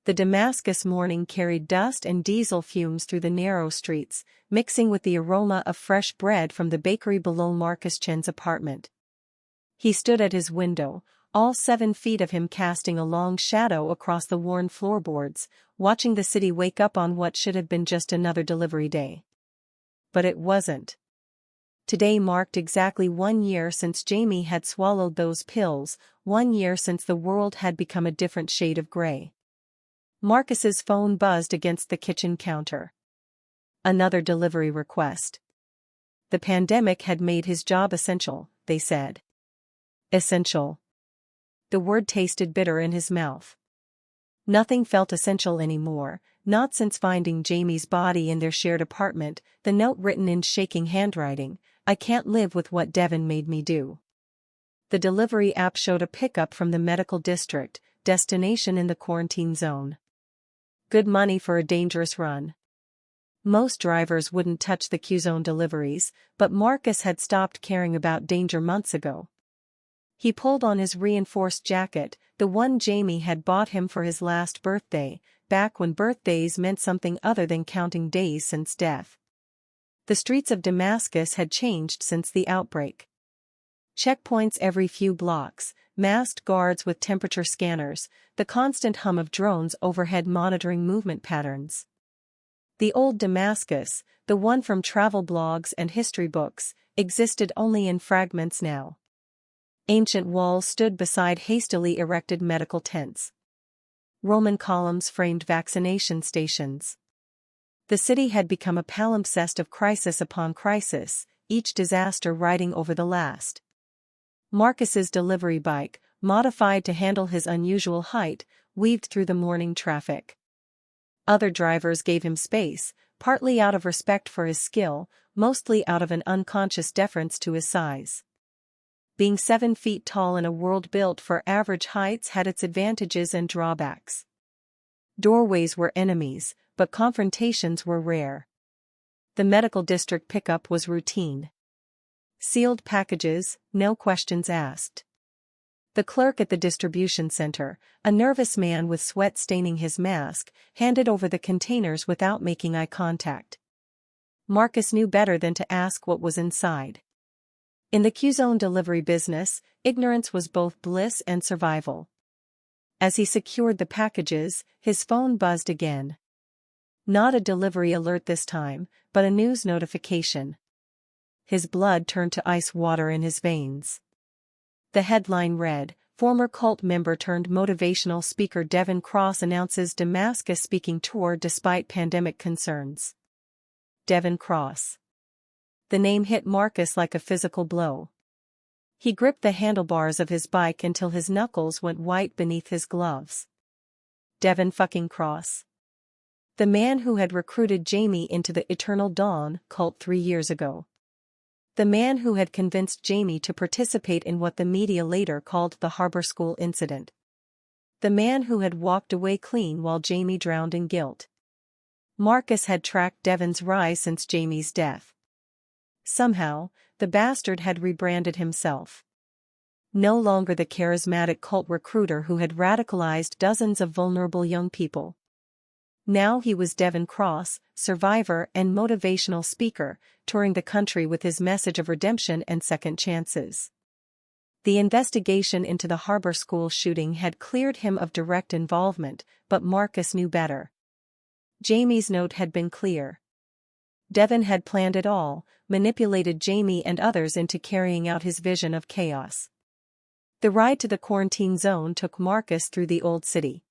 The Damascus morning carried dust and diesel fumes through the narrow streets, mixing with the aroma of fresh bread from the bakery below Marcus Chen's apartment. He stood at his window, all 7 feet of him casting a long shadow across the worn floorboards, watching the city wake up on what should have been just another delivery day. But it wasn't. Today marked exactly 1 year since Jamie had swallowed those pills, 1 year since the world had become a different shade of gray. Marcus's phone buzzed against the kitchen counter. Another delivery request. The pandemic had made his job essential, they said. Essential. The word tasted bitter in his mouth. Nothing felt essential anymore, not since finding Jamie's body in their shared apartment, the note written in shaking handwriting, "I can't live with what Devon made me do." The delivery app showed a pickup from the medical district, destination in the quarantine zone. Good money for a dangerous run. Most drivers wouldn't touch the Q-zone deliveries, but Marcus had stopped caring about danger months ago. He pulled on his reinforced jacket, the one Jamie had bought him for his last birthday, back when birthdays meant something other than counting days since death. The streets of Damascus had changed since the outbreak. Checkpoints every few blocks, masked guards with temperature scanners, the constant hum of drones overhead monitoring movement patterns. The old Damascus, the one from travel blogs and history books, existed only in fragments now. Ancient walls stood beside hastily erected medical tents. Roman columns framed vaccination stations. The city had become a palimpsest of crisis upon crisis, each disaster riding over the last. Marcus's delivery bike, modified to handle his unusual height, weaved through the morning traffic. Other drivers gave him space, partly out of respect for his skill, mostly out of an unconscious deference to his size. Being 7 feet tall in a world built for average heights had its advantages and drawbacks. Doorways were enemies, but confrontations were rare. The medical district pickup was routine. Sealed packages, no questions asked. The clerk at the distribution center, a nervous man with sweat staining his mask, handed over the containers without making eye contact. Marcus knew better than to ask what was inside. In the Q-zone delivery business, ignorance was both bliss and survival. As he secured the packages, his phone buzzed again. Not a delivery alert this time, but a news notification. His blood turned to ice water in his veins. The headline read, "Former cult member turned motivational speaker Devon Cross announces Damascus speaking tour despite pandemic concerns." Devon Cross. The name hit Marcus like a physical blow. He gripped the handlebars of his bike until his knuckles went white beneath his gloves. Devon fucking Cross. The man who had recruited Jamie into the Eternal Dawn cult 3 years ago. The man who had convinced Jamie to participate in what the media later called the Harbor School incident. The man who had walked away clean while Jamie drowned in guilt. Marcus had tracked Devon's rise since Jamie's death. Somehow, the bastard had rebranded himself. No longer the charismatic cult recruiter who had radicalized dozens of vulnerable young people. Now he was Devon Cross, survivor and motivational speaker, touring the country with his message of redemption and second chances. The investigation into the Harbor School shooting had cleared him of direct involvement, but Marcus knew better. Jamie's note had been clear. Devon had planned it all, manipulated Jamie and others into carrying out his vision of chaos. The ride to the quarantine zone took Marcus through the old city.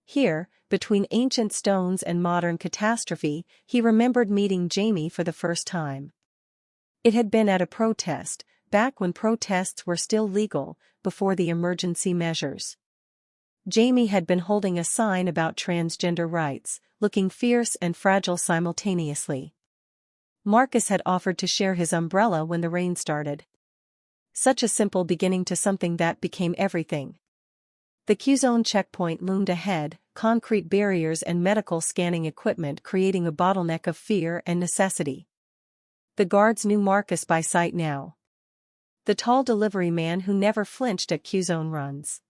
Here, between ancient stones and modern catastrophe, he remembered meeting Jamie for the first time. It had been at a protest, back when protests were still legal, before the emergency measures. Jamie had been holding a sign about transgender rights, looking fierce and fragile simultaneously. Marcus had offered to share his umbrella when the rain started. Such a simple beginning to something that became everything. The Q-zone checkpoint loomed ahead, concrete barriers and medical scanning equipment creating a bottleneck of fear and necessity. The guards knew Marcus by sight now. The tall delivery man who never flinched at Q-zone runs.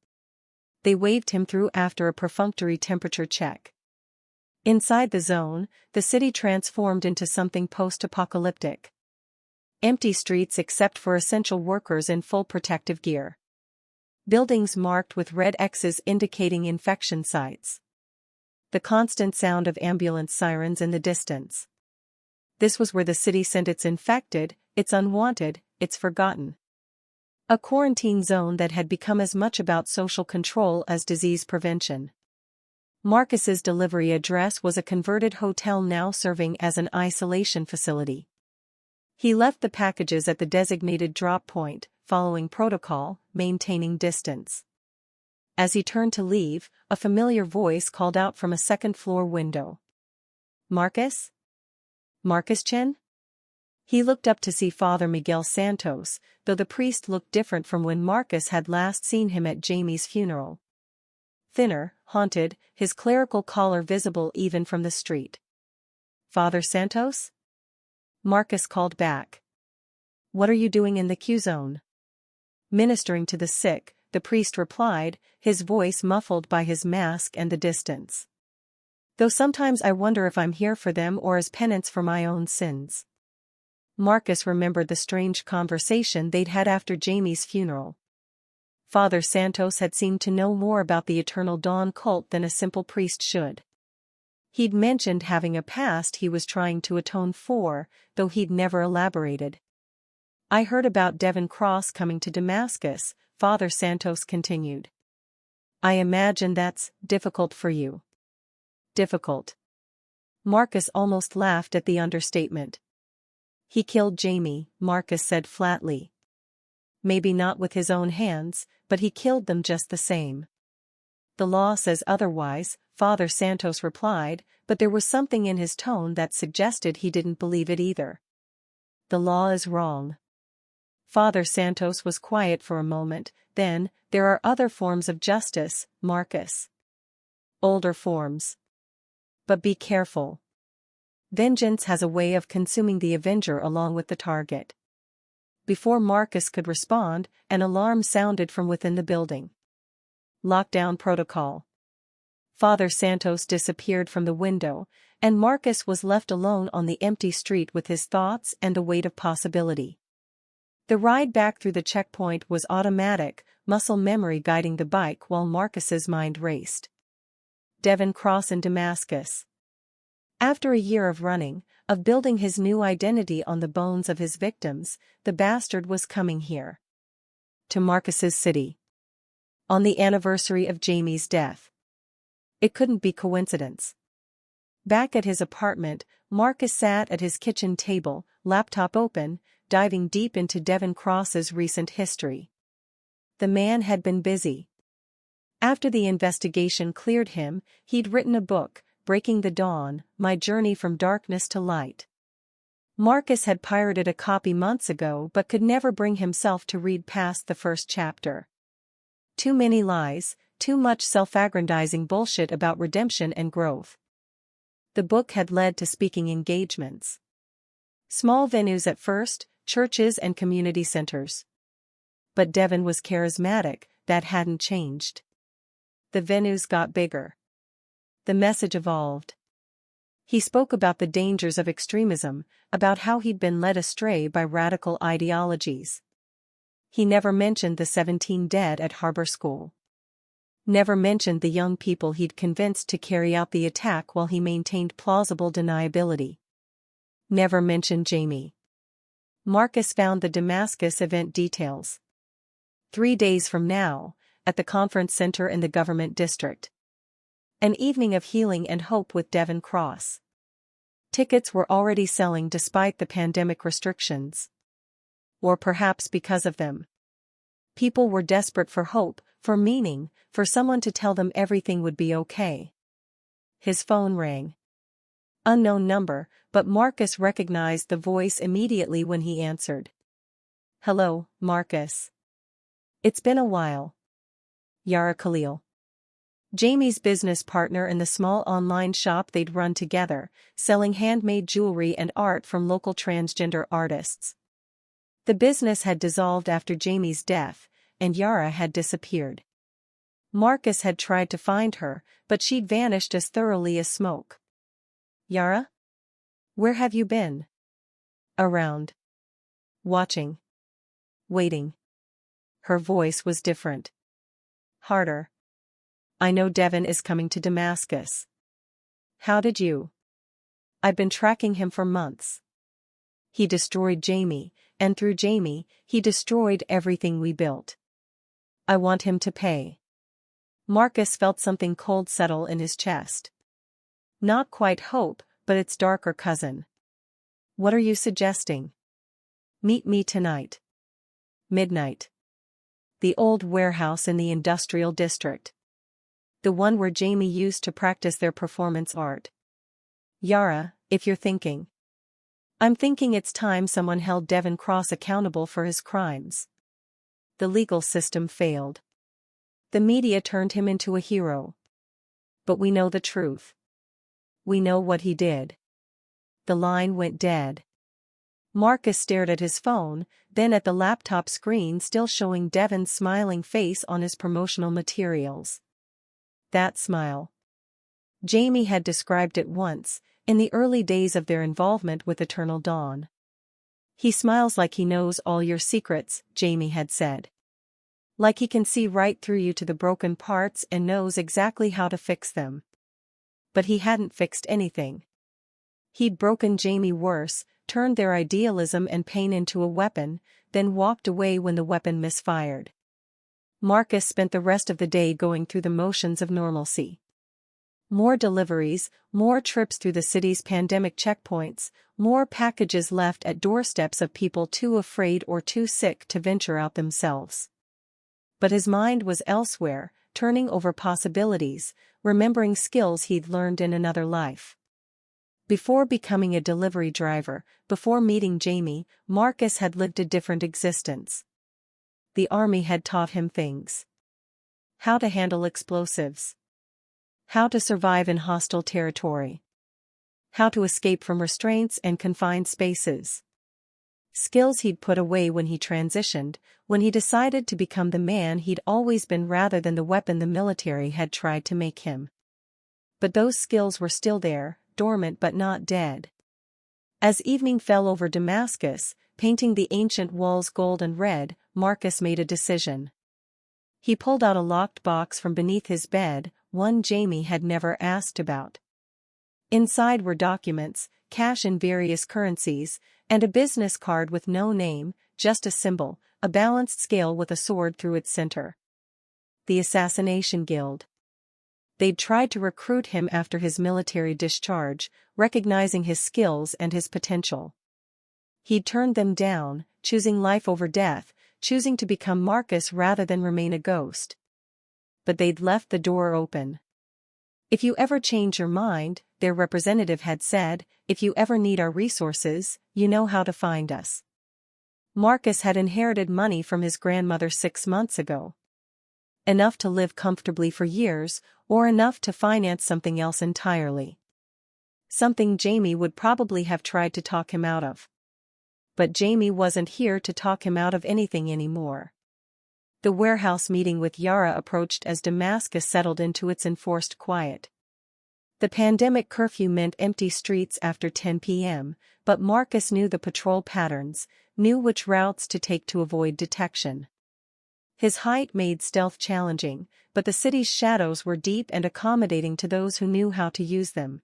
they waved him through after a perfunctory temperature check. Inside the zone, the city transformed into something post-apocalyptic. Empty streets except for essential workers in full protective gear. Buildings marked with red X's indicating infection sites. The constant sound of ambulance sirens in the distance. This was where the city sent its infected, its unwanted, its forgotten. A quarantine zone that had become as much about social control as disease prevention. Marcus's delivery address was a converted hotel now serving as an isolation facility. He left the packages at the designated drop point, following protocol, maintaining distance. As he turned to leave, a familiar voice called out from a second-floor window. "Marcus? Marcus Chen?" He looked up to see Father Miguel Santos, though the priest looked different from when Marcus had last seen him at Jamie's funeral. Thinner, haunted, his clerical collar visible even from the street. "Father Santos?" Marcus called back. "What are you doing in the Q-zone?" "Ministering to the sick," the priest replied, his voice muffled by his mask and the distance. "Though sometimes I wonder if I'm here for them or as penance for my own sins." Marcus remembered the strange conversation they'd had after Jamie's funeral. Father Santos had seemed to know more about the Eternal Dawn cult than a simple priest should. He'd mentioned having a past he was trying to atone for, though he'd never elaborated. "I heard about Devon Cross coming to Damascus," Father Santos continued. "I imagine that's difficult for you." "Difficult." Marcus almost laughed at the understatement. "He killed Jamie," Marcus said flatly. "Maybe not with his own hands, but he killed them just the same." "The law says otherwise," Father Santos replied, but there was something in his tone that suggested he didn't believe it either. "The law is wrong." Father Santos was quiet for a moment, then, "There are other forms of justice, Marcus. Older forms. But be careful. Vengeance has a way of consuming the avenger along with the target." Before Marcus could respond, an alarm sounded from within the building. "Lockdown protocol." Father Santos disappeared from the window, and Marcus was left alone on the empty street with his thoughts and the weight of possibility. The ride back through the checkpoint was automatic, muscle memory guiding the bike while Marcus's mind raced. Devon Cross in Damascus. After a year of running, of building his new identity on the bones of his victims, the bastard was coming here. To Marcus's city. On the anniversary of Jamie's death. It couldn't be coincidence. Back at his apartment, Marcus sat at his kitchen table, laptop open, diving deep into Devon Cross's recent history. The man had been busy. After the investigation cleared him, he'd written a book, Breaking the Dawn, My Journey from Darkness to Light. Marcus had pirated a copy months ago but could never bring himself to read past the first chapter. Too many lies, too much self-aggrandizing bullshit about redemption and growth. The book had led to speaking engagements. Small venues at first, churches and community centers. But Devon was charismatic, that hadn't changed. The venues got bigger. The message evolved. He spoke about the dangers of extremism, about how he'd been led astray by radical ideologies. He never mentioned the 17 dead at Harbor School. Never mentioned the young people he'd convinced to carry out the attack while he maintained plausible deniability. Never mentioned Jamie. Marcus found the Damascus event details. 3 days from now, at the conference center in the government district. An evening of healing and hope with Devon Cross. Tickets were already selling despite the pandemic restrictions. Or perhaps because of them. People were desperate for hope, for meaning, for someone to tell them everything would be okay. His phone rang. Unknown number, but Marcus recognized the voice immediately when he answered. "Hello, Marcus. It's been a while." Yara Khalil. Jamie's business partner in the small online shop they'd run together, selling handmade jewelry and art from local transgender artists. The business had dissolved after Jamie's death, and Yara had disappeared. Marcus had tried to find her, but she'd vanished as thoroughly as smoke. "Yara? Where have you been?" "Around. Watching. Waiting." Her voice was different. Harder. "I know Devon is coming to Damascus." "How did you?" "I've been tracking him for months. He destroyed Jamie, and through Jamie, he destroyed everything we built. I want him to pay." Marcus felt something cold settle in his chest. Not quite hope, but its darker cousin. "What are you suggesting?" "Meet me tonight. Midnight. The old warehouse in the industrial district. The one where Jamie used to practice their performance art." "Yara, if you're thinking." "I'm thinking it's time someone held Devon Cross accountable for his crimes. The legal system failed. The media turned him into a hero. But we know the truth. We know what he did." The line went dead. Marcus stared at his phone, then at the laptop screen still showing Devon's smiling face on his promotional materials. That smile. Jamie had described it once, in the early days of their involvement with Eternal Dawn. "He smiles like he knows all your secrets," Jamie had said. "Like he can see right through you to the broken parts and knows exactly how to fix them." But he hadn't fixed anything. He'd broken Jamie worse, turned their idealism and pain into a weapon, then walked away when the weapon misfired. Marcus spent the rest of the day going through the motions of normalcy. More deliveries, more trips through the city's pandemic checkpoints, more packages left at doorsteps of people too afraid or too sick to venture out themselves. But his mind was elsewhere, turning over possibilities, remembering skills he'd learned in another life. Before becoming a delivery driver, before meeting Jamie, Marcus had lived a different existence. The army had taught him things. How to handle explosives. How to survive in hostile territory. How to escape from restraints and confined spaces. Skills he'd put away when he transitioned, when he decided to become the man he'd always been rather than the weapon the military had tried to make him. But those skills were still there, dormant but not dead. As evening fell over Damascus, painting the ancient walls gold and red, Marcus made a decision. He pulled out a locked box from beneath his bed, one Jamie had never asked about. Inside were documents, cash in various currencies, and a business card with no name, just a symbol, a balanced scale with a sword through its center. The Assassination Guild. They'd tried to recruit him after his military discharge, recognizing his skills and his potential. He'd turned them down, choosing life over death, choosing to become Marcus rather than remain a ghost. But they'd left the door open. "If you ever change your mind," their representative had said, "if you ever need our resources, you know how to find us." Marcus had inherited money from his grandmother 6 months ago. Enough to live comfortably for years, or enough to finance something else entirely. Something Jamie would probably have tried to talk him out of. But Jamie wasn't here to talk him out of anything anymore. The warehouse meeting with Yara approached as Damascus settled into its enforced quiet. The pandemic curfew meant empty streets after 10 p.m., but Marcus knew the patrol patterns, knew which routes to take to avoid detection. His height made stealth challenging, but the city's shadows were deep and accommodating to those who knew how to use them.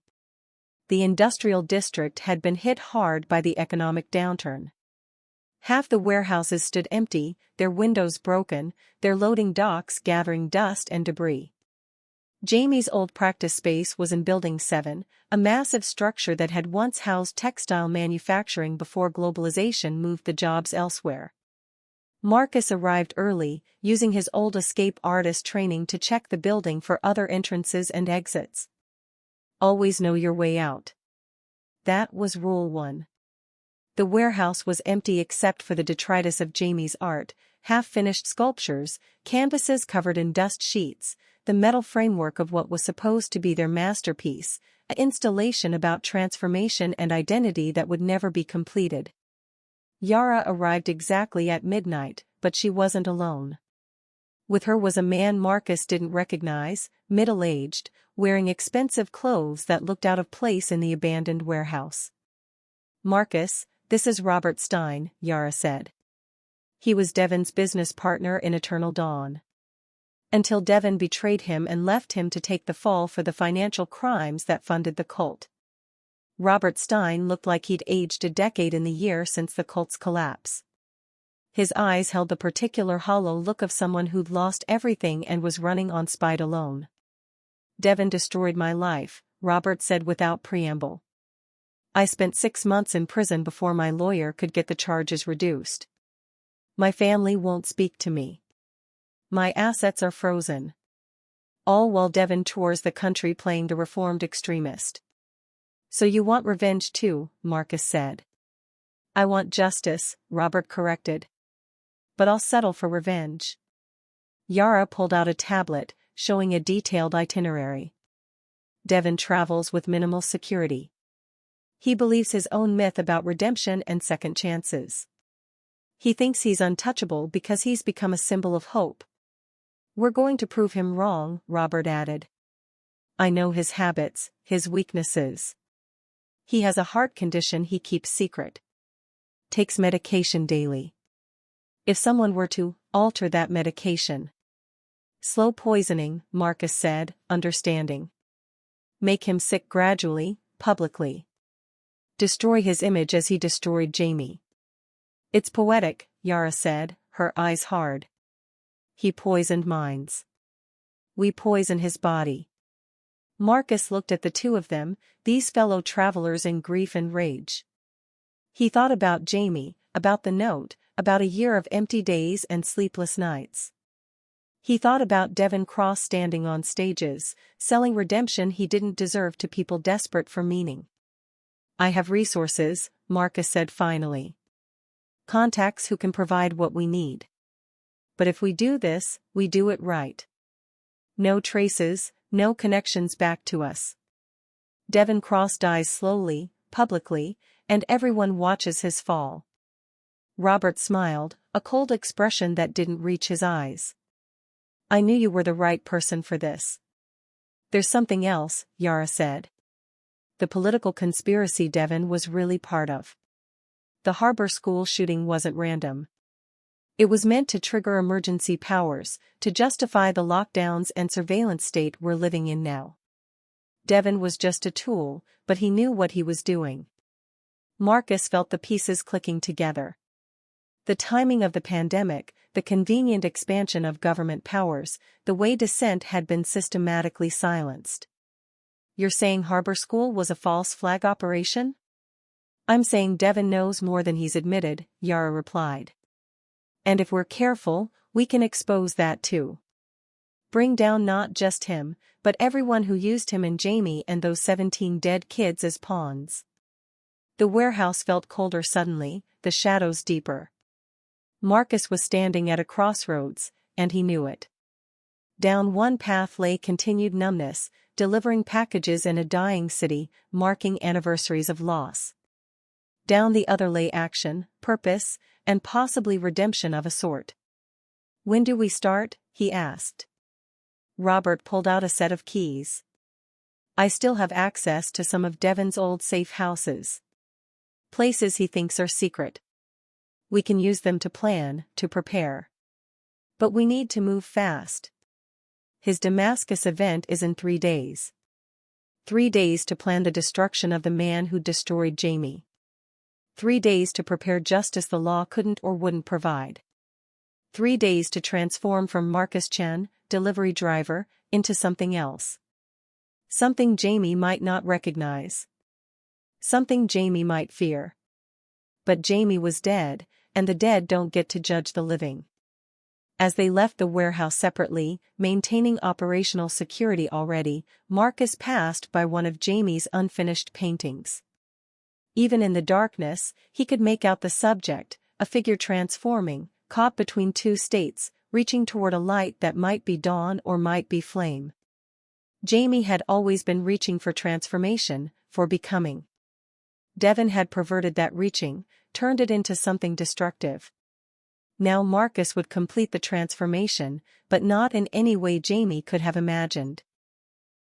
The industrial district had been hit hard by the economic downturn. Half the warehouses stood empty, their windows broken, their loading docks gathering dust and debris. Jamie's old practice space was in Building 7, a massive structure that had once housed textile manufacturing before globalization moved the jobs elsewhere. Marcus arrived early, using his old escape artist training to check the building for other entrances and exits. Always know your way out. That was Rule 1. The warehouse was empty except for the detritus of Jamie's art, half-finished sculptures, canvases covered in dust sheets, the metal framework of what was supposed to be their masterpiece, an installation about transformation and identity that would never be completed. Yara arrived exactly at midnight, but she wasn't alone. With her was a man Marcus didn't recognize, middle-aged, wearing expensive clothes that looked out of place in the abandoned warehouse. "Marcus, this is Robert Stein," Yara said. He was Devon's business partner in Eternal Dawn. Until Devon betrayed him and left him to take the fall for the financial crimes that funded the cult. Robert Stein looked like he'd aged a decade in the year since the cult's collapse. His eyes held the particular hollow look of someone who'd lost everything and was running on spite alone. "Devon destroyed my life," Robert said without preamble. "I spent 6 months in prison before my lawyer could get the charges reduced. My family won't speak to me. My assets are frozen." All while Devon tours the country playing the reformed extremist. "So you want revenge too," Marcus said. "I want justice," Robert corrected. "But I'll settle for revenge." Yara pulled out a tablet, showing a detailed itinerary. Devon travels with minimal security. He believes his own myth about redemption and second chances. He thinks he's untouchable because he's become a symbol of hope. "We're going to prove him wrong," Robert added. "I know his habits, his weaknesses. He has a heart condition he keeps secret. Takes medication daily. If someone were to alter that medication." "Slow poisoning," Marcus said, understanding. "Make him sick gradually, publicly. Destroy his image as he destroyed Jamie." "It's poetic," Yara said, her eyes hard. "He poisoned minds. We poison his body." Marcus looked at the two of them, these fellow travelers in grief and rage. He thought about Jamie, about the note, about a year of empty days and sleepless nights. He thought about Devon Cross standing on stages, selling redemption he didn't deserve to people desperate for meaning. "I have resources," Marcus said finally. "Contacts who can provide what we need. But if we do this, we do it right. No traces, no connections back to us. Devon Cross dies slowly, publicly, and everyone watches his fall." Robert smiled, a cold expression that didn't reach his eyes. "I knew you were the right person for this." "There's something else," Yara said. "The political conspiracy Devon was really part of. The harbor school shooting wasn't random. It was meant to trigger emergency powers, to justify the lockdowns and surveillance state we're living in now. Devon was just a tool, but he knew what he was doing." Marcus felt the pieces clicking together. The timing of the pandemic, the convenient expansion of government powers, the way dissent had been systematically silenced. "You're saying harbor school was a false flag operation?" "I'm saying Devon knows more than he's admitted," Yara replied. "And if we're careful, we can expose that too. Bring down not just him, but everyone who used him and Jamie and those 17 dead kids as pawns." The warehouse felt colder suddenly, the shadows deeper. Marcus was standing at a crossroads, and he knew it. Down one path lay continued numbness, delivering packages in a dying city, marking anniversaries of loss. Down the other lay action, purpose, and possibly redemption of a sort. "When do we start?" he asked. Robert pulled out a set of keys. "I still have access to some of Devon's old safe houses. Places he thinks are secret. We can use them to plan, to prepare. But we need to move fast. His Damascus event is in 3 days. 3 days to plan the destruction of the man who destroyed Jamie. 3 days to prepare justice the law couldn't or wouldn't provide. 3 days to transform from Marcus Chen, delivery driver, into something else. Something Jamie might not recognize. Something Jamie might fear. But Jamie was dead, and the dead don't get to judge the living." As they left the warehouse separately, maintaining operational security already, Marcus passed by one of Jamie's unfinished paintings. Even in the darkness, he could make out the subject, a figure transforming, caught between two states, reaching toward a light that might be dawn or might be flame. Jamie had always been reaching for transformation, for becoming. Devon had perverted that reaching, turned it into something destructive. Now Marcus would complete the transformation, but not in any way Jamie could have imagined.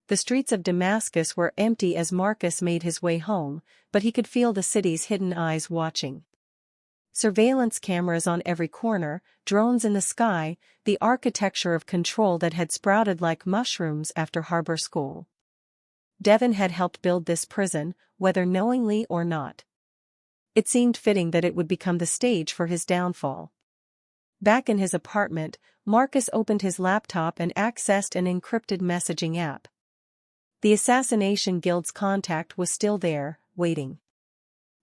The streets of Damascus were empty as Marcus made his way home, but he could feel the city's hidden eyes watching. Surveillance cameras on every corner, drones in the sky, the architecture of control that had sprouted like mushrooms after harbor school. Devon had helped build this prison, whether knowingly or not. It seemed fitting that it would become the stage for his downfall. Back in his apartment, Marcus opened his laptop and accessed an encrypted messaging app. The Assassination Guild's contact was still there, waiting.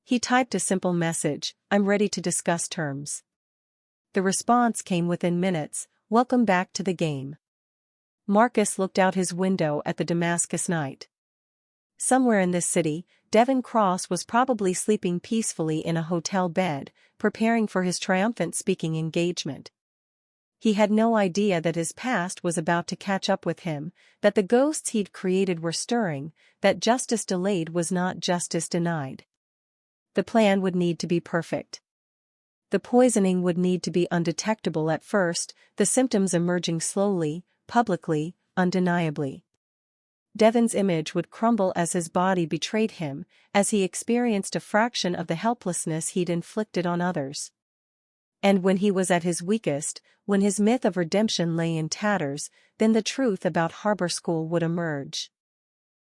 He typed a simple message, "I'm ready to discuss terms." The response came within minutes, "Welcome back to the game." Marcus looked out his window at the Damascus night. Somewhere in this city, Devon Cross was probably sleeping peacefully in a hotel bed, preparing for his triumphant speaking engagement. He had no idea that his past was about to catch up with him, that the ghosts he'd created were stirring, that justice delayed was not justice denied. The plan would need to be perfect. The poisoning would need to be undetectable at first, the symptoms emerging slowly, publicly, undeniably. Devon's image would crumble as his body betrayed him, as he experienced a fraction of the helplessness he'd inflicted on others. And when he was at his weakest, when his myth of redemption lay in tatters, then the truth about harbor school would emerge.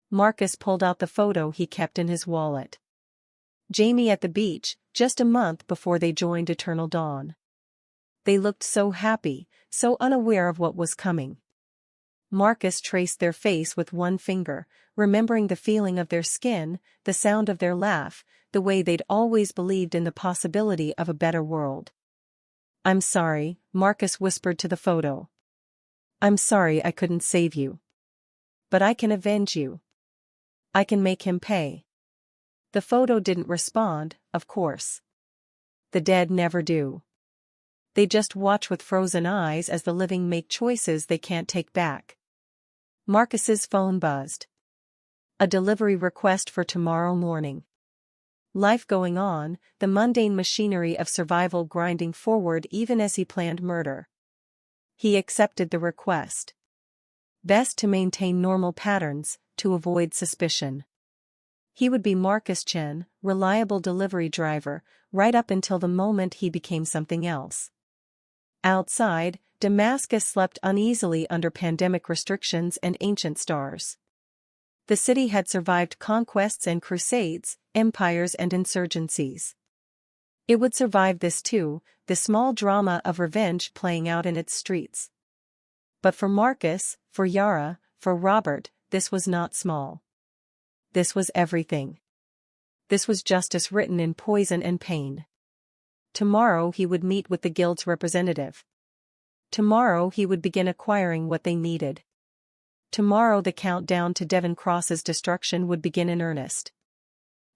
Marcus pulled out the photo he kept in his wallet. Jamie at the beach, just a month before they joined Eternal Dawn. They looked so happy, so unaware of what was coming. Marcus traced their face with one finger, remembering the feeling of their skin, the sound of their laugh, the way they'd always believed in the possibility of a better world. "I'm sorry," Marcus whispered to the photo. "I'm sorry I couldn't save you. But I can avenge you. I can make him pay." The photo didn't respond, of course. The dead never do. They just watch with frozen eyes as the living make choices they can't take back. Marcus's phone buzzed. A delivery request for tomorrow morning. Life going on, the mundane machinery of survival grinding forward even as he planned murder. He accepted the request. Best to maintain normal patterns, to avoid suspicion. He would be Marcus Chen, reliable delivery driver, right up until the moment he became something else. Outside, Damascus slept uneasily under pandemic restrictions and ancient stars. The city had survived conquests and crusades, empires and insurgencies. It would survive this too, the small drama of revenge playing out in its streets. But for Marcus, for Yara, for Robert, this was not small. This was everything. This was justice written in poison and pain. Tomorrow he would meet with the guild's representative. Tomorrow he would begin acquiring what they needed. Tomorrow the countdown to Devon Cross's destruction would begin in earnest.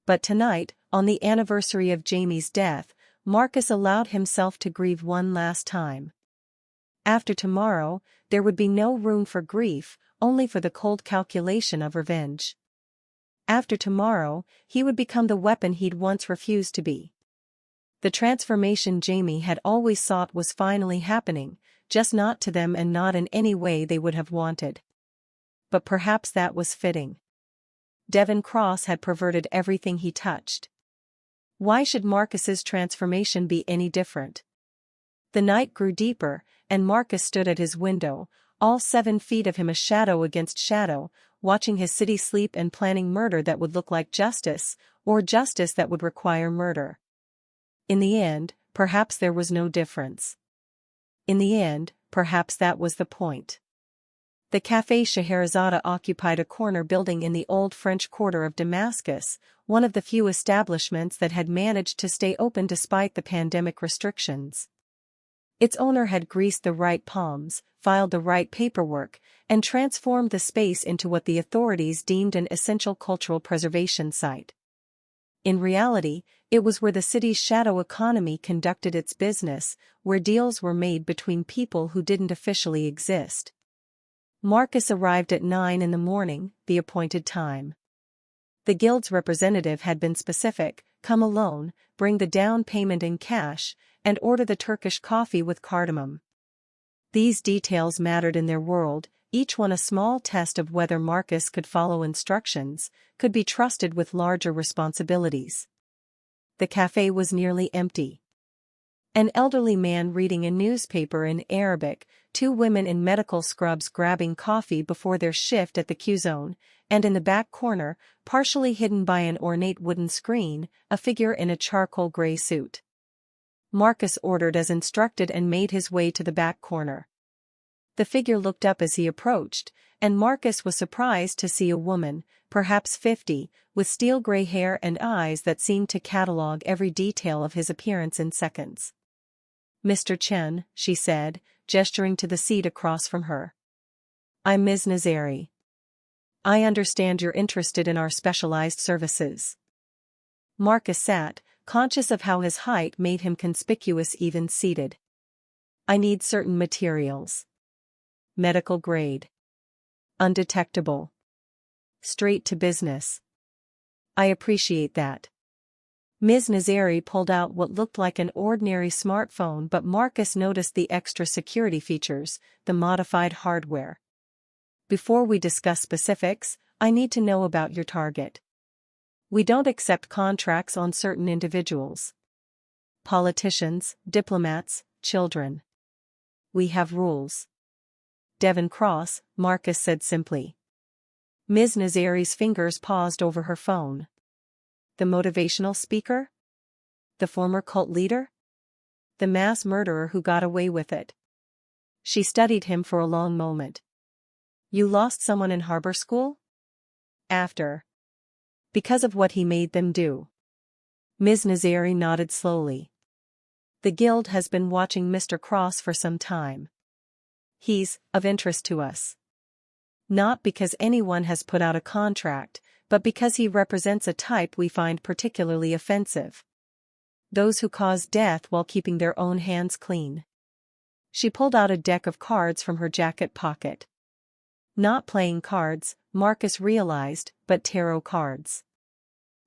But tonight, on the anniversary of Jamie's death, Marcus allowed himself to grieve one last time. After tomorrow, there would be no room for grief, only for the cold calculation of revenge. After tomorrow, he would become the weapon he'd once refused to be. The transformation Jamie had always sought was finally happening, just not to them and not in any way they would have wanted. But perhaps that was fitting. Devon Cross had perverted everything he touched. Why should Marcus's transformation be any different? The night grew deeper, and Marcus stood at his window, all 7 feet of him a shadow against shadow, watching his city sleep and planning murder that would look like justice, or justice that would require murder. In the end, perhaps there was no difference. In the end, perhaps that was the point. The Café Scheherazade occupied a corner building in the old French quarter of Damascus, one of the few establishments that had managed to stay open despite the pandemic restrictions. Its owner had greased the right palms, filed the right paperwork, and transformed the space into what the authorities deemed an essential cultural preservation site. In reality, it was where the city's shadow economy conducted its business, where deals were made between people who didn't officially exist. Marcus arrived at 9 in the morning, the appointed time. The guild's representative had been specific: come alone, bring the down payment in cash, and order the Turkish coffee with cardamom. These details mattered in their world, each one a small test of whether Marcus could follow instructions, could be trusted with larger responsibilities. The cafe was nearly empty. An elderly man reading a newspaper in Arabic, two women in medical scrubs grabbing coffee before their shift at the Q-zone, and in the back corner, partially hidden by an ornate wooden screen, a figure in a charcoal gray suit. Marcus ordered as instructed and made his way to the back corner. The figure looked up as he approached, and Marcus was surprised to see a woman, perhaps 50, with steel gray hair and eyes that seemed to catalog every detail of his appearance in seconds. "Mr. Chen," she said, gesturing to the seat across from her. "I'm Ms. Nazari. I understand you're interested in our specialized services." Marcus sat, conscious of how his height made him conspicuous even seated. "I need certain materials. Medical grade. Undetectable. Straight to business." "I appreciate that." Ms. Nazari pulled out what looked like an ordinary smartphone, but Marcus noticed the extra security features, the modified hardware. "Before we discuss specifics, I need to know about your target. We don't accept contracts on certain individuals. Politicians, diplomats, children. We have rules." "Devon Cross," Marcus said simply. Ms. Nazari's fingers paused over her phone. "The motivational speaker? The former cult leader? The mass murderer who got away with it?" She studied him for a long moment. "You lost someone in harbor school?" "After. Because of what he made them do." Ms. Nazari nodded slowly. "The Guild has been watching Mr. Cross for some time. He's of interest to us. Not because anyone has put out a contract, but because he represents a type we find particularly offensive. Those who cause death while keeping their own hands clean." She pulled out a deck of cards from her jacket pocket. Not playing cards, Marcus realized, but tarot cards.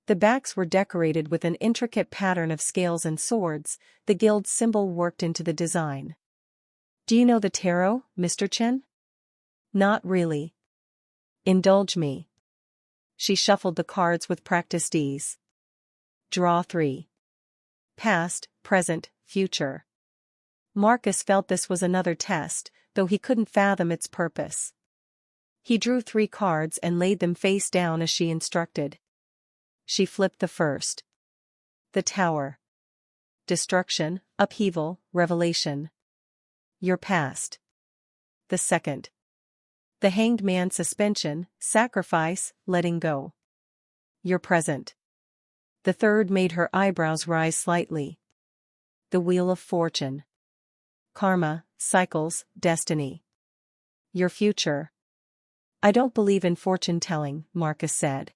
The backs were decorated with an intricate pattern of scales and swords, the Guild's symbol worked into the design. "Do you know the tarot, Mr. Chen?" "Not really." "Indulge me." She shuffled the cards with practiced ease. "Draw 3. Past, present, future." Marcus felt this was another test, though he couldn't fathom its purpose. He drew 3 cards and laid them face down as she instructed. She flipped the first. The Tower. Destruction, upheaval, revelation. Your past. The second. The Hanged Man, suspension, sacrifice, letting go. Your present. The third made her eyebrows rise slightly. The Wheel of Fortune. Karma, cycles, destiny. Your future. "I don't believe in fortune-telling," Marcus said.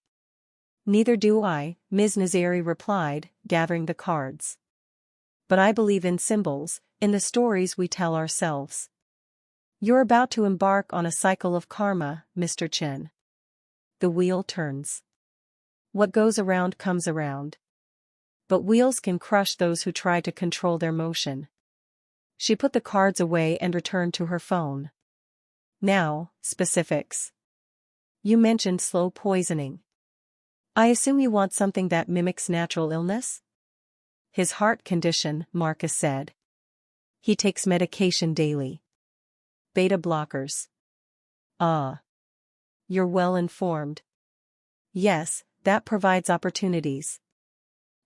"Neither do I," Ms. Nazari replied, gathering the cards. "But I believe in symbols, in the stories we tell ourselves. You're about to embark on a cycle of karma, Mr. Chen. The wheel turns. What goes around comes around. But wheels can crush those who try to control their motion." She put the cards away and returned to her phone. "Now, specifics. You mentioned slow poisoning. I assume you want something that mimics natural illness?" "His heart condition," Marcus said. "He takes medication daily. Beta blockers." "Ah. You're well informed." "Yes, that provides opportunities.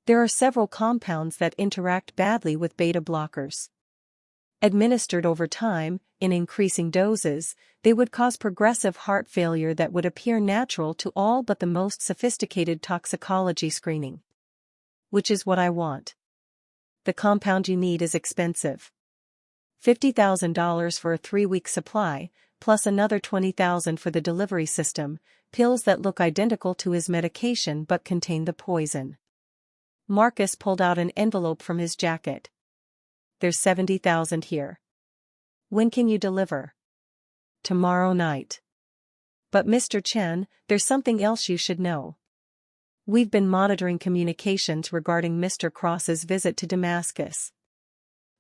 There are several compounds that interact badly with beta blockers. Administered over time, in increasing doses, they would cause progressive heart failure that would appear natural to all but the most sophisticated toxicology screening. Which is what I want. The compound you need is expensive. $50,000 for a 3-week supply, plus another $20,000 for the delivery system, pills that look identical to his medication but contain the poison." Marcus pulled out an envelope from his jacket. "There's $70,000 here. When can you deliver?" "Tomorrow night." "But Mr. Chen, there's something else you should know. We've been monitoring communications regarding Mr. Cross's visit to Damascus.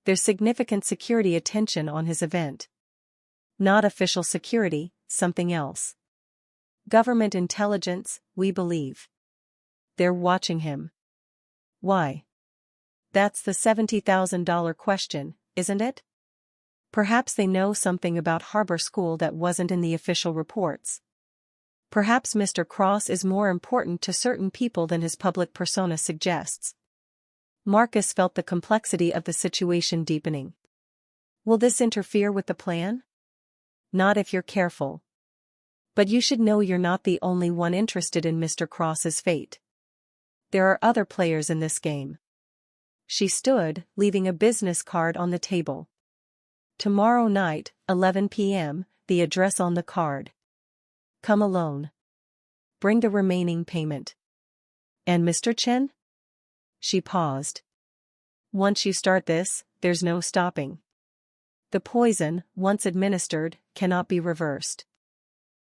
There's significant security attention on his event. Not official security, something else. Government intelligence, we believe. They're watching him. Why? That's the $70,000 question, isn't it? Perhaps they know something about Harbor School that wasn't in the official reports. Perhaps Mr. Cross is more important to certain people than his public persona suggests. Marcus felt the complexity of the situation deepening. Will this interfere with the plan? Not if you're careful. But you should know you're not the only one interested in Mr. Cross's fate. There are other players in this game. She stood, leaving a business card on the table. Tomorrow night, 11 p.m., the address on the card. Come alone. Bring the remaining payment. And Mr. Chen? She paused. Once you start this, there's no stopping. The poison, once administered, cannot be reversed.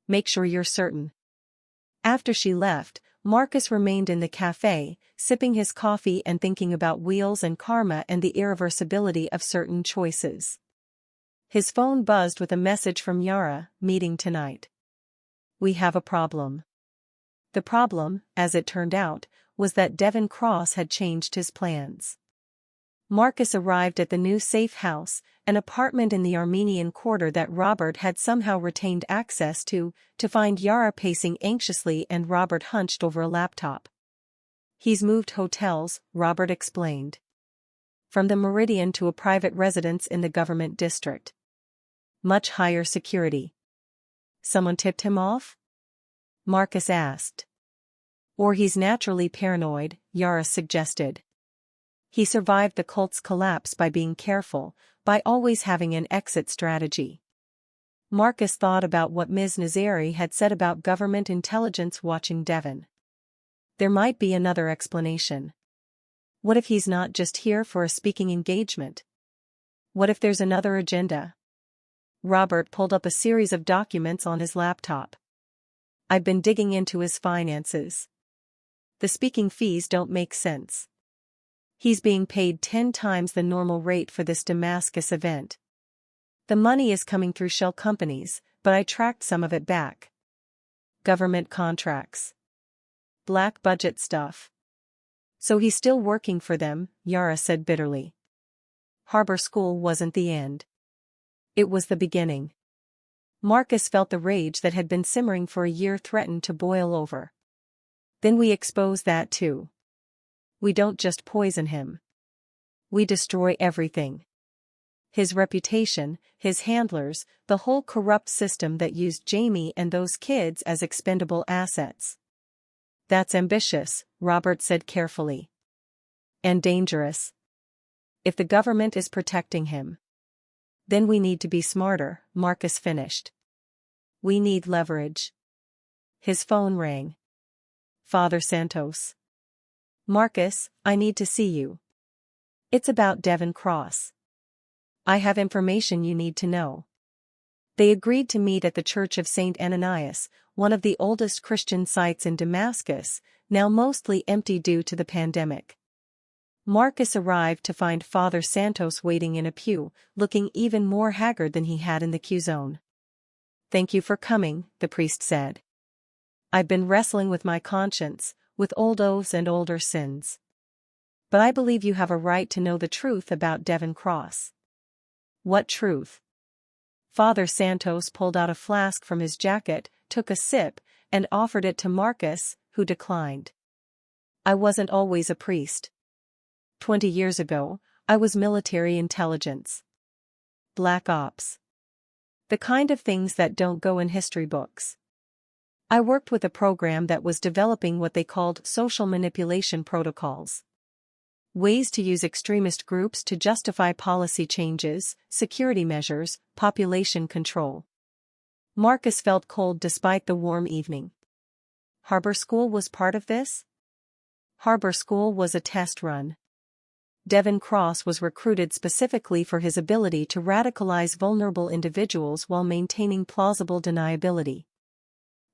Make sure you're certain. After she left, Marcus remained in the cafe, sipping his coffee and thinking about wheels and karma and the irreversibility of certain choices. His phone buzzed with a message from Yara, meeting tonight. We have a problem. The problem, as it turned out, was that Devon Cross had changed his plans. Marcus arrived at the new safe house, an apartment in the Armenian Quarter that Robert had somehow retained access to find Yara pacing anxiously and Robert hunched over a laptop. He's moved hotels, Robert explained. From the Meridian to a private residence in the government district. Much higher security. Someone tipped him off? Marcus asked. Or he's naturally paranoid, Yara suggested. He survived the cult's collapse by being careful, by always having an exit strategy. Marcus thought about what Ms. Nazari had said about government intelligence watching Devon. There might be another explanation. What if he's not just here for a speaking engagement? What if there's another agenda? Robert pulled up a series of documents on his laptop. I've been digging into his finances. The speaking fees don't make sense. He's being paid 10 times the normal rate for this Damascus event. The money is coming through shell companies, but I tracked some of it back. Government contracts. Black budget stuff. So he's still working for them, Yara said bitterly. Harbor School wasn't the end. It was the beginning. Marcus felt the rage that had been simmering for a year threatened to boil over. Then we expose that too. We don't just poison him. We destroy everything. His reputation, his handlers, the whole corrupt system that used Jamie and those kids as expendable assets. That's ambitious, Robert said carefully. And dangerous. If the government is protecting him, then we need to be smarter, Marcus finished. We need leverage. His phone rang. Father Santos. Marcus, I need to see you. It's about Devon Cross. I have information you need to know. They agreed to meet at the Church of St. Ananias, one of the oldest Christian sites in Damascus, now mostly empty due to the pandemic. Marcus arrived to find Father Santos waiting in a pew, looking even more haggard than he had in the Q-zone. Thank you for coming, the priest said. I've been wrestling with my conscience, with old oaths and older sins. But I believe you have a right to know the truth about Devon Cross. What truth? Father Santos pulled out a flask from his jacket, took a sip, and offered it to Marcus, who declined. I wasn't always a priest. 20 years ago, I was military intelligence. Black ops. The kind of things that don't go in history books. I worked with a program that was developing what they called social manipulation protocols. Ways to use extremist groups to justify policy changes, security measures, population control. Marcus felt cold despite the warm evening. Harbor School was part of this? Harbor School was a test run. Devon Cross was recruited specifically for his ability to radicalize vulnerable individuals while maintaining plausible deniability.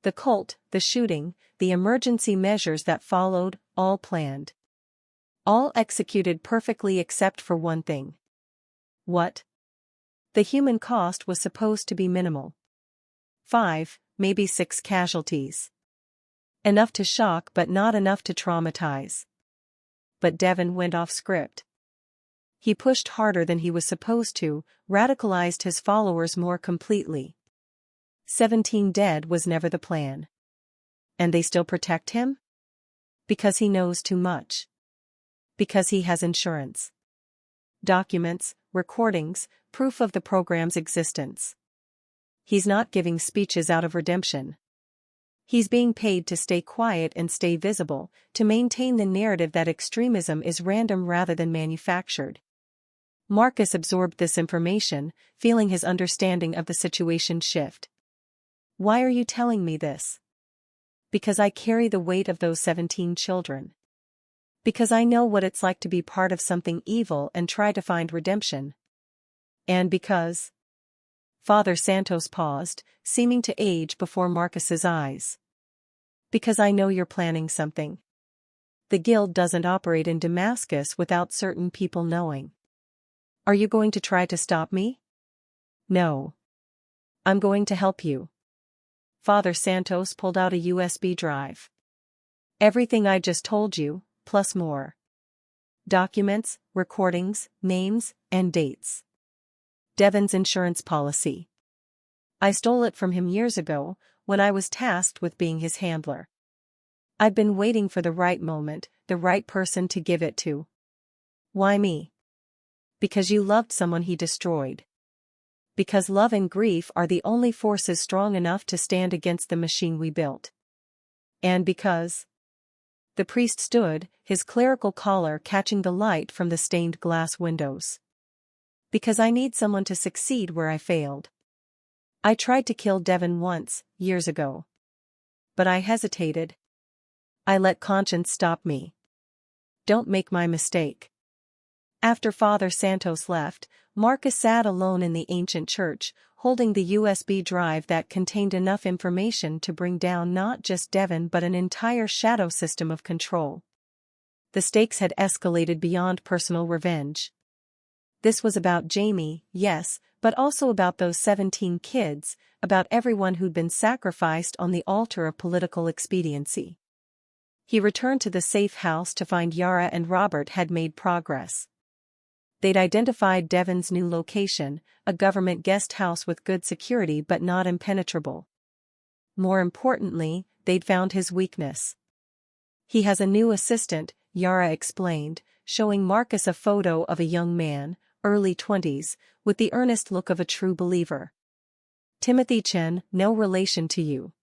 The cult, the shooting, the emergency measures that followed, all planned. All executed perfectly except for one thing. What? The human cost was supposed to be minimal. 5, maybe 6 casualties. Enough to shock but not enough to traumatize. But Devon went off script. He pushed harder than he was supposed to, radicalized his followers more completely. 17 dead was never the plan. And they still protect him? Because he knows too much. Because he has insurance. Documents, recordings, proof of the program's existence. He's not giving speeches out of redemption. He's being paid to stay quiet and stay visible, to maintain the narrative that extremism is random rather than manufactured. Marcus absorbed this information, feeling his understanding of the situation shift. Why are you telling me this? Because I carry the weight of those 17 children. Because I know what it's like to be part of something evil and try to find redemption. And because... Father Santos paused, seeming to age before Marcus's eyes. Because I know you're planning something. The guild doesn't operate in Damascus without certain people knowing. Are you going to try to stop me? No. I'm going to help you. Father Santos pulled out a USB drive. Everything I just told you, plus more. Documents, recordings, names, and dates. Devon's insurance policy. I stole it from him years ago, when I was tasked with being his handler. I've been waiting for the right moment, the right person to give it to. Why me? Because you loved someone he destroyed. Because love and grief are the only forces strong enough to stand against the machine we built. And because... The priest stood, his clerical collar catching the light from the stained glass windows. Because I need someone to succeed where I failed. I tried to kill Devon once, years ago. But I hesitated. I let conscience stop me. Don't make my mistake. After Father Santos left, Marcus sat alone in the ancient church, holding the USB drive that contained enough information to bring down not just Devon but an entire shadow system of control. The stakes had escalated beyond personal revenge. This was about Jamie, yes, but also about those 17 kids, about everyone who'd been sacrificed on the altar of political expediency. He returned to the safe house to find Yara and Robert had made progress. They'd identified Devon's new location, a government guest house with good security but not impenetrable. More importantly, they'd found his weakness. He has a new assistant, Yara explained, showing Marcus a photo of a young man, early 20s, with the earnest look of a true believer. Timothy Chen, no relation to you.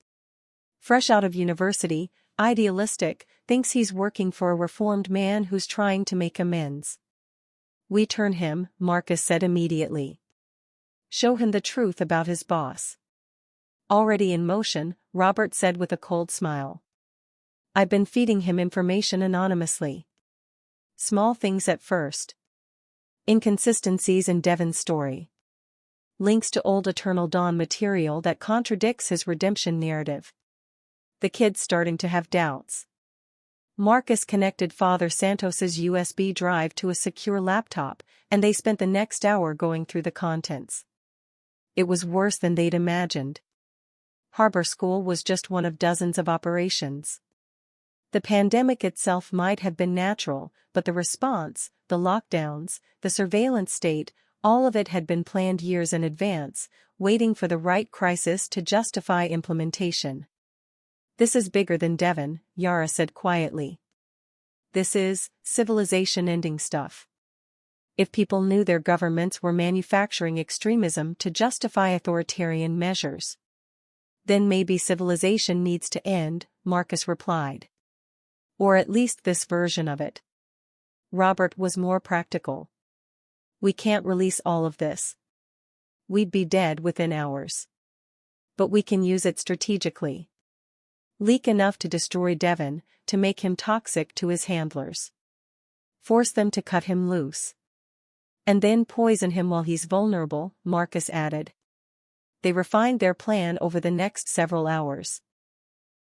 Fresh out of university, idealistic, thinks he's working for a reformed man who's trying to make amends. We turn him, Marcus said immediately. Show him the truth about his boss. Already in motion, Robert said with a cold smile. I've been feeding him information anonymously. Small things at first. Inconsistencies in Devon's story. Links to old Eternal Dawn material that contradicts his redemption narrative. The kid's starting to have doubts. Marcus connected Father Santos's USB drive to a secure laptop, and they spent the next hour going through the contents. It was worse than they'd imagined. Harbor School was just one of dozens of operations. The pandemic itself might have been natural, but the response, the lockdowns, the surveillance state, all of it had been planned years in advance, waiting for the right crisis to justify implementation. This is bigger than Devon, Yara said quietly. This is civilization-ending stuff. If people knew their governments were manufacturing extremism to justify authoritarian measures, then maybe civilization needs to end, Marcus replied. Or at least this version of it. Robert was more practical. We can't release all of this. We'd be dead within hours. But we can use it strategically. Leak enough to destroy Devon, to make him toxic to his handlers. Force them to cut him loose. And then poison him while he's vulnerable, Marcus added. They refined their plan over the next several hours.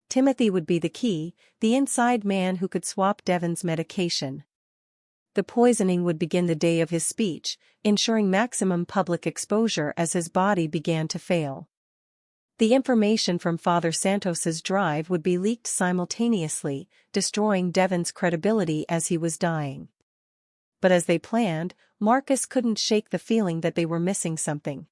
Timothy would be the key, the inside man who could swap Devon's medication. The poisoning would begin the day of his speech, ensuring maximum public exposure as his body began to fail. The information from Father Santos's drive would be leaked simultaneously, destroying Devon's credibility as he was dying. But as they planned, Marcus couldn't shake the feeling that they were missing something.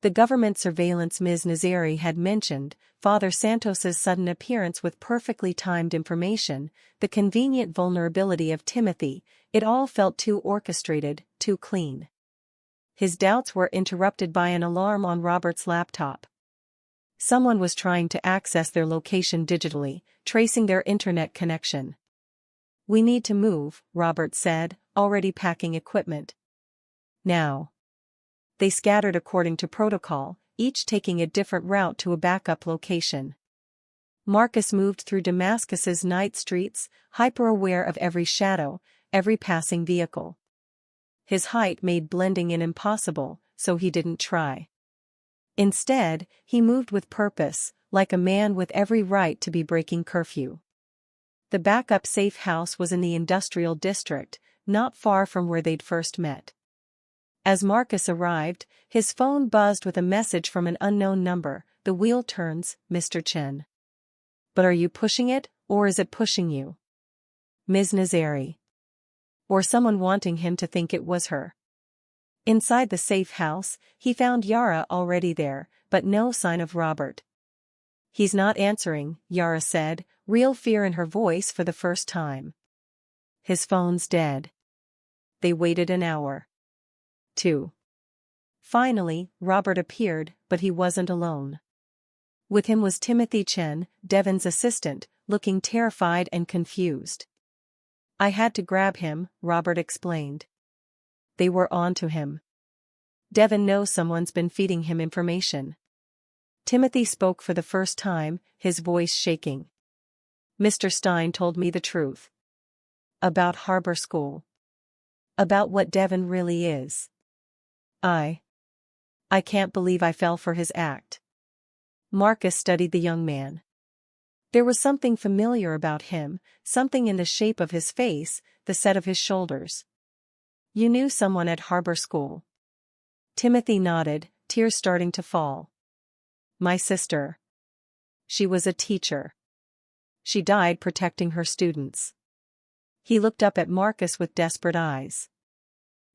The government surveillance Ms. Nazari had mentioned, Father Santos's sudden appearance with perfectly timed information, the convenient vulnerability of Timothy, it all felt too orchestrated, too clean. His doubts were interrupted by an alarm on Robert's laptop. Someone was trying to access their location digitally, tracing their internet connection. "We need to move," Robert said, already packing equipment. "Now." They scattered according to protocol, each taking a different route to a backup location. Marcus moved through Damascus's night streets, hyper-aware of every shadow, every passing vehicle. His height made blending in impossible, so he didn't try. Instead, he moved with purpose, like a man with every right to be breaking curfew. The backup safe house was in the industrial district, not far from where they'd first met. As Marcus arrived, his phone buzzed with a message from an unknown number. "The wheel turns, Mr. Chen. But are you pushing it, or is it pushing you? Ms. Nazari." Or someone wanting him to think it was her. Inside the safe house, he found Yara already there, but no sign of Robert. "He's not answering," Yara said, real fear in her voice for the first time. "His phone's dead." They waited an hour. 2. Finally, Robert appeared, but he wasn't alone. With him was Timothy Chen, Devon's assistant, looking terrified and confused. "I had to grab him," Robert explained. They were on to him. "Devon knows someone's been feeding him information." Timothy spoke for the first time, his voice shaking. "Mr. Stein told me the truth. About Harbor School. About what Devon really is. I can't believe I fell for his act." Marcus studied the young man. There was something familiar about him, something in the shape of his face, the set of his shoulders. "You knew someone at Harbor School?" Timothy nodded, tears starting to fall. "My sister. She was a teacher. She died protecting her students." He looked up at Marcus with desperate eyes.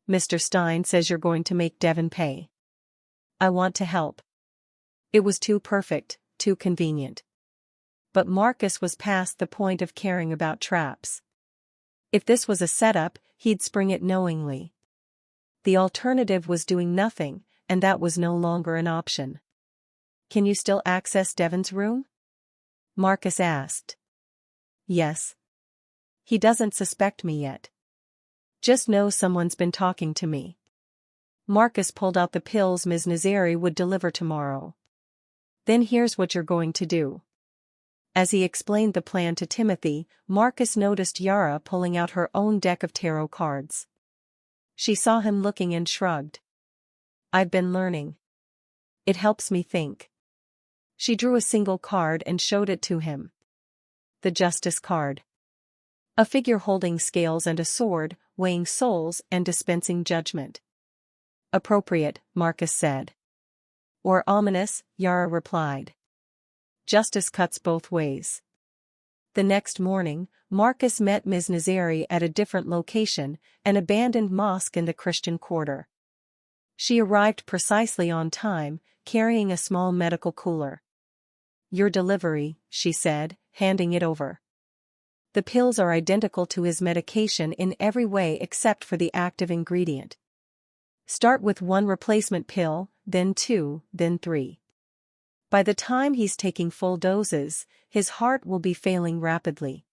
"Mr. Stein says you're going to make Devon pay. I want to help." It was too perfect, too convenient. But Marcus was past the point of caring about traps. If this was a setup, he'd spring it knowingly. The alternative was doing nothing, and that was no longer an option. "Can you still access Devon's room?" Marcus asked. "Yes. He doesn't suspect me yet. Just knows someone's been talking to me." Marcus pulled out the pills Ms. Nazari would deliver tomorrow. "Then here's what you're going to do." As he explained the plan to Timothy, Marcus noticed Yara pulling out her own deck of tarot cards. She saw him looking and shrugged. "I've been learning. It helps me think." She drew a single card and showed it to him. The Justice card. A figure holding scales and a sword, weighing souls and dispensing judgment. "Appropriate," Marcus said. "Or ominous," Yara replied. "Justice cuts both ways." The next morning, Marcus met Ms. Nazari at a different location, an abandoned mosque in the Christian quarter. She arrived precisely on time, carrying a small medical cooler. "Your delivery," she said, handing it over. "The pills are identical to his medication in every way except for the active ingredient. Start with 1 replacement pill, then 2, then 3. By the time he's taking full doses, his heart will be failing rapidly."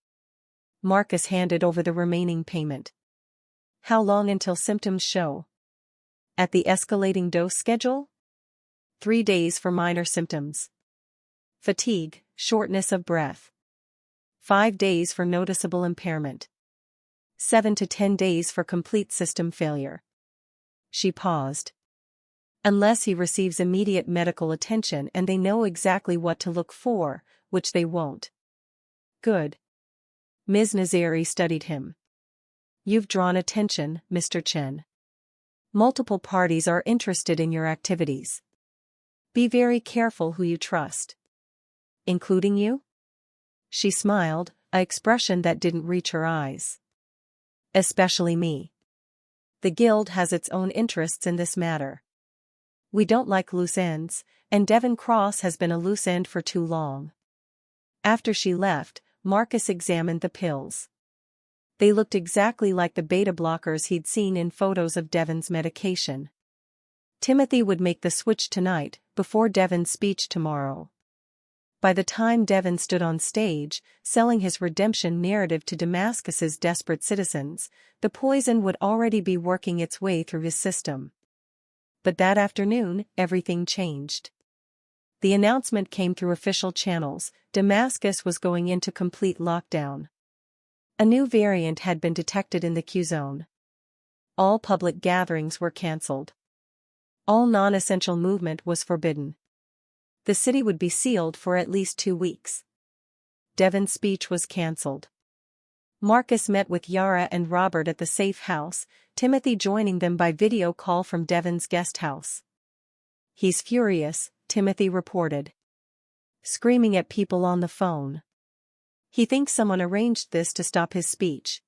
Marcus handed over the remaining payment. "How long until symptoms show?" "At the escalating dose schedule? 3 days for minor symptoms. Fatigue, shortness of breath. 5 days for noticeable impairment. 7 to 10 days for complete system failure." She paused. "Unless he receives immediate medical attention and they know exactly what to look for, which they won't." "Good." Ms. Nazari studied him. You've drawn attention, Mr. Chen. Multiple parties are interested in your activities. Be very careful who you trust. Including you? She smiled, an expression that didn't reach her eyes. Especially me. The guild has its own interests in this matter. We don't like loose ends, and Devon Cross has been a loose end for too long. After she left, Marcus examined the pills. They looked exactly like the beta blockers he'd seen in photos of Devon's medication. Timothy would make the switch tonight, before Devon's speech tomorrow. By the time Devon stood on stage, selling his redemption narrative to Damascus's desperate citizens, the poison would already be working its way through his system. But that afternoon, everything changed. The announcement came through official channels: Damascus was going into complete lockdown. A new variant had been detected in the Q-zone. All public gatherings were cancelled. All non-essential movement was forbidden. The city would be sealed for at least 2 weeks. Devon's speech was cancelled. Marcus met with Yara and Robert at the safe house, Timothy joining them by video call from Devon's guest house. He's furious, Timothy reported. Screaming at people on the phone. He thinks someone arranged this to stop his speech.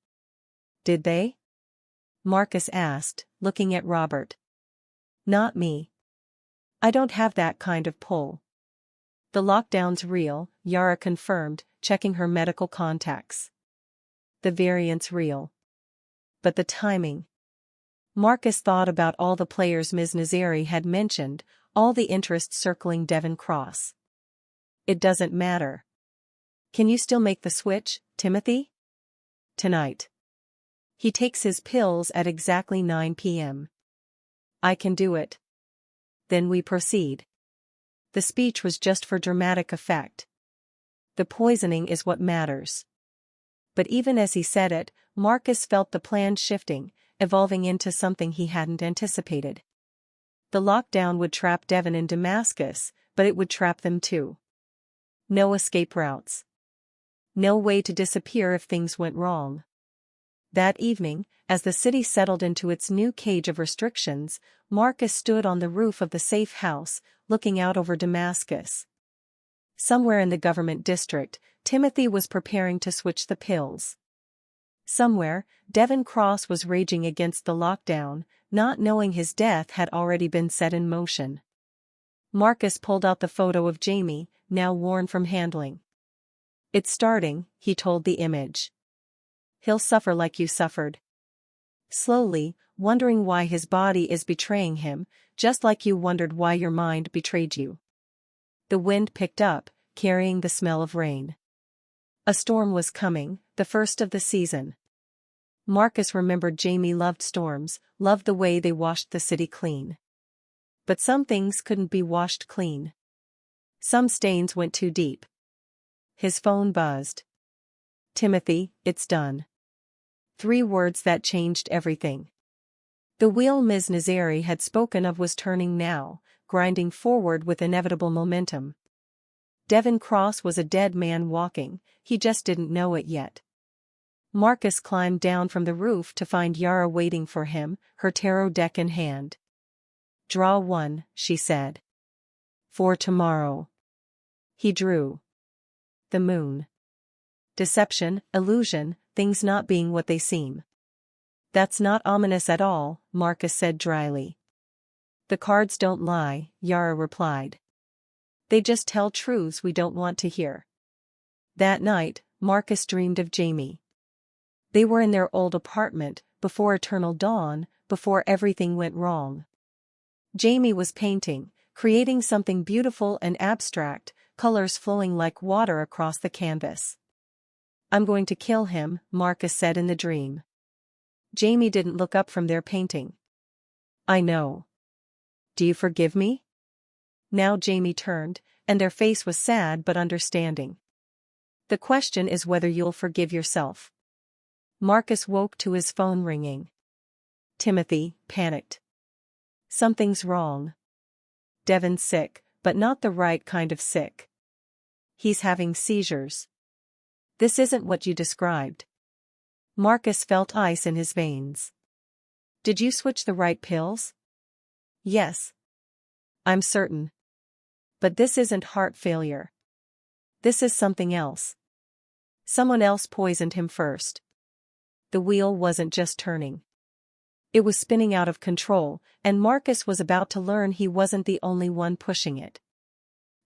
Did they? Marcus asked, looking at Robert. Not me. I don't have that kind of pull. The lockdown's real, Yara confirmed, checking her medical contacts. The variant's real. But the timing. Marcus thought about all the players Ms. Nazari had mentioned, all the interest circling Devon Cross. It doesn't matter. Can you still make the switch, Timothy? Tonight. He takes his pills at exactly 9 p.m. I can do it. Then we proceed. The speech was just for dramatic effect. The poisoning is what matters. But even as he said it, Marcus felt the plan shifting, evolving into something he hadn't anticipated. The lockdown would trap Devon in Damascus, but it would trap them too. No escape routes. No way to disappear if things went wrong. That evening, as the city settled into its new cage of restrictions, Marcus stood on the roof of the safe house, looking out over Damascus. Somewhere in the government district, Timothy was preparing to switch the pills. Somewhere, Devon Cross was raging against the lockdown, not knowing his death had already been set in motion. Marcus pulled out the photo of Jamie, now worn from handling. It's starting, he told the image. He'll suffer like you suffered. Slowly, wondering why his body is betraying him, just like you wondered why your mind betrayed you. The wind picked up, carrying the smell of rain. A storm was coming, the first of the season. Marcus remembered Jamie loved storms, loved the way they washed the city clean. But some things couldn't be washed clean. Some stains went too deep. His phone buzzed. Timothy, it's done. 3 words that changed everything. The wheel Ms. Nazari had spoken of was turning now, grinding forward with inevitable momentum. Devon Cross was a dead man walking, he just didn't know it yet. Marcus climbed down from the roof to find Yara waiting for him, her tarot deck in hand. Draw 1, she said. For tomorrow. He drew. The moon. Deception, illusion, things not being what they seem. That's not ominous at all, Marcus said dryly. The cards don't lie, Yara replied. They just tell truths we don't want to hear. That night, Marcus dreamed of Jamie. They were in their old apartment, before eternal dawn, before everything went wrong. Jamie was painting, creating something beautiful and abstract, colors flowing like water across the canvas. I'm going to kill him, Marcus said in the dream. Jamie didn't look up from their painting. I know. Do you forgive me? Now Jamie turned, and their face was sad but understanding. The question is whether you'll forgive yourself. Marcus woke to his phone ringing. Timothy, panicked. Something's wrong. Devon's sick, but not the right kind of sick. He's having seizures. This isn't what you described. Marcus felt ice in his veins. Did you switch the right pills? Yes. I'm certain. But this isn't heart failure. This is something else. Someone else poisoned him first. The wheel wasn't just turning. It was spinning out of control, and Marcus was about to learn he wasn't the only one pushing it.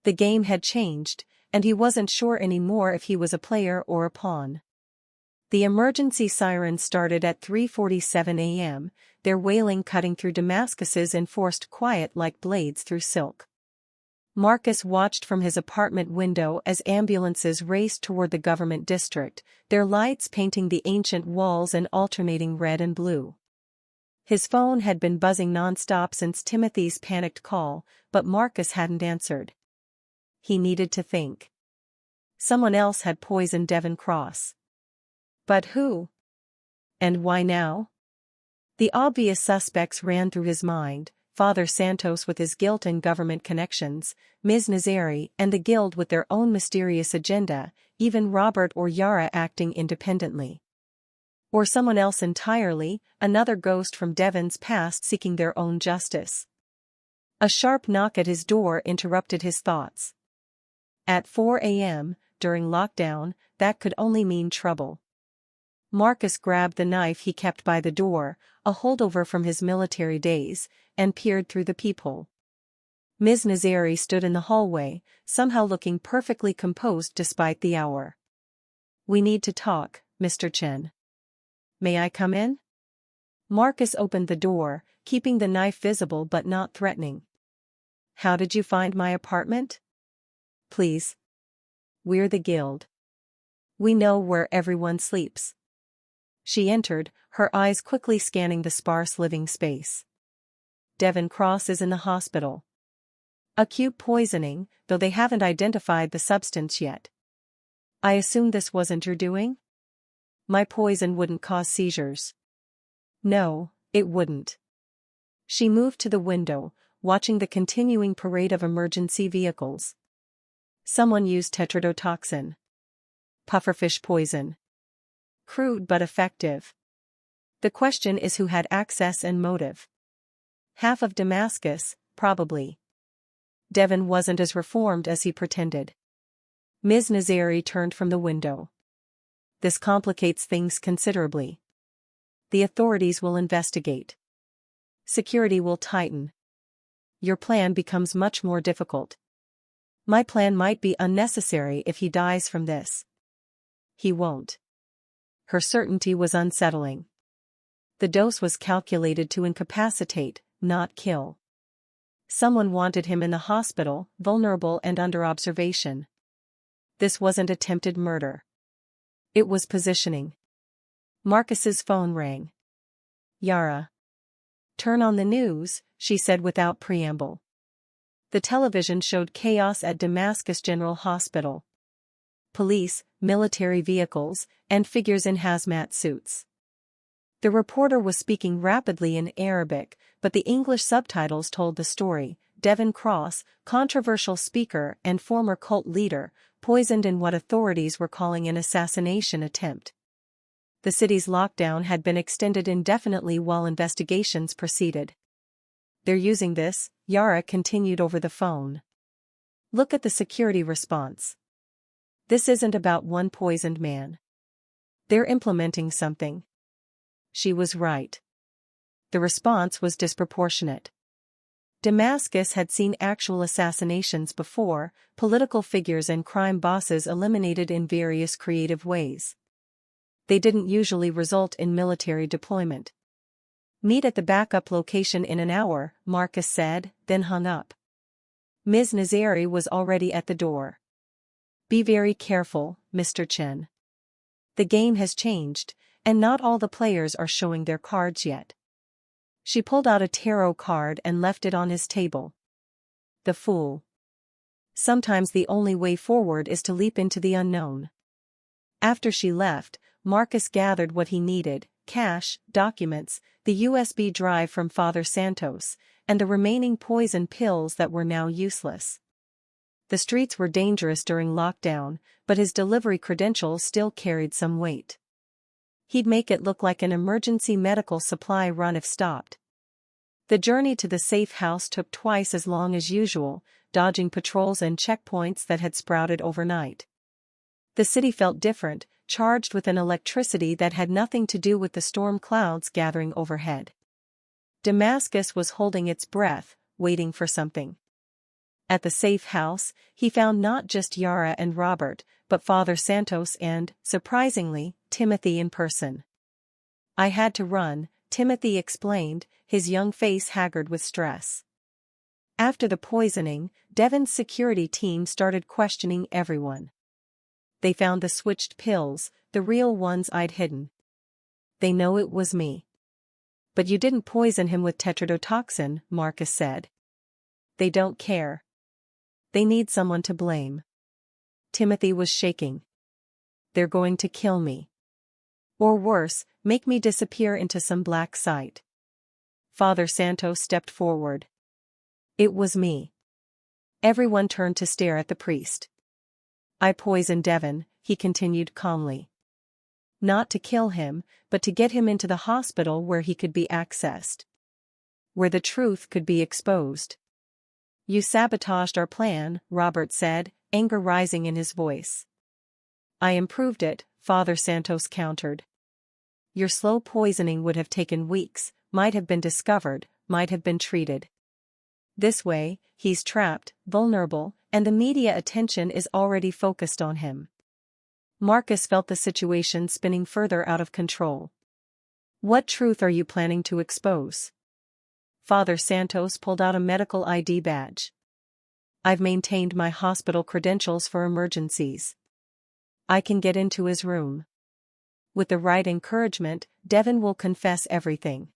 The game had changed, and he wasn't sure anymore if he was a player or a pawn. The emergency sirens started at 3:47 a.m., their wailing cutting through Damascus's enforced quiet like blades through silk. Marcus watched from his apartment window as ambulances raced toward the government district, their lights painting the ancient walls and alternating red and blue. His phone had been buzzing nonstop since Timothy's panicked call, but Marcus hadn't answered. He needed to think. Someone else had poisoned Devon Cross. But who? And why now? The obvious suspects ran through his mind: Father Santos with his guilt and government connections, Ms. Nazari and the Guild with their own mysterious agenda, even Robert or Yara acting independently. Or someone else entirely, another ghost from Devon's past seeking their own justice. A sharp knock at his door interrupted his thoughts. At 4 a.m., during lockdown, that could only mean trouble. Marcus grabbed the knife he kept by the door, a holdover from his military days, and peered through the peephole. Ms. Nazari stood in the hallway, somehow looking perfectly composed despite the hour. "We need to talk, Mr. Chen. May I come in?" Marcus opened the door, keeping the knife visible but not threatening. "How did you find my apartment?" "Please. We're the Guild. We know where everyone sleeps." She entered, her eyes quickly scanning the sparse living space. "Devon Cross is in the hospital. Acute poisoning, though they haven't identified the substance yet." "I assume this wasn't your doing?" "My poison wouldn't cause seizures." "No, it wouldn't." She moved to the window, watching the continuing parade of emergency vehicles. "Someone used tetrodotoxin. Pufferfish poison. Crude but effective. The question is who had access and motive. Half of Damascus, probably. Devon wasn't as reformed as he pretended." Ms. Nazari turned from the window. "This complicates things considerably. The authorities will investigate. Security will tighten. Your plan becomes much more difficult. My plan might be unnecessary if he dies from this." "He won't." Her certainty was unsettling. The dose was calculated to incapacitate, not kill. Someone wanted him in the hospital, vulnerable and under observation. This wasn't attempted murder. It was positioning. Marcus's phone rang. "Yara. Turn on the news," she said without preamble. The television showed chaos at Damascus General Hospital. Police, military vehicles, and figures in hazmat suits. The reporter was speaking rapidly in Arabic, but the English subtitles told the story. Devon Cross, controversial speaker and former cult leader, poisoned in what authorities were calling an assassination attempt. The city's lockdown had been extended indefinitely while investigations proceeded. "They're using this," Yara continued over the phone. "Look at the security response. This isn't about one poisoned man. They're implementing something." She was right. The response was disproportionate. Damascus had seen actual assassinations before, political figures and crime bosses eliminated in various creative ways. They didn't usually result in military deployment. "Meet at the backup location in an hour," Marcus said, then hung up. Ms. Nazari was already at the door. "Be very careful, Mr. Chen. The game has changed, and not all the players are showing their cards yet." She pulled out a tarot card and left it on his table. "The Fool. Sometimes the only way forward is to leap into the unknown." After she left, Marcus gathered what he needed: cash, documents, the USB drive from Father Santos, and the remaining poison pills that were now useless. The streets were dangerous during lockdown, but his delivery credentials still carried some weight. He'd make it look like an emergency medical supply run if stopped. The journey to the safe house took twice as long as usual, dodging patrols and checkpoints that had sprouted overnight. The city felt different, charged with an electricity that had nothing to do with the storm clouds gathering overhead. Damascus was holding its breath, waiting for something. At the safe house, he found not just Yara and Robert, but Father Santos and, surprisingly, Timothy in person. "I had to run," Timothy explained, his young face haggard with stress. After the poisoning, Devon's security team started questioning everyone. They found the switched pills, the real ones I'd hidden. "They know it was me." "But you didn't poison him with tetrodotoxin," Marcus said. "They don't care. They need someone to blame." Timothy was shaking. "They're going to kill me. Or worse, make me disappear into some black site." Father Santos stepped forward. "It was me." Everyone turned to stare at the priest. "I poisoned Devon," he continued calmly. "Not to kill him, but to get him into the hospital where he could be accessed. Where the truth could be exposed." "You sabotaged our plan," Robert said, anger rising in his voice. "I improved it," Father Santos countered. "Your slow poisoning would have taken weeks, might have been discovered, might have been treated. This way, he's trapped, vulnerable, and the media attention is already focused on him." Marcus felt the situation spinning further out of control. "What truth are you planning to expose?" Father Santos pulled out a medical ID badge. "I've maintained my hospital credentials for emergencies. I can get into his room. With the right encouragement, Devon will confess everything.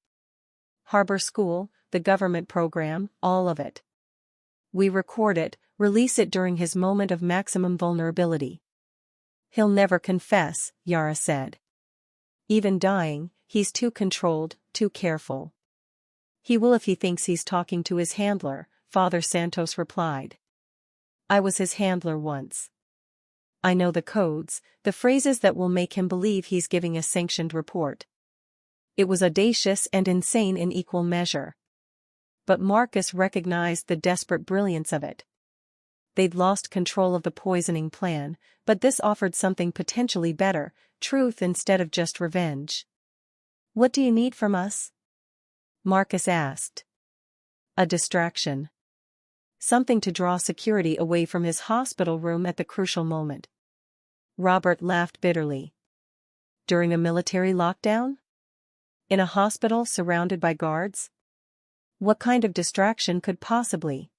Harbor School, the government program, all of it. We record it, release it during his moment of maximum vulnerability." "He'll never confess," Yara said. "Even dying, he's too controlled, too careful." "He will if he thinks he's talking to his handler," Father Santos replied. "I was his handler once. I know the codes, the phrases that will make him believe he's giving a sanctioned report." It was audacious and insane in equal measure. But Marcus recognized the desperate brilliance of it. They'd lost control of the poisoning plan, but this offered something potentially better, truth instead of just revenge. "What do you need from us?" Marcus asked. "A distraction. Something to draw security away from his hospital room at the crucial moment." Robert laughed bitterly. "During a military lockdown? In a hospital surrounded by guards? What kind of distraction could possibly?"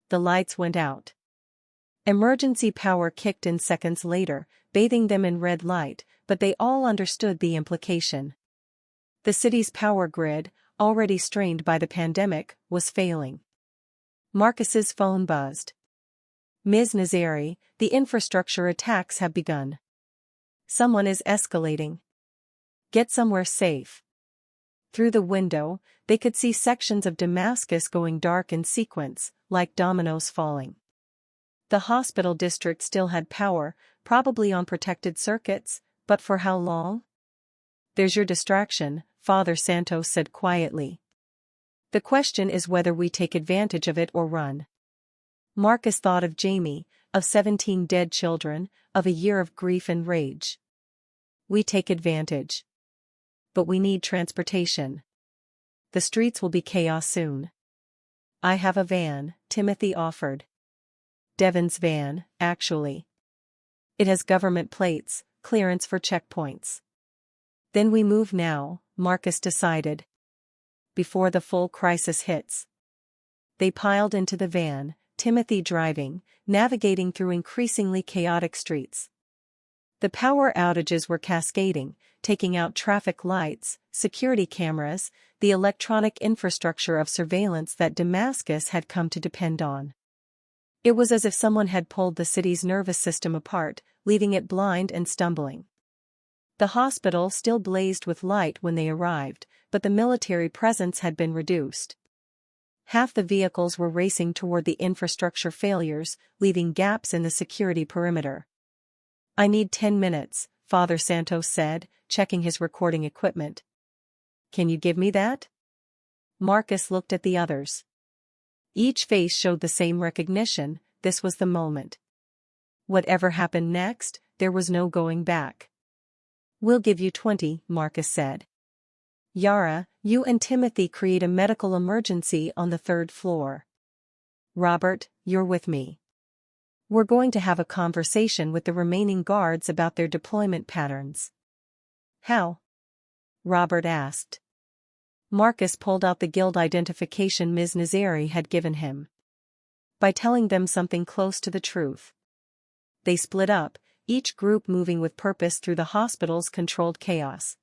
The lights went out. Emergency power kicked in seconds later, bathing them in red light, but they all understood the implication. The city's power grid, already strained by the pandemic, was failing. Marcus's phone buzzed. "Ms. Nazari, the infrastructure attacks have begun. Someone is escalating. Get somewhere safe." Through the window, they could see sections of Damascus going dark in sequence, like dominoes falling. The hospital district still had power, probably on protected circuits, but for how long? "There's your distraction," Father Santos said quietly. "The question is whether we take advantage of it or run." Marcus thought of Jamie, of 17 dead children, of a year of grief and rage. "We take advantage. But we need transportation. The streets will be chaos soon." "I have a van," Timothy offered. "Devon's van, actually. It has government plates, clearance for checkpoints." "Then we move now," Marcus decided. "Before the full crisis hits." They piled into the van, Timothy driving, navigating through increasingly chaotic streets. The power outages were cascading, taking out traffic lights, security cameras, the electronic infrastructure of surveillance that Damascus had come to depend on. It was as if someone had pulled the city's nervous system apart, leaving it blind and stumbling. The hospital still blazed with light when they arrived, but the military presence had been reduced. Half the vehicles were racing toward the infrastructure failures, leaving gaps in the security perimeter. "I need 10 minutes," Father Santos said, checking his recording equipment. Can you give me that? Marcus looked at the others. Each face showed the same recognition. This was the moment. Whatever happened next, there was no going back. We'll give you 20, Marcus said. Yara, you and Timothy create a medical emergency on the 3rd floor. Robert, you're with me. We're going to have a conversation with the remaining guards about their deployment patterns. How? Robert asked. Marcus pulled out the guild identification Ms. Nazari had given him. By telling them something close to the truth. They split up, each group moving with purpose through the hospital's controlled chaos.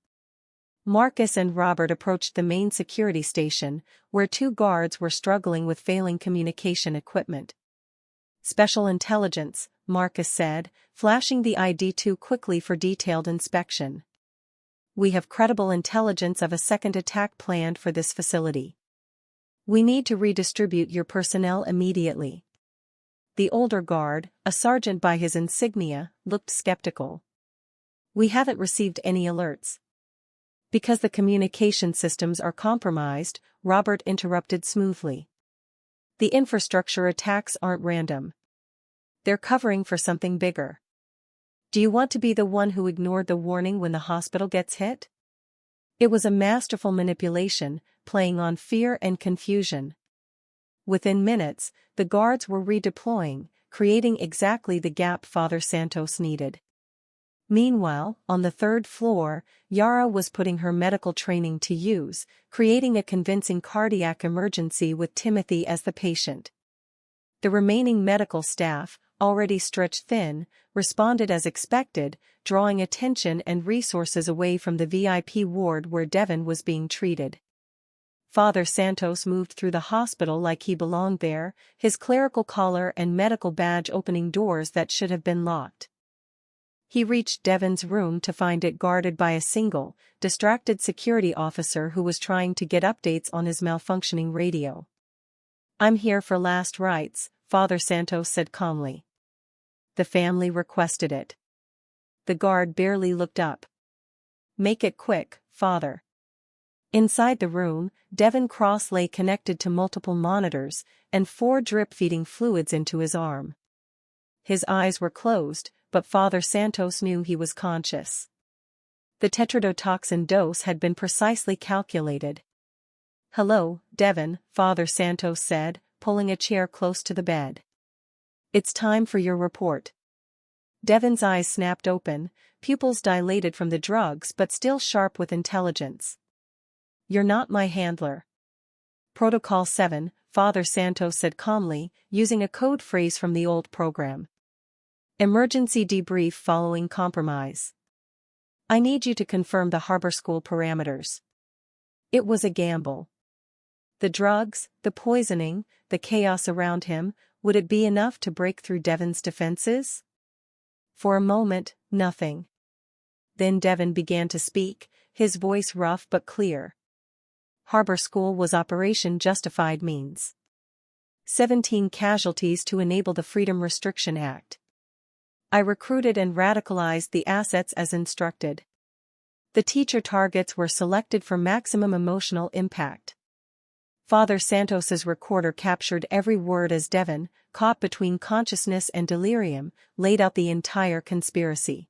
Marcus and Robert approached the main security station, where 2 guards were struggling with failing communication equipment. Special intelligence, Marcus said, flashing the ID too quickly for detailed inspection. We have credible intelligence of a second attack planned for this facility. We need to redistribute your personnel immediately. The older guard, a sergeant by his insignia, looked skeptical. We haven't received any alerts. Because the communication systems are compromised, Robert interrupted smoothly. The infrastructure attacks aren't random. They're covering for something bigger. Do you want to be the one who ignored the warning when the hospital gets hit? It was a masterful manipulation, playing on fear and confusion. Within minutes, the guards were redeploying, creating exactly the gap Father Santos needed. Meanwhile, on the 3rd floor, Yara was putting her medical training to use, creating a convincing cardiac emergency with Timothy as the patient. The remaining medical staff, already stretched thin, responded as expected, drawing attention and resources away from the VIP ward where Devon was being treated. Father Santos moved through the hospital like he belonged there, his clerical collar and medical badge opening doors that should have been locked. He reached Devon's room to find it guarded by a single, distracted security officer who was trying to get updates on his malfunctioning radio. I'm here for last rites, Father Santos said calmly. The family requested it. The guard barely looked up. Make it quick, Father. Inside the room, Devon Cross lay connected to multiple monitors, and 4 drip-feeding fluids into his arm. His eyes were closed, but Father Santos knew he was conscious. The tetrodotoxin dose had been precisely calculated. Hello, Devon, Father Santos said, pulling a chair close to the bed. It's time for your report. Devon's eyes snapped open, pupils dilated from the drugs but still sharp with intelligence. You're not my handler. Protocol 7, Father Santos said calmly, using a code phrase from the old program. Emergency debrief following compromise. I need you to confirm the harbor school parameters. It was a gamble. The drugs, the poisoning, the chaos around him, would it be enough to break through Devon's defenses? For a moment, nothing. Then Devon began to speak, his voice rough but clear. Harbor school was Operation Justified Means. 17 casualties to enable the Freedom Restriction Act. I recruited and radicalized the assets as instructed. The teacher targets were selected for maximum emotional impact. Father Santos's recorder captured every word as Devon, caught between consciousness and delirium, laid out the entire conspiracy.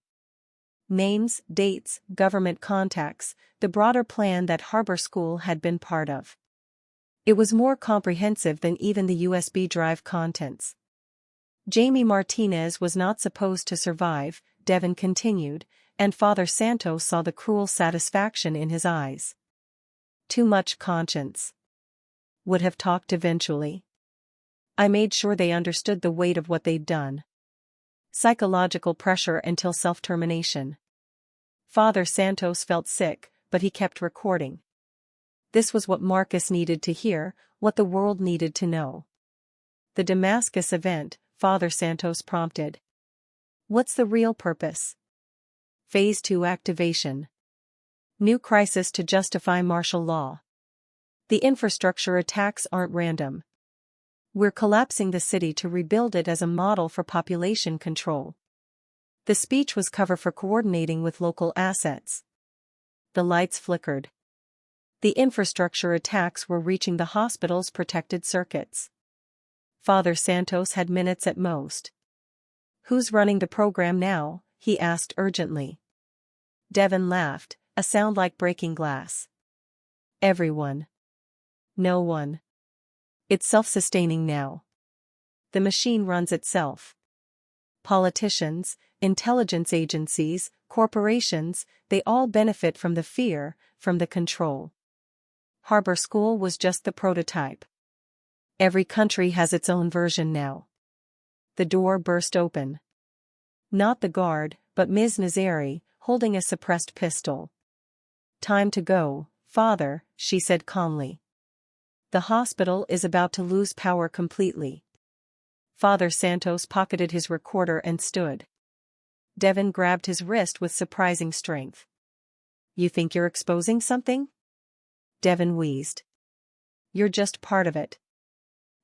Names, dates, government contacts, the broader plan that Harbor School had been part of. It was more comprehensive than even the USB drive contents. Jamie Martinez was not supposed to survive, Devon continued, and Father Santos saw the cruel satisfaction in his eyes. Too much conscience. Would have talked eventually. I made sure they understood the weight of what they'd done. Psychological pressure until self-termination. Father Santos felt sick, but he kept recording. This was what Marcus needed to hear, what the world needed to know. The Damascus event, Father Santos prompted. What's the real purpose? Phase 2 activation. New crisis to justify martial law. The infrastructure attacks aren't random. We're collapsing the city to rebuild it as a model for population control. The speech was cover for coordinating with local assets. The lights flickered. The infrastructure attacks were reaching the hospital's protected circuits. Father Santos had minutes at most. "Who's running the program now?" he asked urgently. Devon laughed, a sound like breaking glass. "Everyone. No one. It's self-sustaining now. The machine runs itself. Politicians, intelligence agencies, corporations, they all benefit from the fear, from the control. Harbor School was just the prototype. Every country has its own version now." The door burst open. Not the guard, but Ms. Nazari, holding a suppressed pistol. "Time to go, Father," she said calmly. "The hospital is about to lose power completely." Father Santos pocketed his recorder and stood. Devon grabbed his wrist with surprising strength. "You think you're exposing something?" Devon wheezed. "You're just part of it.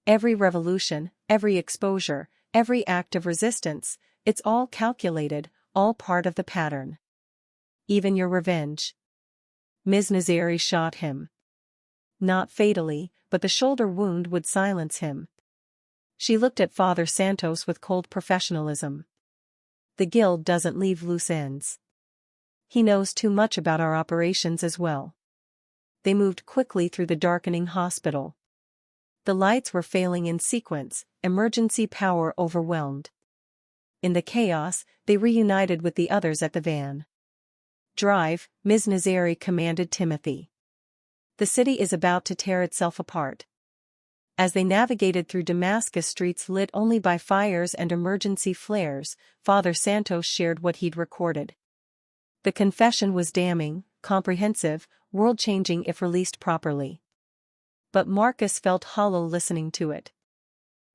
Every revolution, every exposure, every act of resistance, it's all calculated, all part of the pattern. Even your revenge." Ms. Nazari shot him. Not fatally, but the shoulder wound would silence him. She looked at Father Santos with cold professionalism. "The guild doesn't leave loose ends. He knows too much about our operations as well." They moved quickly through the darkening hospital. The lights were failing in sequence, emergency power overwhelmed. In the chaos, they reunited with the others at the van. "Drive," Ms. Nazari commanded Timothy. "The city is about to tear itself apart." As they navigated through Damascus streets lit only by fires and emergency flares, Father Santos shared what he'd recorded. The confession was damning, comprehensive, world-changing if released properly. But Marcus felt hollow listening to it.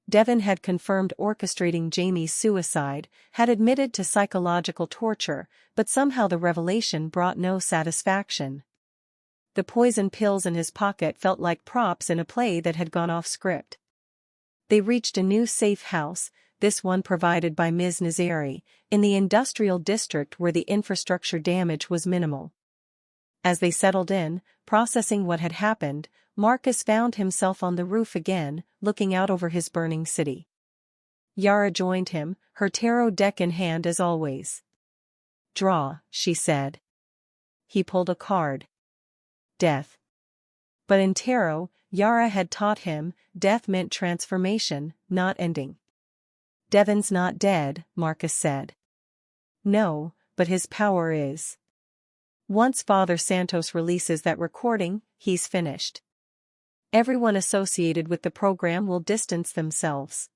Devon had confirmed orchestrating Jamie's suicide, had admitted to psychological torture, but somehow the revelation brought no satisfaction. The poison pills in his pocket felt like props in a play that had gone off script. They reached a new safe house, this one provided by Ms. Nazari, in the industrial district where the infrastructure damage was minimal. As they settled in, processing what had happened, Marcus found himself on the roof again, looking out over his burning city. Yara joined him, her tarot deck in hand as always. "Draw," she said. He pulled a card. Death. But in tarot, Yara had taught him, death meant transformation, not ending. "Devon's not dead," Marcus said. "No, but his power is. Once Father Santos releases that recording, he's finished. Everyone associated with the program will distance themselves.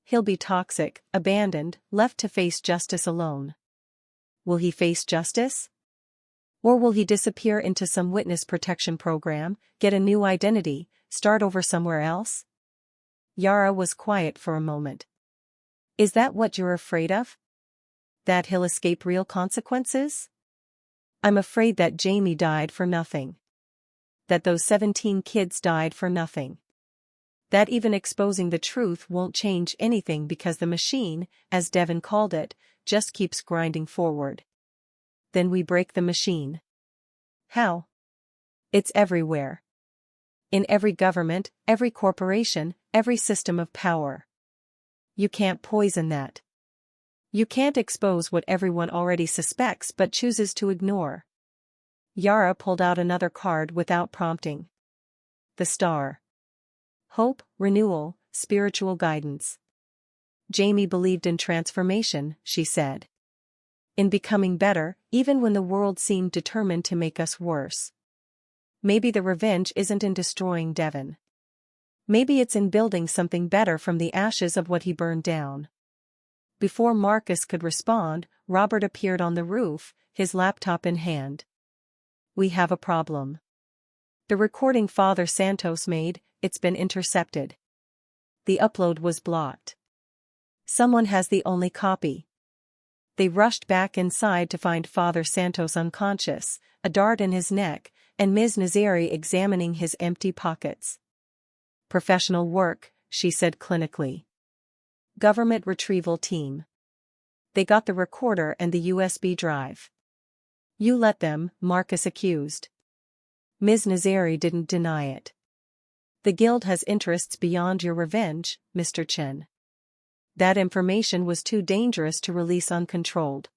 He'll be toxic, abandoned, left to face justice alone." Will he face justice? Or will he disappear into some witness protection program, get a new identity, start over somewhere else? Yara was quiet for a moment. "Is that what you're afraid of? That he'll escape real consequences?" "I'm afraid that Jamie died for nothing. That those 17 kids died for nothing. That even exposing the truth won't change anything because the machine, as Devon called it, just keeps grinding forward." "Then we break the machine." "How?" "It's everywhere. In every government, every corporation, every system of power. You can't poison that. You can't expose what everyone already suspects but chooses to ignore." Yara pulled out another card without prompting. The star. Hope, renewal, spiritual guidance. "Jamie believed in transformation," she said. "In becoming better, even when the world seemed determined to make us worse. Maybe the revenge isn't in destroying Devon. Maybe it's in building something better from the ashes of what he burned down." Before Marcus could respond, Robert appeared on the roof, his laptop in hand. "We have a problem. The recording Father Santos made, it's been intercepted. The upload was blocked. Someone has the only copy." They rushed back inside to find Father Santos unconscious, a dart in his neck, and Ms. Nazari examining his empty pockets. "Professional work," she said clinically. "Government retrieval team." They got the recorder and the USB drive. You let them, Marcus accused. Ms. Nazari didn't deny it. The guild has interests beyond your revenge, Mr. Chen. That information was too dangerous to release uncontrolled.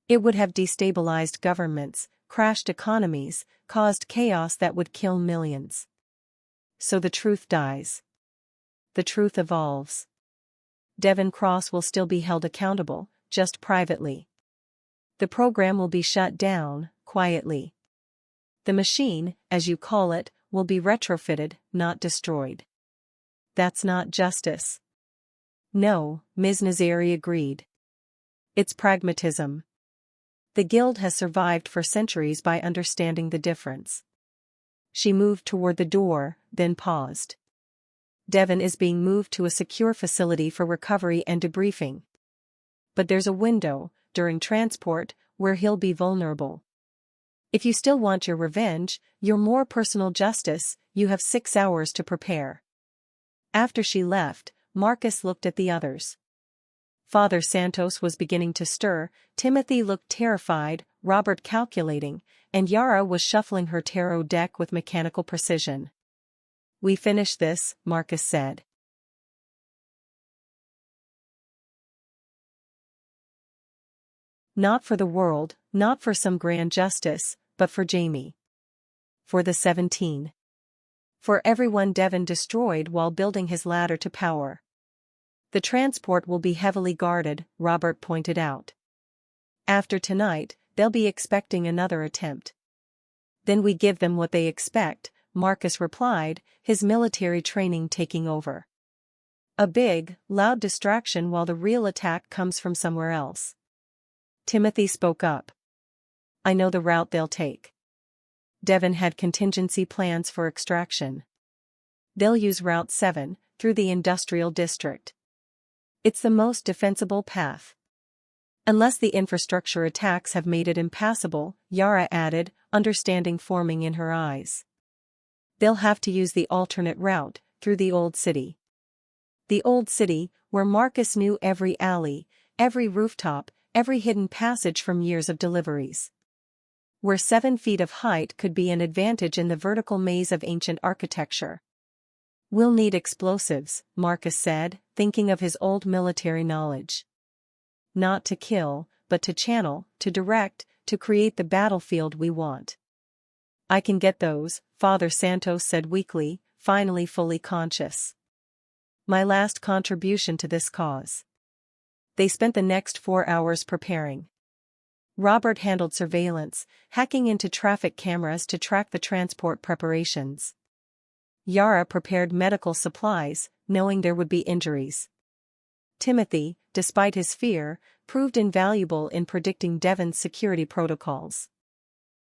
It would have destabilized governments, crashed economies, caused chaos that would kill millions. So the truth dies. The truth evolves. Devon Cross will still be held accountable, just privately. The program will be shut down, quietly. The machine, as you call it, will be retrofitted, not destroyed. That's not justice. No, Ms. Nazari agreed. It's pragmatism. The guild has survived for centuries by understanding the difference. She moved toward the door, then paused. Devon is being moved to a secure facility for recovery and debriefing. But there's a window, during transport, where he'll be vulnerable. If you still want your revenge, your more personal justice, you have 6 hours to prepare. After she left, Marcus looked at the others. Father Santos was beginning to stir, Timothy looked terrified, Robert calculating, and Yara was shuffling her tarot deck with mechanical precision. We finish this, Marcus said. Not for the world, not for some grand justice, but for Jamie. For the 17. For everyone Devon destroyed while building his ladder to power. The transport will be heavily guarded, Robert pointed out. After tonight, they'll be expecting another attempt. Then we give them what they expect, Marcus replied, his military training taking over. A big, loud distraction while the real attack comes from somewhere else. Timothy spoke up. I know the route they'll take. Devon had contingency plans for extraction. They'll use Route 7, through the industrial district. It's the most defensible path. Unless the infrastructure attacks have made it impassable, Yara added, understanding forming in her eyes. They'll have to use the alternate route, through the old city. The old city, where Marcus knew every alley, every rooftop, every hidden passage from years of deliveries. Where 7 feet of height could be an advantage in the vertical maze of ancient architecture. We'll need explosives, Marcus said, thinking of his old military knowledge. Not to kill, but to channel, to direct, to create the battlefield we want. I can get those, Father Santos said weakly, finally fully conscious. My last contribution to this cause. They spent the next 4 hours preparing. Robert handled surveillance, hacking into traffic cameras to track the transport preparations. Yara prepared medical supplies, knowing there would be injuries. Timothy, despite his fear, proved invaluable in predicting Devon's security protocols.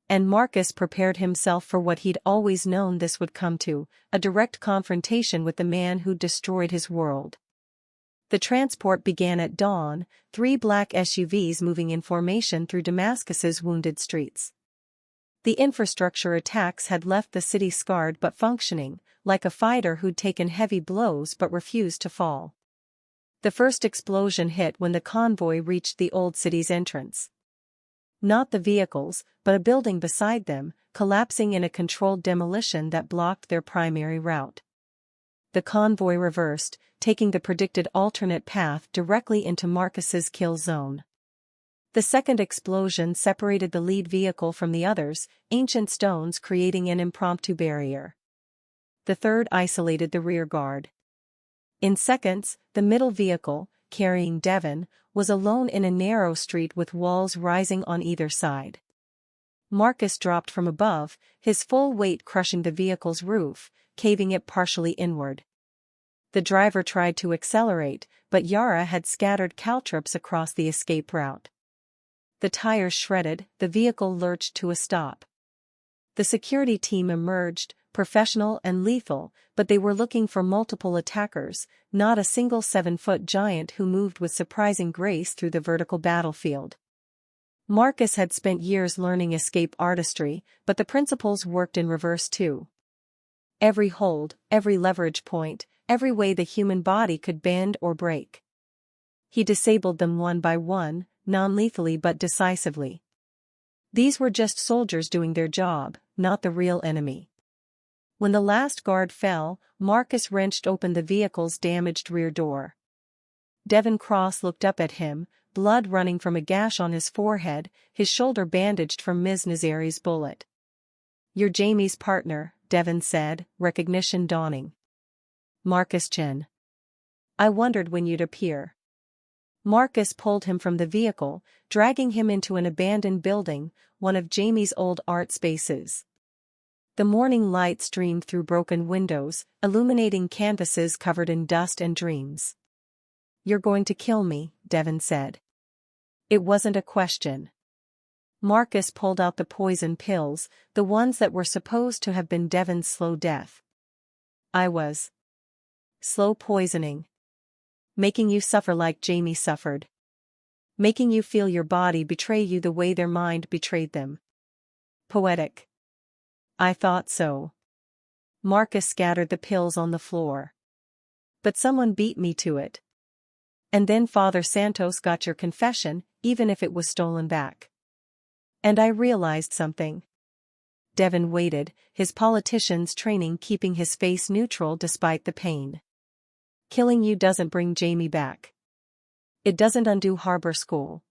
And Marcus prepared himself for what he'd always known this would come to, a direct confrontation with the man who'd destroyed his world. The transport began at dawn, 3 black SUVs moving in formation through Damascus's wounded streets. The infrastructure attacks had left the city scarred but functioning, like a fighter who'd taken heavy blows but refused to fall. The first explosion hit when the convoy reached the old city's entrance. Not the vehicles, but a building beside them, collapsing in a controlled demolition that blocked their primary route. The convoy reversed, taking the predicted alternate path directly into Marcus's kill zone. The second explosion separated the lead vehicle from the others, ancient stones creating an impromptu barrier. The third isolated the rear guard. In seconds, the middle vehicle, carrying Devon, was alone in a narrow street with walls rising on either side. Marcus dropped from above, his full weight crushing the vehicle's roof, caving it partially inward. The driver tried to accelerate, but Yara had scattered caltrops across the escape route. The tires shredded, the vehicle lurched to a stop. The security team emerged, professional and lethal, but they were looking for multiple attackers, not a single 7-foot giant who moved with surprising grace through the vertical battlefield. Marcus had spent years learning escape artistry, but the principles worked in reverse too. Every hold, every leverage point, every way the human body could bend or break. He disabled them one by one, non-lethally but decisively. These were just soldiers doing their job, not the real enemy. When the last guard fell, Marcus wrenched open the vehicle's damaged rear door. Devon Cross looked up at him, blood running from a gash on his forehead, his shoulder bandaged from Ms. Nazari's bullet. "You're Jamie's partner," Devon said, recognition dawning. "Marcus Chen. I wondered when you'd appear." Marcus pulled him from the vehicle, dragging him into an abandoned building, one of Jamie's old art spaces. The morning light streamed through broken windows, illuminating canvases covered in dust and dreams. "You're going to kill me," Devon said. It wasn't a question. Marcus pulled out the poison pills, the ones that were supposed to have been Devon's slow death. "I was. Slow poisoning. Making you suffer like Jamie suffered. Making you feel your body betray you the way their mind betrayed them." Poetic. "I thought so." Marcus scattered the pills on the floor. "But someone beat me to it. And then Father Santos got your confession, even if it was stolen back. And I realized something." Devon waited, his politician's training keeping his face neutral despite the pain. "Killing you doesn't bring Jamie back. It doesn't undo harbor school.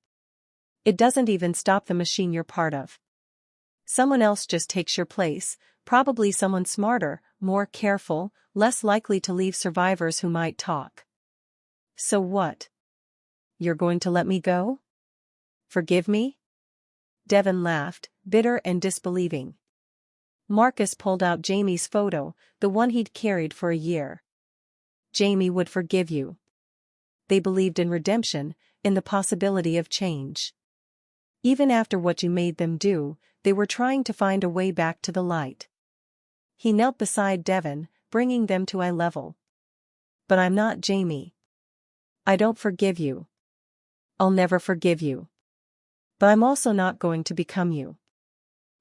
It doesn't even stop the machine you're part of. Someone else just takes your place, probably someone smarter, more careful, less likely to leave survivors who might talk." "So what? You're going to let me go? Forgive me?" Devon laughed, bitter and disbelieving. Marcus pulled out Jamie's photo, the one he'd carried for a year. "Jamie would forgive you." They believed in redemption, in the possibility of change. Even after what you made them do, they were trying to find a way back to the light. He knelt beside Devon, bringing them to eye level. "But I'm not Jamie. I don't forgive you. I'll never forgive you. But I'm also not going to become you.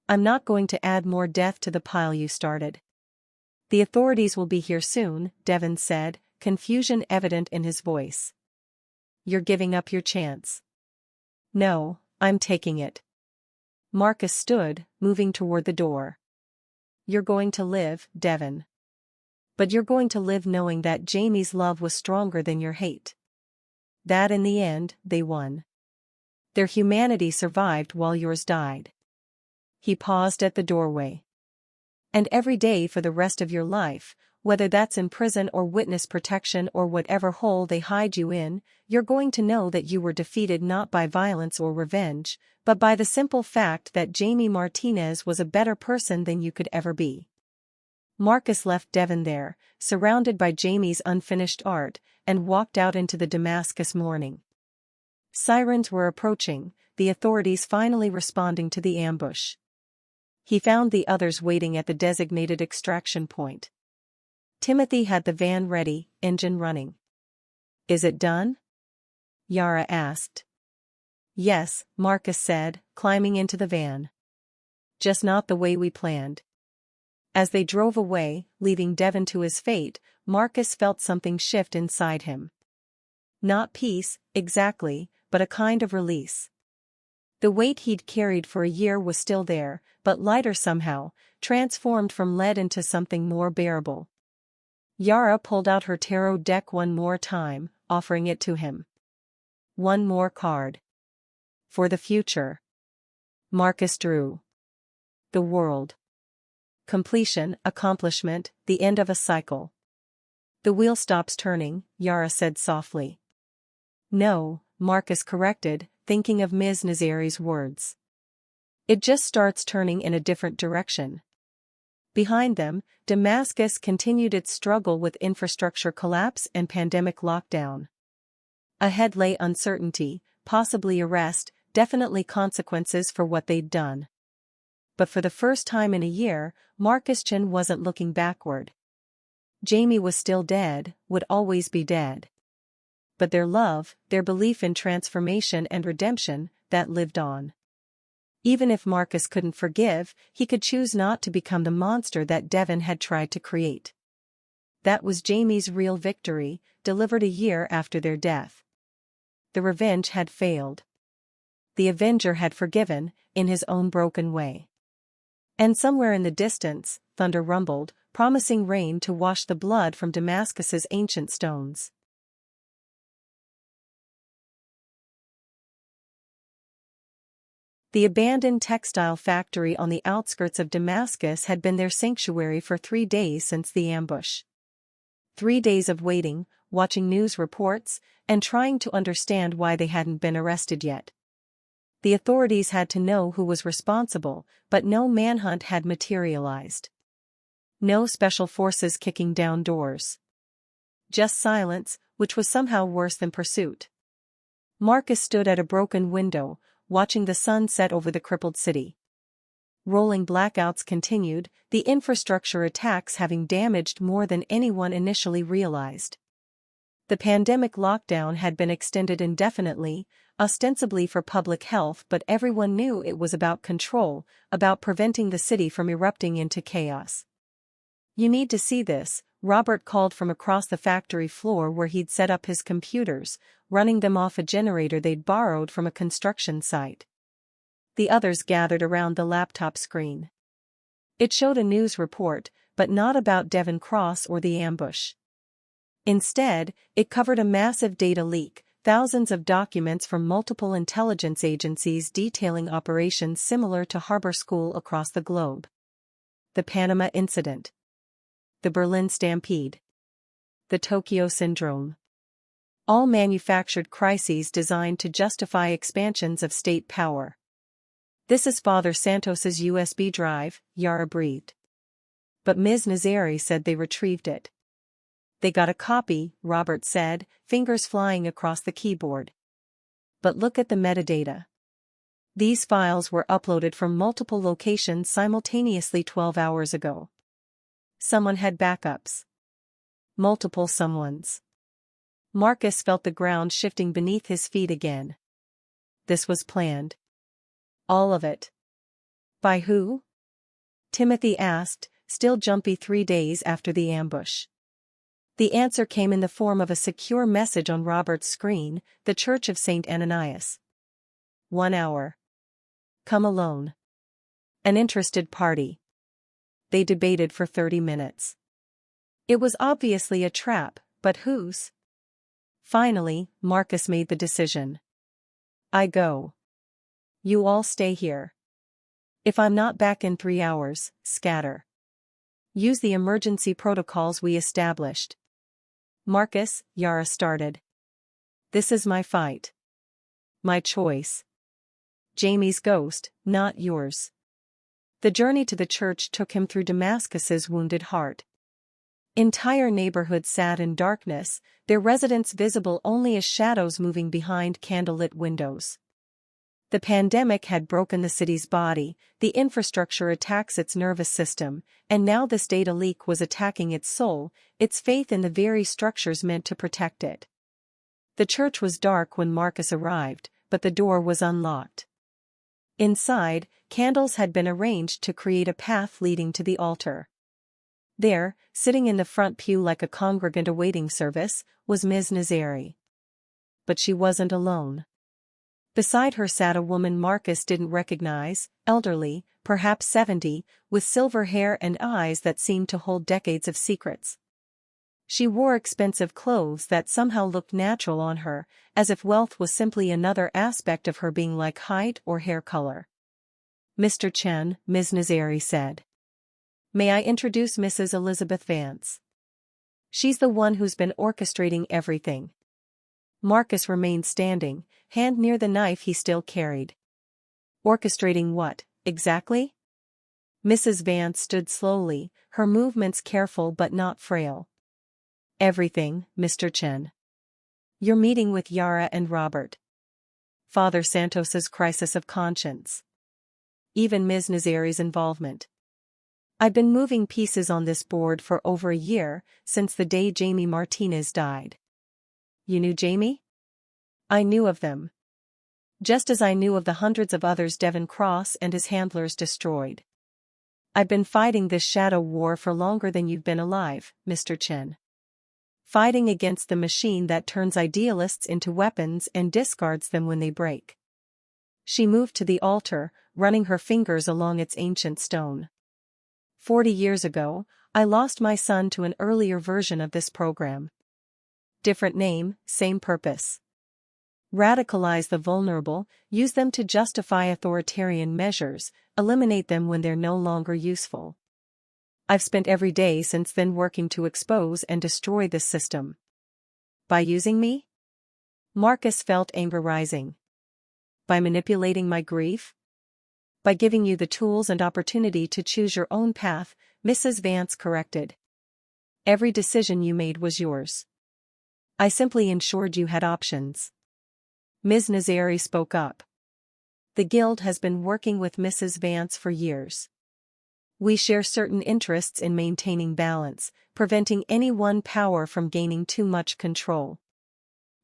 I'm not going to add more death to the pile you started." "The authorities will be here soon," Devon said, confusion evident in his voice. "You're giving up your chance." "No, I'm taking it." Marcus stood, moving toward the door. "You're going to live, Devon. But you're going to live knowing that Jamie's love was stronger than your hate. That in the end, they won. Their humanity survived while yours died." He paused at the doorway. "And every day for the rest of your life, whether that's in prison or witness protection or whatever hole they hide you in, you're going to know that you were defeated not by violence or revenge, but by the simple fact that Jamie Martinez was a better person than you could ever be." Marcus left Devon there, surrounded by Jamie's unfinished art, and walked out into the Damascus morning. Sirens were approaching, the authorities finally responding to the ambush. He found the others waiting at the designated extraction point. Timothy had the van ready, engine running. "Is it done?" Yara asked. "Yes," Marcus said, climbing into the van. "Just not the way we planned." As they drove away, leaving Devon to his fate, Marcus felt something shift inside him. Not peace, exactly, but a kind of release. The weight he'd carried for a year was still there, but lighter somehow, transformed from lead into something more bearable. Yara pulled out her tarot deck one more time, offering it to him. "One more card. For the future." Marcus drew. The world. Completion, accomplishment, the end of a cycle. "The wheel stops turning," Yara said softly. "No," Marcus corrected, thinking of Ms. Nazari's words. "It just starts turning in a different direction." Behind them, Damascus continued its struggle with infrastructure collapse and pandemic lockdown. Ahead lay uncertainty, possibly arrest, definitely consequences for what they'd done. But for the first time in a year, Marcus Chen wasn't looking backward. Jamie was still dead, would always be dead. But their love, their belief in transformation and redemption, that lived on. Even if Marcus couldn't forgive, he could choose not to become the monster that Devon had tried to create. That was Jamie's real victory, delivered a year after their death. the revenge had failed. The avenger had forgiven, in his own broken way. And somewhere in the distance, thunder rumbled, promising rain to wash the blood from Damascus's ancient stones. The abandoned textile factory on the outskirts of Damascus had been their sanctuary for 3 days since the ambush. 3 days of waiting, watching news reports, and trying to understand why they hadn't been arrested yet. The authorities had to know who was responsible, but no manhunt had materialized. No special forces kicking down doors. Just silence, which was somehow worse than pursuit. Marcus stood at a broken window, watching the sun set over the crippled city. Rolling blackouts continued, the infrastructure attacks having damaged more than anyone initially realized. The pandemic lockdown had been extended indefinitely, ostensibly for public health, but everyone knew it was about control, about preventing the city from erupting into chaos. "You need to see this," Robert called from across the factory floor where he'd set up his computers, running them off a generator they'd borrowed from a construction site. The others gathered around the laptop screen. It showed a news report, but not about Devon Cross or the ambush. Instead, it covered a massive data leak, thousands of documents from multiple intelligence agencies detailing operations similar to Harbor School across the globe. The Panama Incident. The Berlin Stampede. The Tokyo Syndrome. All manufactured crises designed to justify expansions of state power. "This is Father Santos's USB drive," Yara breathed. But Ms. Nazari said they retrieved it. "They got a copy," Robert said, fingers flying across the keyboard. "But look at the metadata. These files were uploaded from multiple locations simultaneously 12 hours ago. Someone had backups. Multiple someones." Marcus felt the ground shifting beneath his feet again. This was planned. All of it. By who? Timothy asked, still jumpy 3 days after the ambush. The answer came in the form of a secure message on Robert's screen: the Church of St. Ananias. 1 hour. Come alone. An interested party. They debated for 30 minutes. It was obviously a trap, but whose? Finally, Marcus made the decision. "I go. You all stay here. If I'm not back in 3 hours, scatter. Use the emergency protocols we established." "Marcus," Yara started. "This is my fight. My choice. Jamie's ghost, not yours." The journey to the church took him through Damascus's wounded heart. Entire neighborhoods sat in darkness, their residents visible only as shadows moving behind candlelit windows. The pandemic had broken the city's body, the infrastructure attacks its nervous system, and now this data leak was attacking its soul, its faith in the very structures meant to protect it. The church was dark when Marcus arrived, but the door was unlocked. Inside, candles had been arranged to create a path leading to the altar. There, sitting in the front pew like a congregant awaiting service, was Ms. Nazari. But she wasn't alone. Beside her sat a woman Marcus didn't recognize, elderly, perhaps 70, with silver hair and eyes that seemed to hold decades of secrets. She wore expensive clothes that somehow looked natural on her, as if wealth was simply another aspect of her being, like height or hair color. "Mr. Chen," Ms. Nazari said. "May I introduce Mrs. Elizabeth Vance? She's the one who's been orchestrating everything." Marcus remained standing, hand near the knife he still carried. "Orchestrating what, exactly?" Mrs. Vance stood slowly, her movements careful but not frail. "Everything, Mr. Chen. Your meeting with Yara and Robert. Father Santos's crisis of conscience. Even Ms. Nazari's involvement. I've been moving pieces on this board for over a year, since the day Jamie Martinez died." "You knew Jamie?" "I knew of them. Just as I knew of the hundreds of others Devon Cross and his handlers destroyed. I've been fighting this shadow war for longer than you've been alive, Mr. Chen." fighting against the machine that turns idealists into weapons and discards them when they break. She moved to the altar, running her fingers along its ancient stone. 40 years ago, I lost my son to an earlier version of this program. Different name, same purpose. Radicalize the vulnerable, use them to justify authoritarian measures, eliminate them when they're no longer useful. I've spent every day since then working to expose and destroy this system. By using me? Marcus felt anger rising. By manipulating my grief? By giving you the tools and opportunity to choose your own path, Mrs. Vance corrected. Every decision you made was yours. I simply ensured you had options. Ms. Nazari spoke up. The Guild has been working with Mrs. Vance for years. We share certain interests in maintaining balance, preventing any one power from gaining too much control.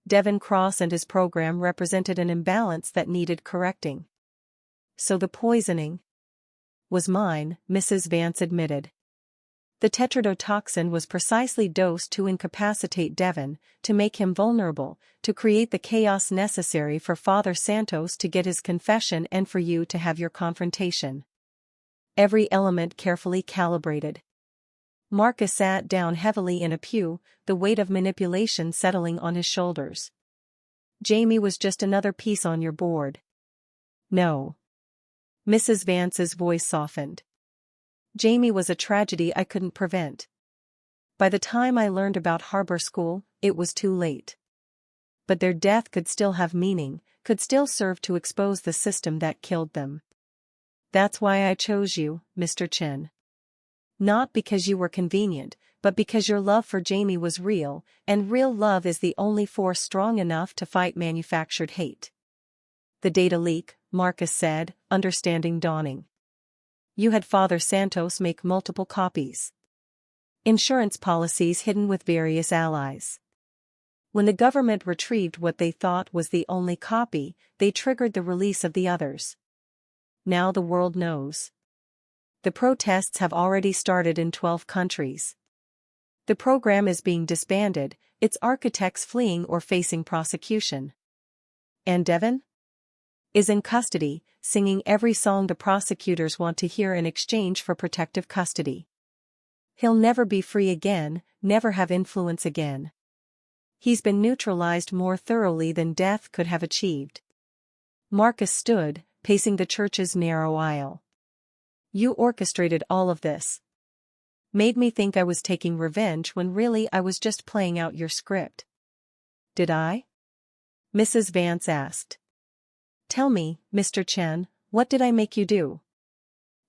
Devon Cross and his program represented an imbalance that needed correcting. So the poisoning was mine, Mrs. Vance admitted. The tetrodotoxin was precisely dosed to incapacitate Devon, to make him vulnerable, to create the chaos necessary for Father Santos to get his confession and for you to have your confrontation. Every element carefully calibrated. Marcus sat down heavily in a pew, the weight of manipulation settling on his shoulders. Jamie was just another piece on your board. No. Mrs. Vance's voice softened. Jamie was a tragedy I couldn't prevent. By the time I learned about Harbor School, it was too late. But their death could still have meaning, could still serve to expose the system that killed them. That's why I chose you, Mr. Chen. Not because you were convenient, but because your love for Jamie was real, and real love is the only force strong enough to fight manufactured hate. The data leak, Marcus said, understanding dawning. You had Father Santos make multiple copies. Insurance policies hidden with various allies. When the government retrieved what they thought was the only copy, they triggered the release of the others. Now the world knows. The protests have already started in 12 countries. The program is being disbanded, its architects fleeing or facing prosecution. And Devon? Is in custody, singing every song the prosecutors want to hear in exchange for protective custody. He'll never be free again, never have influence again. He's been neutralized more thoroughly than death could have achieved. Marcus stood, pacing the church's narrow aisle. You orchestrated all of this. Made me think I was taking revenge when really I was just playing out your script. Did I? Mrs. Vance asked. Tell me, Mr. Chen, what did I make you do?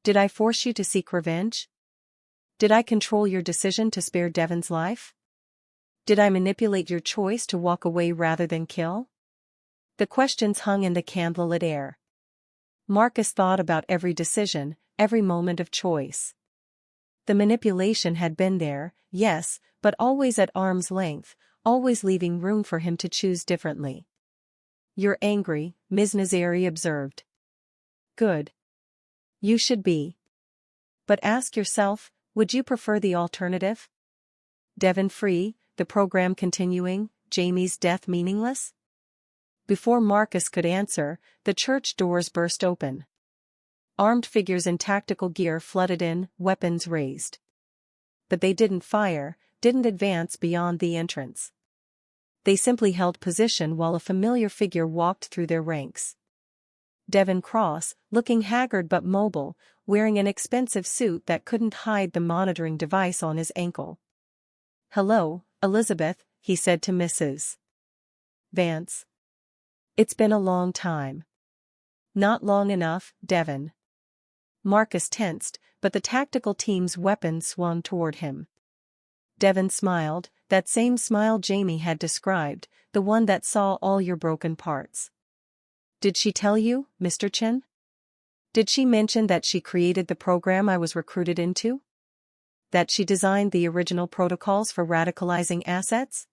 Did I force you to seek revenge? Did I control your decision to spare Devon's life? Did I manipulate your choice to walk away rather than kill? The questions hung in the candlelit air. Marcus thought about every decision, every moment of choice. The manipulation had been there, yes, but always at arm's length, always leaving room for him to choose differently. You're angry, Ms. Nazari observed. Good. You should be. But ask yourself, would you prefer the alternative? Devon free, the program continuing, Jamie's death meaningless? Before Marcus could answer, the church doors burst open. Armed figures in tactical gear flooded in, weapons raised. But they didn't fire, didn't advance beyond the entrance. They simply held position while a familiar figure walked through their ranks. Devon Cross, looking haggard but mobile, wearing an expensive suit that couldn't hide the monitoring device on his ankle. Hello, Elizabeth, he said to Mrs. Vance. It's been a long time. Not long enough, Devon. Marcus tensed, but the tactical team's weapons swung toward him. Devon smiled, that same smile Jamie had described, the one that saw all your broken parts. Did she tell you, Mr. Chen? Did she mention that she created the program I was recruited into? That she designed the original protocols for radicalizing assets?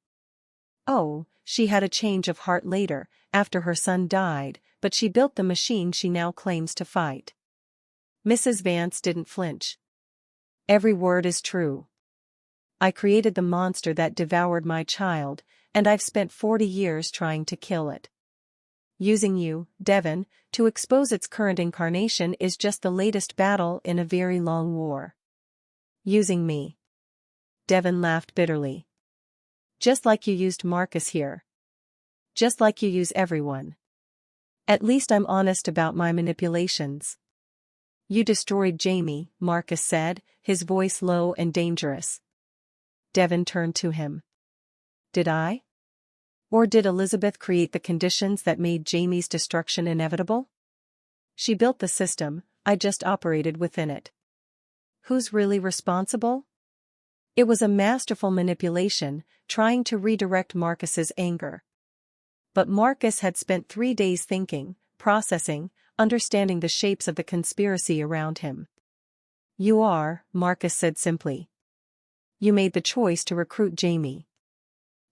Oh, she had a change of heart later, after her son died, but she built the machine she now claims to fight. Mrs. Vance didn't flinch. Every word is true. I created the monster that devoured my child, and I've spent 40 years trying to kill it. Using you, Devon, to expose its current incarnation is just the latest battle in a very long war. Using me. Devon laughed bitterly. Just like you used Marcus here. Just like you use everyone. At least I'm honest about my manipulations. You destroyed Jamie, Marcus said, his voice low and dangerous. Devon turned to him. Did I? Or did Elizabeth create the conditions that made Jamie's destruction inevitable? She built the system, I just operated within it. Who's really responsible? It was a masterful manipulation, trying to redirect Marcus's anger. But Marcus had spent 3 days thinking, processing, understanding the shapes of the conspiracy around him. You are, Marcus said simply. You made the choice to recruit Jamie.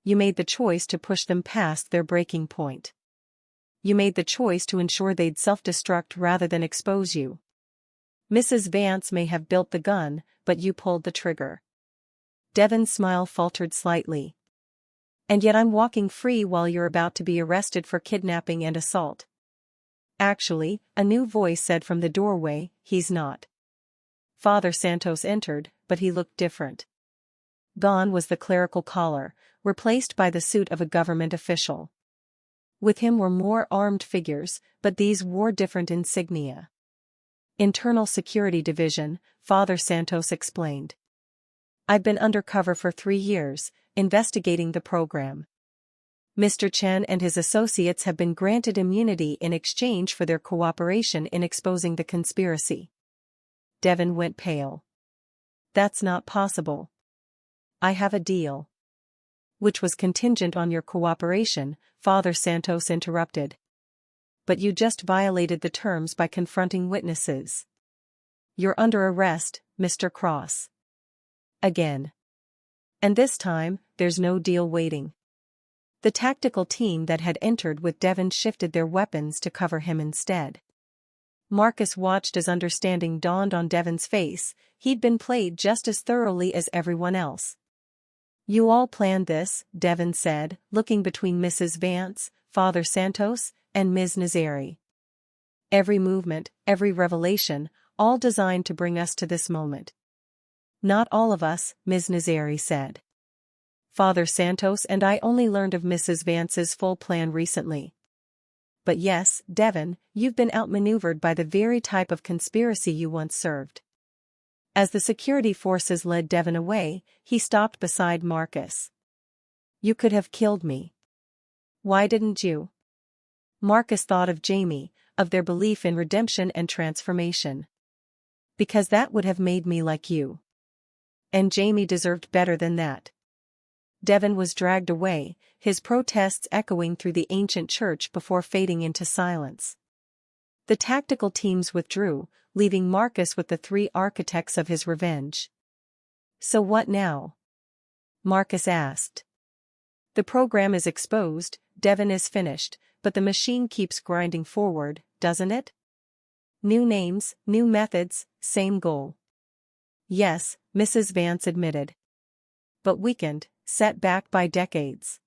You made the choice to push them past their breaking point. You made the choice to ensure they'd self-destruct rather than expose you. Mrs. Vance may have built the gun, but you pulled the trigger. Devon's smile faltered slightly. And yet I'm walking free while you're about to be arrested for kidnapping and assault. Actually, a new voice said from the doorway, he's not. Father Santos entered, but he looked different. Gone was the clerical collar, replaced by the suit of a government official. With him were more armed figures, but these wore different insignia. Internal Security Division, Father Santos explained. I've been undercover for 3 years, investigating the program. Mr. Chen and his associates have been granted immunity in exchange for their cooperation in exposing the conspiracy. Devon went pale. That's not possible. I have a deal. Which was contingent on your cooperation, Father Santos interrupted. But you just violated the terms by confronting witnesses. You're under arrest, Mr. Cross. Again. And this time, there's no deal waiting. The tactical team that had entered with Devon shifted their weapons to cover him instead. Marcus watched as understanding dawned on Devon's face. He'd been played just as thoroughly as everyone else. You all planned this, Devon said, looking between Mrs. Vance, Father Santos, and Ms. Nazari. Every movement, every revelation, all designed to bring us to this moment. Not all of us, Ms. Nazari said. Father Santos and I only learned of Mrs. Vance's full plan recently. But yes, Devon, you've been outmaneuvered by the very type of conspiracy you once served. As the security forces led Devon away, he stopped beside Marcus. You could have killed me. Why didn't you? Marcus thought of Jamie, of their belief in redemption and transformation. Because that would have made me like you. And Jamie deserved better than that. Devon was dragged away, his protests echoing through the ancient church before fading into silence. The tactical teams withdrew, leaving Marcus with the 3 architects of his revenge. So what now? Marcus asked. The program is exposed, Devon is finished, but the machine keeps grinding forward, doesn't it? New names, new methods, same goal. Yes, Mrs. Vance admitted. But weakened, set back by decades.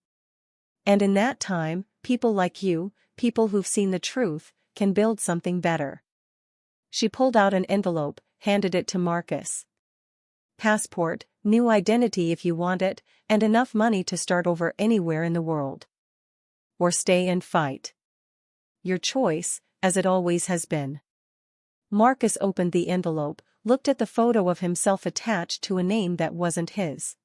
And in that time, people like you, people who've seen the truth, can build something better. She pulled out an envelope, handed it to Marcus. Passport, new identity if you want it, and enough money to start over anywhere in the world. Or stay and fight. Your choice, as it always has been. Marcus opened the envelope, looked at the photo of himself attached to a name that wasn't his.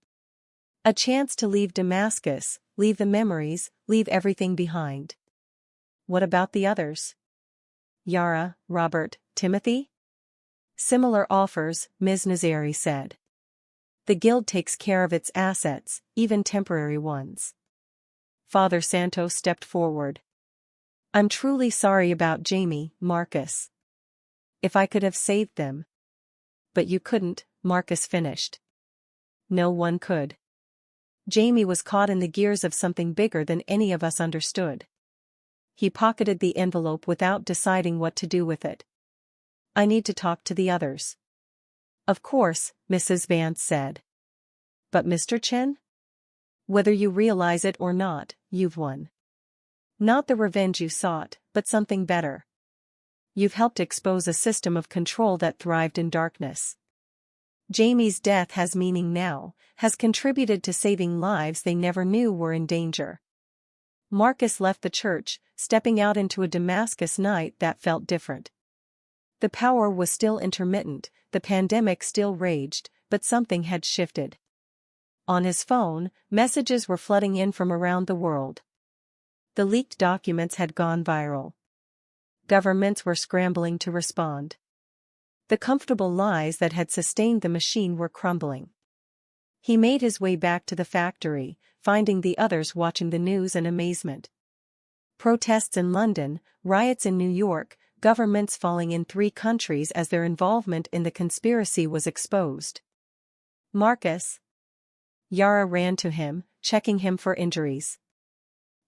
A chance to leave Damascus, leave the memories, leave everything behind. What about the others? Yara, Robert, Timothy? Similar offers, Ms. Nazari said. The guild takes care of its assets, even temporary ones. Father Santos stepped forward. I'm truly sorry about Jamie, Marcus. If I could have saved them. But you couldn't, Marcus finished. No one could. Jamie was caught in the gears of something bigger than any of us understood. He pocketed the envelope without deciding what to do with it. I need to talk to the others. Of course, Mrs. Vance said. But Mr. Chen? Whether you realize it or not, you've won. Not the revenge you sought, but something better. You've helped expose a system of control that thrived in darkness. Jamie's death has meaning now, has contributed to saving lives they never knew were in danger. Marcus left the church, stepping out into a Damascus night that felt different. The power was still intermittent, the pandemic still raged, but something had shifted. On his phone, messages were flooding in from around the world. The leaked documents had gone viral. Governments were scrambling to respond. The comfortable lies that had sustained the machine were crumbling. He made his way back to the factory, finding the others watching the news in amazement. Protests in London, riots in New York, governments falling in 3 countries as their involvement in the conspiracy was exposed. Marcus. Yara ran to him, checking him for injuries.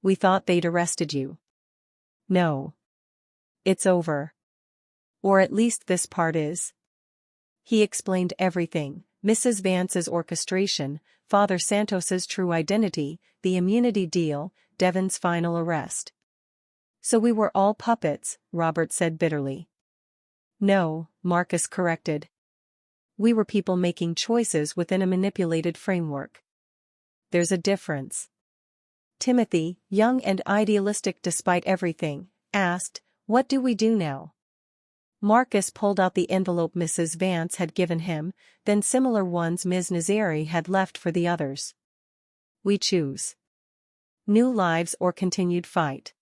We thought they'd arrested you. No. It's over. Or at least this part is. He explained everything, Mrs. Vance's orchestration, Father Santos's true identity, the immunity deal, Devon's final arrest. So we were all puppets, Robert said bitterly. No, Marcus corrected. We were people making choices within a manipulated framework. There's a difference. Timothy, young and idealistic despite everything, asked, "What do we do now?" Marcus pulled out the envelope Mrs. Vance had given him, then similar ones Ms. Nazari had left for the others. We choose. New lives or continued fight.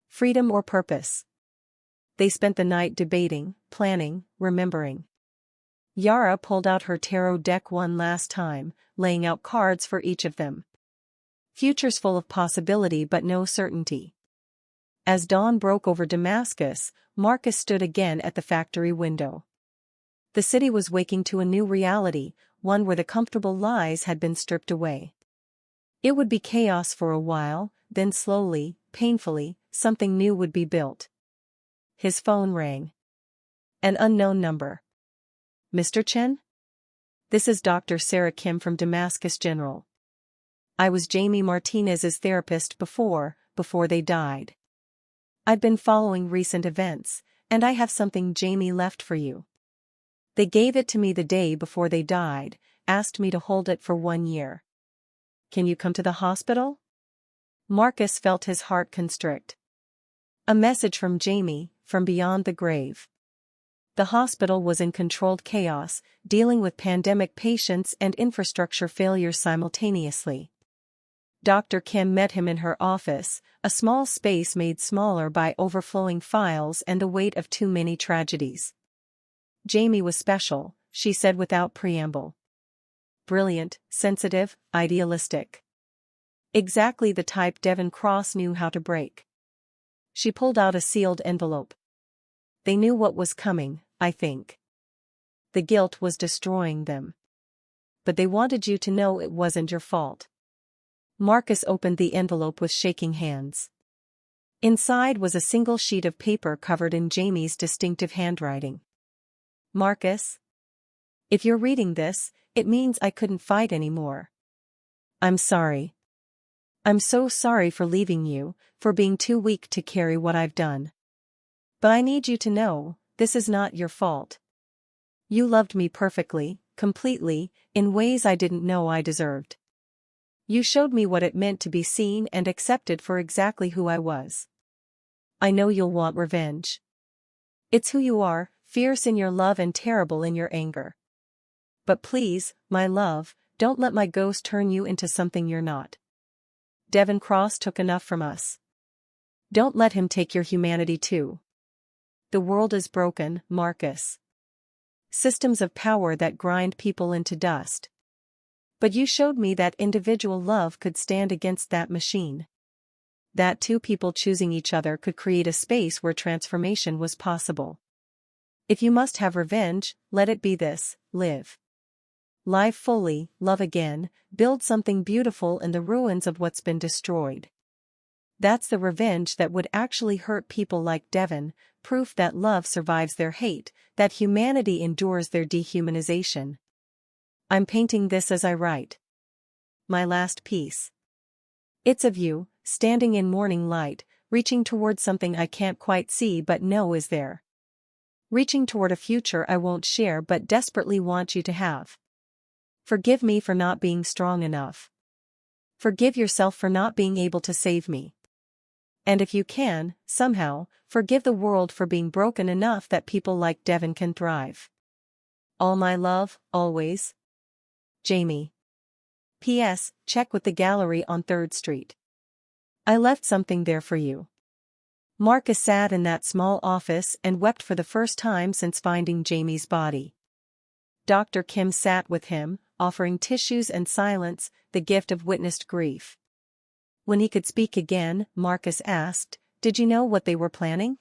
Freedom or purpose. They spent the night debating, planning, remembering. Yara pulled out her tarot deck one last time, laying out cards for each of them. Futures full of possibility but no certainty. As dawn broke over Damascus, Marcus stood again at the factory window. The city was waking to a new reality, one where the comfortable lies had been stripped away. It would be chaos for a while, then slowly, painfully, something new would be built. His phone rang. An unknown number. Mr. Chen? This is Dr. Sarah Kim from Damascus General. I was Jamie Martinez's therapist before they died. I've been following recent events, and I have something Jamie left for you. They gave it to me the day before they died, asked me to hold it for 1 year. Can you come to the hospital? Marcus felt his heart constrict. A message from Jamie, from beyond the grave. The hospital was in controlled chaos, dealing with pandemic patients and infrastructure failures simultaneously. Dr. Kim met him in her office, a small space made smaller by overflowing files and the weight of too many tragedies. Jamie was special, she said without preamble. Brilliant, sensitive, idealistic. Exactly the type Devon Cross knew how to break. She pulled out a sealed envelope. They knew what was coming, I think. The guilt was destroying them. But they wanted you to know it wasn't your fault. Marcus opened the envelope with shaking hands. Inside was a single sheet of paper covered in Jamie's distinctive handwriting. Marcus? If you're reading this, it means I couldn't fight anymore. I'm sorry. I'm so sorry for leaving you, for being too weak to carry what I've done. But I need you to know, this is not your fault. You loved me perfectly, completely, in ways I didn't know I deserved. You showed me what it meant to be seen and accepted for exactly who I was. I know you'll want revenge. It's who you are, fierce in your love and terrible in your anger. But please, my love, don't let my ghost turn you into something you're not. Devon Cross took enough from us. Don't let him take your humanity too. The world is broken, Marcus. Systems of power that grind people into dust. But you showed me that individual love could stand against that machine. That 2 people choosing each other could create a space where transformation was possible. If you must have revenge, let it be this: live. Live fully, love again, build something beautiful in the ruins of what's been destroyed. That's the revenge that would actually hurt people like Devon, proof that love survives their hate, that humanity endures their dehumanization. I'm painting this as I write. my last piece. It's of you, standing in morning light, reaching toward something I can't quite see but know is there. Reaching toward a future I won't share but desperately want you to have. Forgive me for not being strong enough. Forgive yourself for not being able to save me. And if you can, somehow, forgive the world for being broken enough that people like Devon can thrive. All my love, always. Jamie. P.S. Check with the gallery on 3rd Street. I left something there for you. Marcus sat in that small office and wept for the first time since finding Jamie's body. Dr. Kim sat with him, offering tissues and silence, the gift of witnessed grief. When he could speak again, Marcus asked, "Did you know what they were planning?"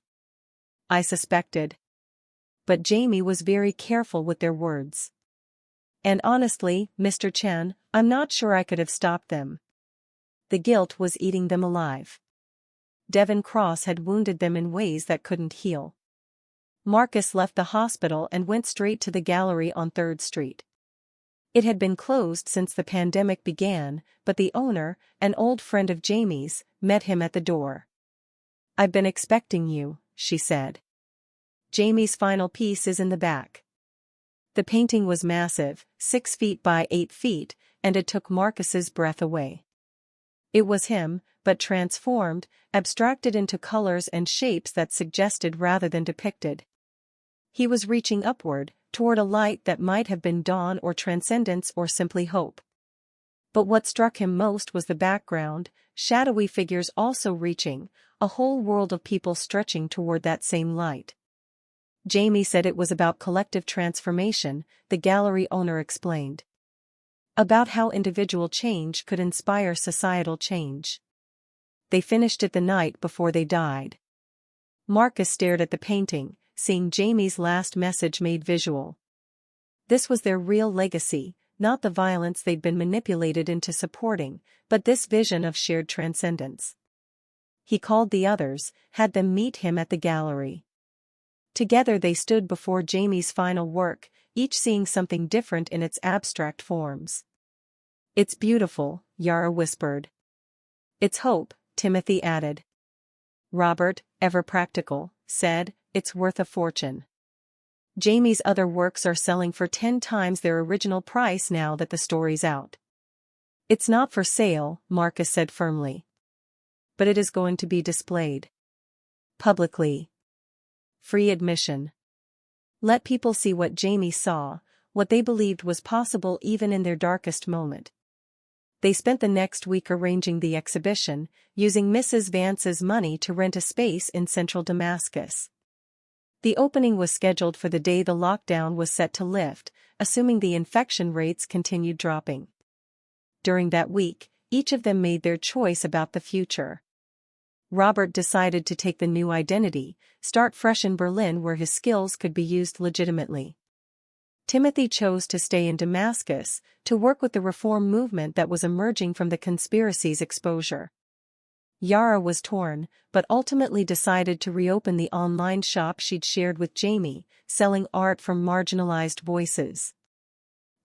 "I suspected." But Jamie was very careful with their words. "And honestly, Mr. Chen, I'm not sure I could have stopped them. The guilt was eating them alive. Devon Cross had wounded them in ways that couldn't heal." Marcus left the hospital and went straight to the gallery on 3rd Street. It had been closed since the pandemic began, but the owner, an old friend of Jamie's, met him at the door. "I've been expecting you," she said. "Jamie's final piece is in the back." The painting was massive, 6 feet by 8 feet, and it took Marcus's breath away. It was him, but transformed, abstracted into colors and shapes that suggested rather than depicted. He was reaching upward, toward a light that might have been dawn or transcendence or simply hope. But what struck him most was the background, shadowy figures also reaching, a whole world of people stretching toward that same light. Jamie said it was about collective transformation, the gallery owner explained. About how individual change could inspire societal change. They finished it the night before they died. Marcus stared at the painting, seeing Jamie's last message made visual. This was their real legacy, not the violence they'd been manipulated into supporting, but this vision of shared transcendence. He called the others, had them meet him at the gallery. Together they stood before Jamie's final work, each seeing something different in its abstract forms. "It's beautiful," Yara whispered. "It's hope," Timothy added. Robert, ever practical, said, "It's worth a fortune." Jamie's other works are selling for 10 times their original price now that the story's out. "It's not for sale," Marcus said firmly. "But it is going to be displayed. Publicly. Free admission. Let people see what Jamie saw, what they believed was possible even in their darkest moment." They spent the next week arranging the exhibition, using Mrs. Vance's money to rent a space in central Damascus. The opening was scheduled for the day the lockdown was set to lift, assuming the infection rates continued dropping. During that week, each of them made their choice about the future. Robert decided to take the new identity, start fresh in Berlin where his skills could be used legitimately. Timothy chose to stay in Damascus, to work with the reform movement that was emerging from the conspiracies exposure. Yara was torn, but ultimately decided to reopen the online shop she'd shared with Jamie, selling art from marginalized voices.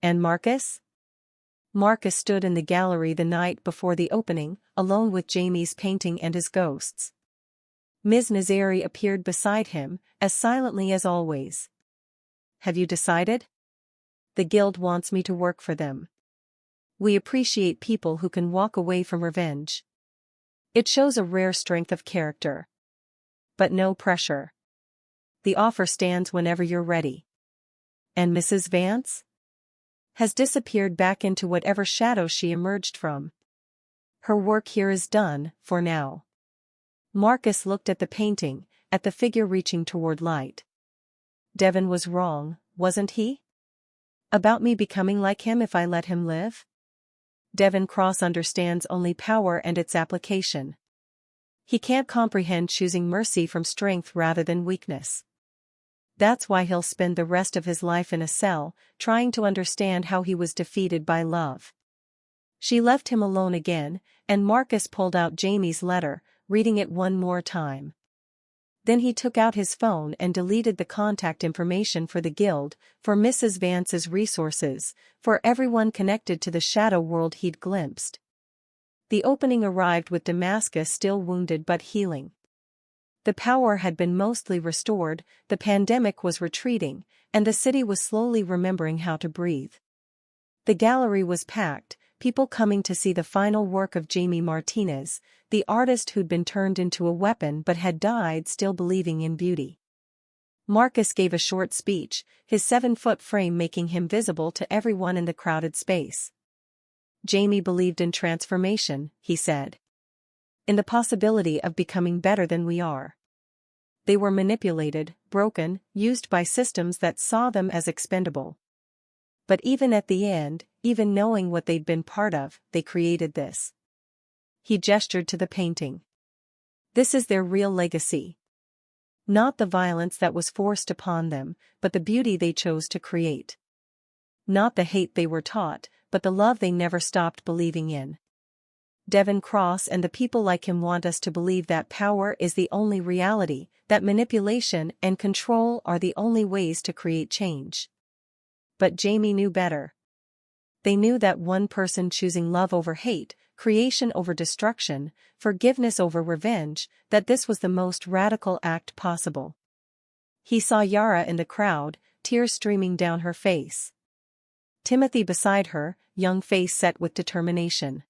And Marcus? Marcus stood in the gallery the night before the opening, alone with Jamie's painting and his ghosts. Ms. Nazari appeared beside him, as silently as always. "Have you decided? The guild wants me to work for them. We appreciate people who can walk away from revenge. It shows a rare strength of character. But no pressure. The offer stands whenever you're ready." "And Mrs. Vance?" "Has disappeared back into whatever shadow she emerged from. Her work here is done, for now." Marcus looked at the painting, at the figure reaching toward light. Devon was wrong, wasn't he? About me becoming like him if I let him live? Devon Cross understands only power and its application. He can't comprehend choosing mercy from strength rather than weakness. That's why he'll spend the rest of his life in a cell, trying to understand how he was defeated by love. She left him alone again, and Marcus pulled out Jamie's letter, reading it one more time. Then he took out his phone and deleted the contact information for the guild, for Mrs. Vance's resources, for everyone connected to the shadow world he'd glimpsed. The opening arrived with Damascus still wounded but healing. The power had been mostly restored, the pandemic was retreating, and the city was slowly remembering how to breathe. The gallery was packed, people coming to see the final work of Jamie Martinez, the artist who'd been turned into a weapon but had died still believing in beauty. Marcus gave a short speech, his 7-foot frame making him visible to everyone in the crowded space. Jamie believed in transformation, he said. In the possibility of becoming better than we are. They were manipulated, broken, used by systems that saw them as expendable. But even at the end, even knowing what they'd been part of, they created this. He gestured to the painting. This is their real legacy. Not the violence that was forced upon them, but the beauty they chose to create. Not the hate they were taught, but the love they never stopped believing in. Devon Cross and the people like him want us to believe that power is the only reality, that manipulation and control are the only ways to create change. But Jamie knew better. They knew that one person choosing love over hate, creation over destruction, forgiveness over revenge, that this was the most radical act possible. He saw Yara in the crowd, tears streaming down her face. Timothy beside her, young face set with determination.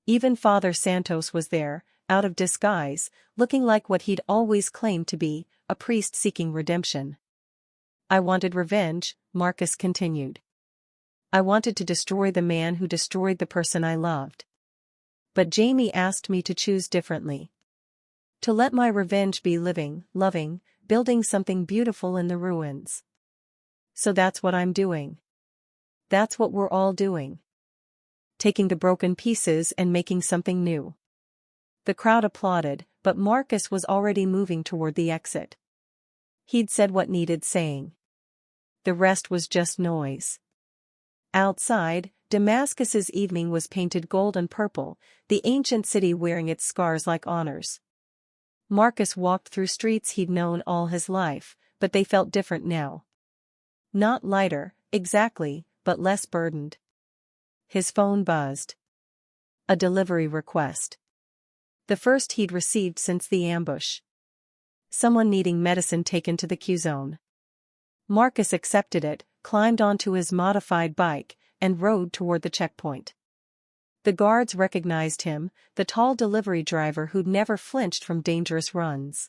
Even Father Santos was there, out of disguise, looking like what he'd always claimed to be, a priest seeking redemption. I wanted revenge, Marcus continued. I wanted to destroy the man who destroyed the person I loved. But Jamie asked me to choose differently. To let my revenge be living, loving, building something beautiful in the ruins. So that's what I'm doing. That's what we're all doing. Taking the broken pieces and making something new. The crowd applauded, but Marcus was already moving toward the exit. He'd said what needed saying. The rest was just noise. Outside, Damascus's evening was painted gold and purple, the ancient city wearing its scars like honors. Marcus walked through streets he'd known all his life, but they felt different now. Not lighter, exactly, but less burdened. His phone buzzed. A delivery request. The first he'd received since the ambush. Someone needing medicine taken to the Q-zone. Marcus accepted it, climbed onto his modified bike, and rode toward the checkpoint. The guards recognized him, the tall delivery driver who'd never flinched from dangerous runs.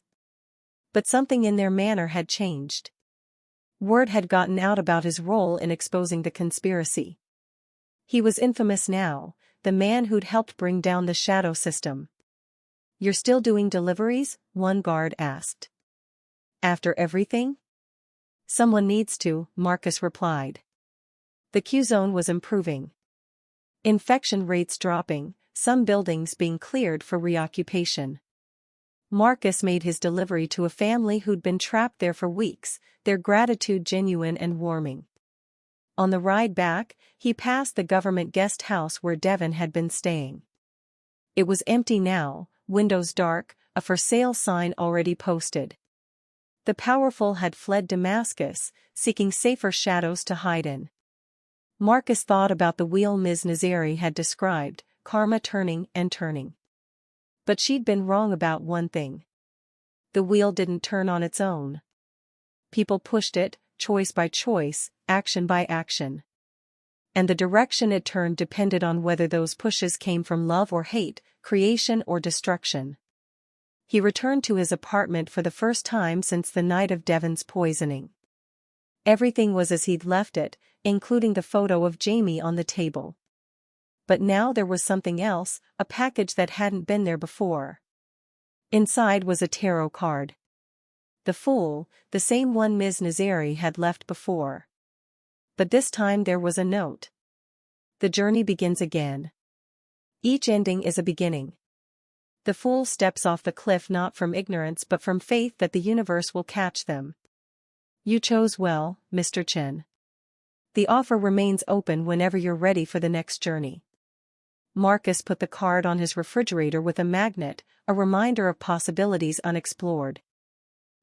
But something in their manner had changed. Word had gotten out about his role in exposing the conspiracy. He was infamous now, the man who'd helped bring down the shadow system. You're still doing deliveries? One guard asked. After everything? Someone needs to, Marcus replied. The Q-zone was improving. Infection rates dropping, some buildings being cleared for reoccupation. Marcus made his delivery to a family who'd been trapped there for weeks, their gratitude genuine and warming. On the ride back, he passed the government guest house where Devon had been staying. It was empty now, windows dark, a for sale sign already posted. The powerful had fled Damascus, seeking safer shadows to hide in. Marcus thought about the wheel Ms. Nazari had described, karma turning and turning. But she'd been wrong about one thing. The wheel didn't turn on its own. People pushed it, choice by choice, action by action. And the direction it turned depended on whether those pushes came from love or hate, creation or destruction. He returned to his apartment for the first time since the night of Devon's poisoning. Everything was as he'd left it, including the photo of Jamie on the table. But now there was something else, a package that hadn't been there before. Inside was a tarot card. The Fool, the same one Ms. Nazari had left before. But this time there was a note. The journey begins again. Each ending is a beginning. The fool steps off the cliff not from ignorance but from faith that the universe will catch them. You chose well, Mr. Chen. The offer remains open whenever you're ready for the next journey. Marcus put the card on his refrigerator with a magnet, a reminder of possibilities unexplored.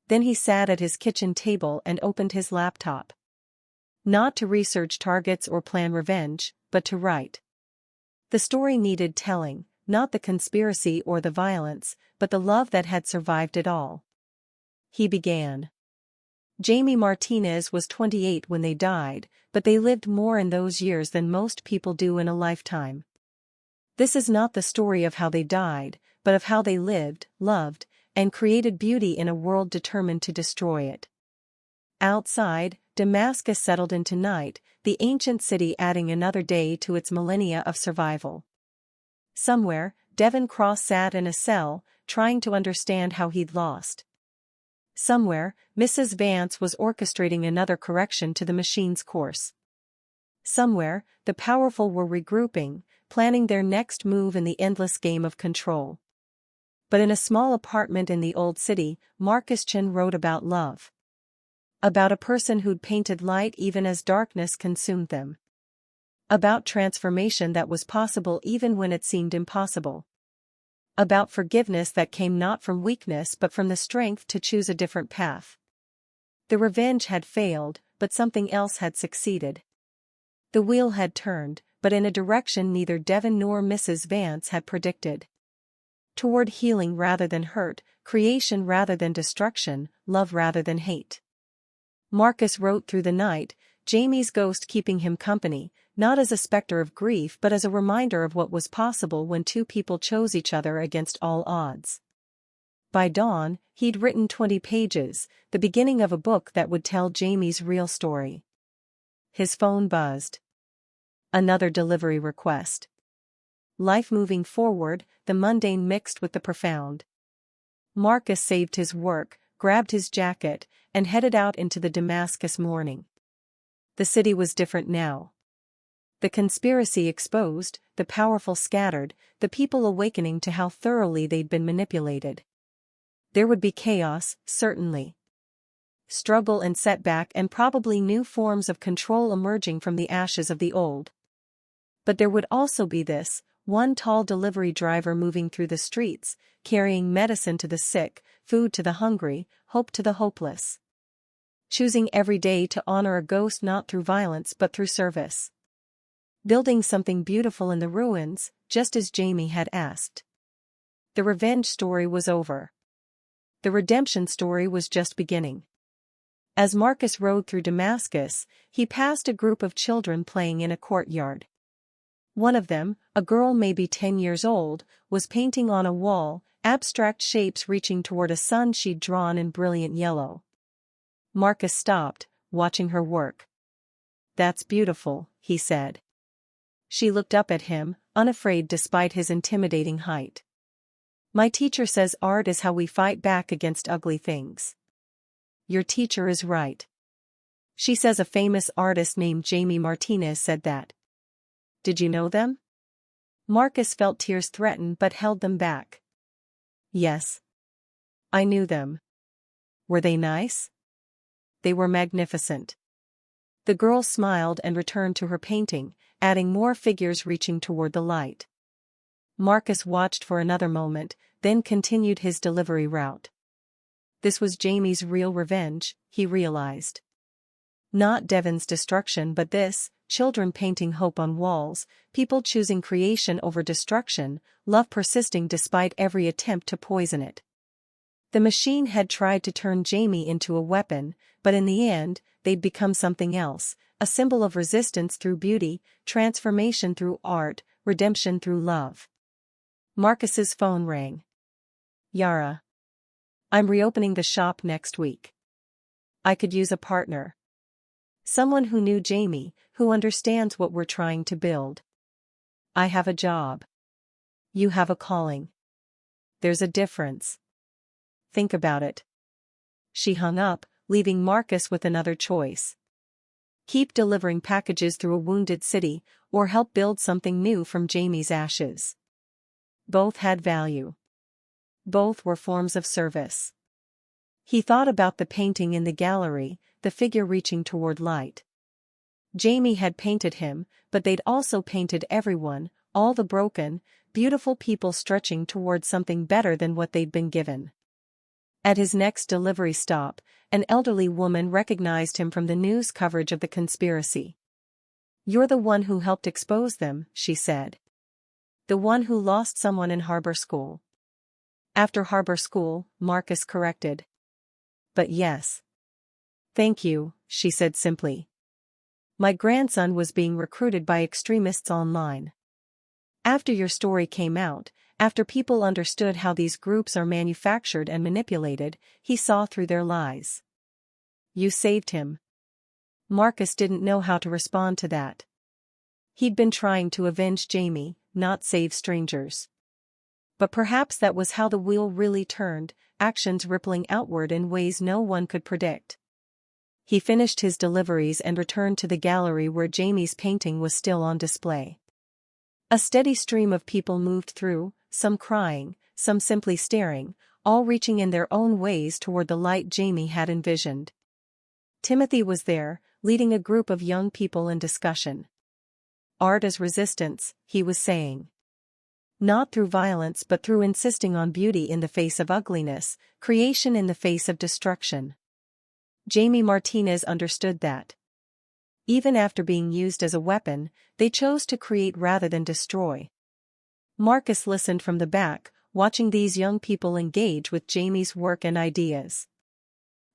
Then he sat at his kitchen table and opened his laptop. Not to research targets or plan revenge, but to write. The story needed telling, not the conspiracy or the violence, but the love that had survived it all. He began. Jamie Martinez was 28 when they died, but they lived more in those years than most people do in a lifetime. This is not the story of how they died, but of how they lived, loved, and created beauty in a world determined to destroy it. Outside, Damascus settled into night, the ancient city adding another day to its millennia of survival. Somewhere, Devon Cross sat in a cell, trying to understand how he'd lost. Somewhere, Mrs. Vance was orchestrating another correction to the machine's course. Somewhere, the powerful were regrouping, planning their next move in the endless game of control. But in a small apartment in the old city, Marcus Chen wrote about love. About a person who'd painted light even as darkness consumed them. About transformation that was possible even when it seemed impossible. About forgiveness that came not from weakness but from the strength to choose a different path. The revenge had failed, but something else had succeeded. The wheel had turned, but in a direction neither Devon nor Mrs. Vance had predicted. Toward healing rather than hurt, creation rather than destruction, love rather than hate. Marcus wrote through the night, Jamie's ghost keeping him company, not as a specter of grief but as a reminder of what was possible when two people chose each other against all odds. By dawn, he'd written 20 pages, the beginning of a book that would tell Jamie's real story. His phone buzzed. Another delivery request. Life moving forward, the mundane mixed with the profound. Marcus saved his work, grabbed his jacket, and headed out into the Damascus morning. The city was different now. The conspiracy exposed, the powerful scattered, the people awakening to how thoroughly they'd been manipulated. There would be chaos, certainly. Struggle and setback and probably new forms of control emerging from the ashes of the old. But there would also be this, one tall delivery driver moving through the streets, carrying medicine to the sick, food to the hungry, hope to the hopeless. Choosing every day to honor a ghost not through violence but through service. Building something beautiful in the ruins, just as Jamie had asked. The revenge story was over. The redemption story was just beginning. As Marcus rode through Damascus, he passed a group of children playing in a courtyard. One of them, a girl maybe 10 years old, was painting on a wall, abstract shapes reaching toward a sun she'd drawn in brilliant yellow. Marcus stopped, watching her work. "That's beautiful," he said. She looked up at him, unafraid despite his intimidating height. "My teacher says art is how we fight back against ugly things." "Your teacher is right. She says a famous artist named Jamie Martinez said that." "Did you know them?" Marcus felt tears threaten but held them back. "Yes. I knew them." "Were they nice?" "They were magnificent." The girl smiled and returned to her painting, adding more figures reaching toward the light. Marcus watched for another moment, then continued his delivery route. This was Jamie's real revenge, he realized. Not Devon's destruction but this, children painting hope on walls, people choosing creation over destruction, love persisting despite every attempt to poison it. The machine had tried to turn Jamie into a weapon, but in the end, they'd become something else, a symbol of resistance through beauty, transformation through art, redemption through love. Marcus's phone rang. "Yara. I'm reopening the shop next week. I could use a partner. Someone who knew Jamie, who understands what we're trying to build. I have a job. You have a calling. There's a difference. Think about it." She hung up, leaving Marcus with another choice. Keep delivering packages through a wounded city, or help build something new from Jamie's ashes. Both had value. Both were forms of service. He thought about the painting in the gallery, the figure reaching toward light. Jamie had painted him, but they'd also painted everyone, all the broken, beautiful people stretching toward something better than what they'd been given. At his next delivery stop, an elderly woman recognized him from the news coverage of the conspiracy. "You're the one who helped expose them," she said. "The one who lost someone in harbor school." "After harbor school," Marcus corrected. "But yes." "Thank you," she said simply. "My grandson was being recruited by extremists online. After your story came out, after people understood how these groups are manufactured and manipulated, he saw through their lies. You saved him." Marcus didn't know how to respond to that. He'd been trying to avenge Jamie, not save strangers. But perhaps that was how the wheel really turned, actions rippling outward in ways no one could predict. He finished his deliveries and returned to the gallery where Jamie's painting was still on display. A steady stream of people moved through, some crying, some simply staring, all reaching in their own ways toward the light Jamie had envisioned. Timothy was there, leading a group of young people in discussion. "Art as resistance," he was saying. "Not through violence but through insisting on beauty in the face of ugliness, creation in the face of destruction." Jamie Martinez understood that. Even after being used as a weapon, they chose to create rather than destroy. Marcus listened from the back, watching these young people engage with Jamie's work and ideas.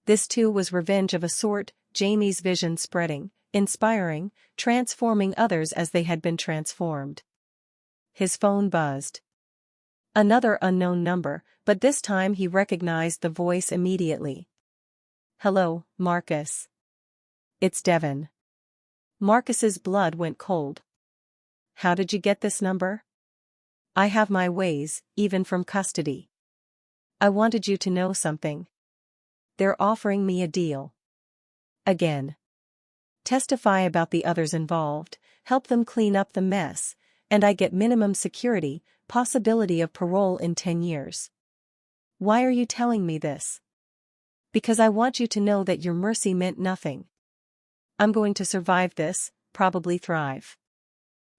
This too was revenge of a sort, Jamie's vision spreading, inspiring, transforming others as they had been transformed. His phone buzzed. Another unknown number, but this time he recognized the voice immediately. "Hello, Marcus. It's Devon." Marcus's blood went cold. "How did you get this number?" "I have my ways, even from custody. I wanted you to know something. They're offering me a deal. Again. Testify about the others involved, help them clean up the mess, and I get minimum security, possibility of parole in 10 years. Why are you telling me this?" "Because I want you to know that your mercy meant nothing. I'm going to survive this, probably thrive.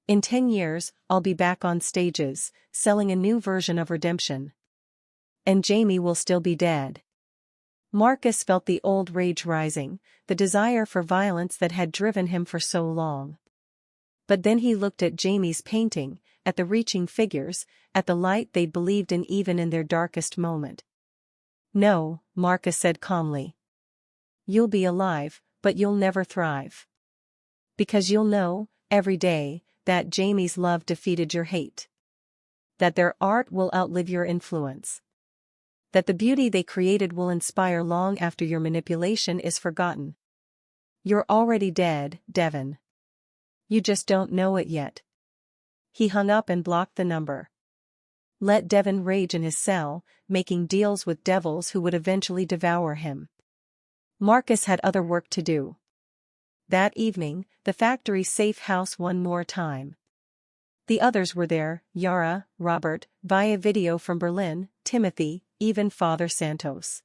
In 10 years, I'll be back on stages, selling a new version of redemption. And Jamie will still be dead." Marcus felt the old rage rising, the desire for violence that had driven him for so long. But then he looked at Jamie's painting, at the reaching figures, at the light they'd believed in even in their darkest moment. "No," Marcus said calmly. "You'll be alive, but you'll never thrive. Because you'll know, every day, that Jamie's love defeated your hate. That their art will outlive your influence. That the beauty they created will inspire long after your manipulation is forgotten. You're already dead, Devon. You just don't know it yet." He hung up and blocked the number. Let Devon rage in his cell, making deals with devils who would eventually devour him. Marcus had other work to do. That evening, the factory safe house one more time. The others were there, Yara, Robert, via video from Berlin, Timothy, even Father Santos.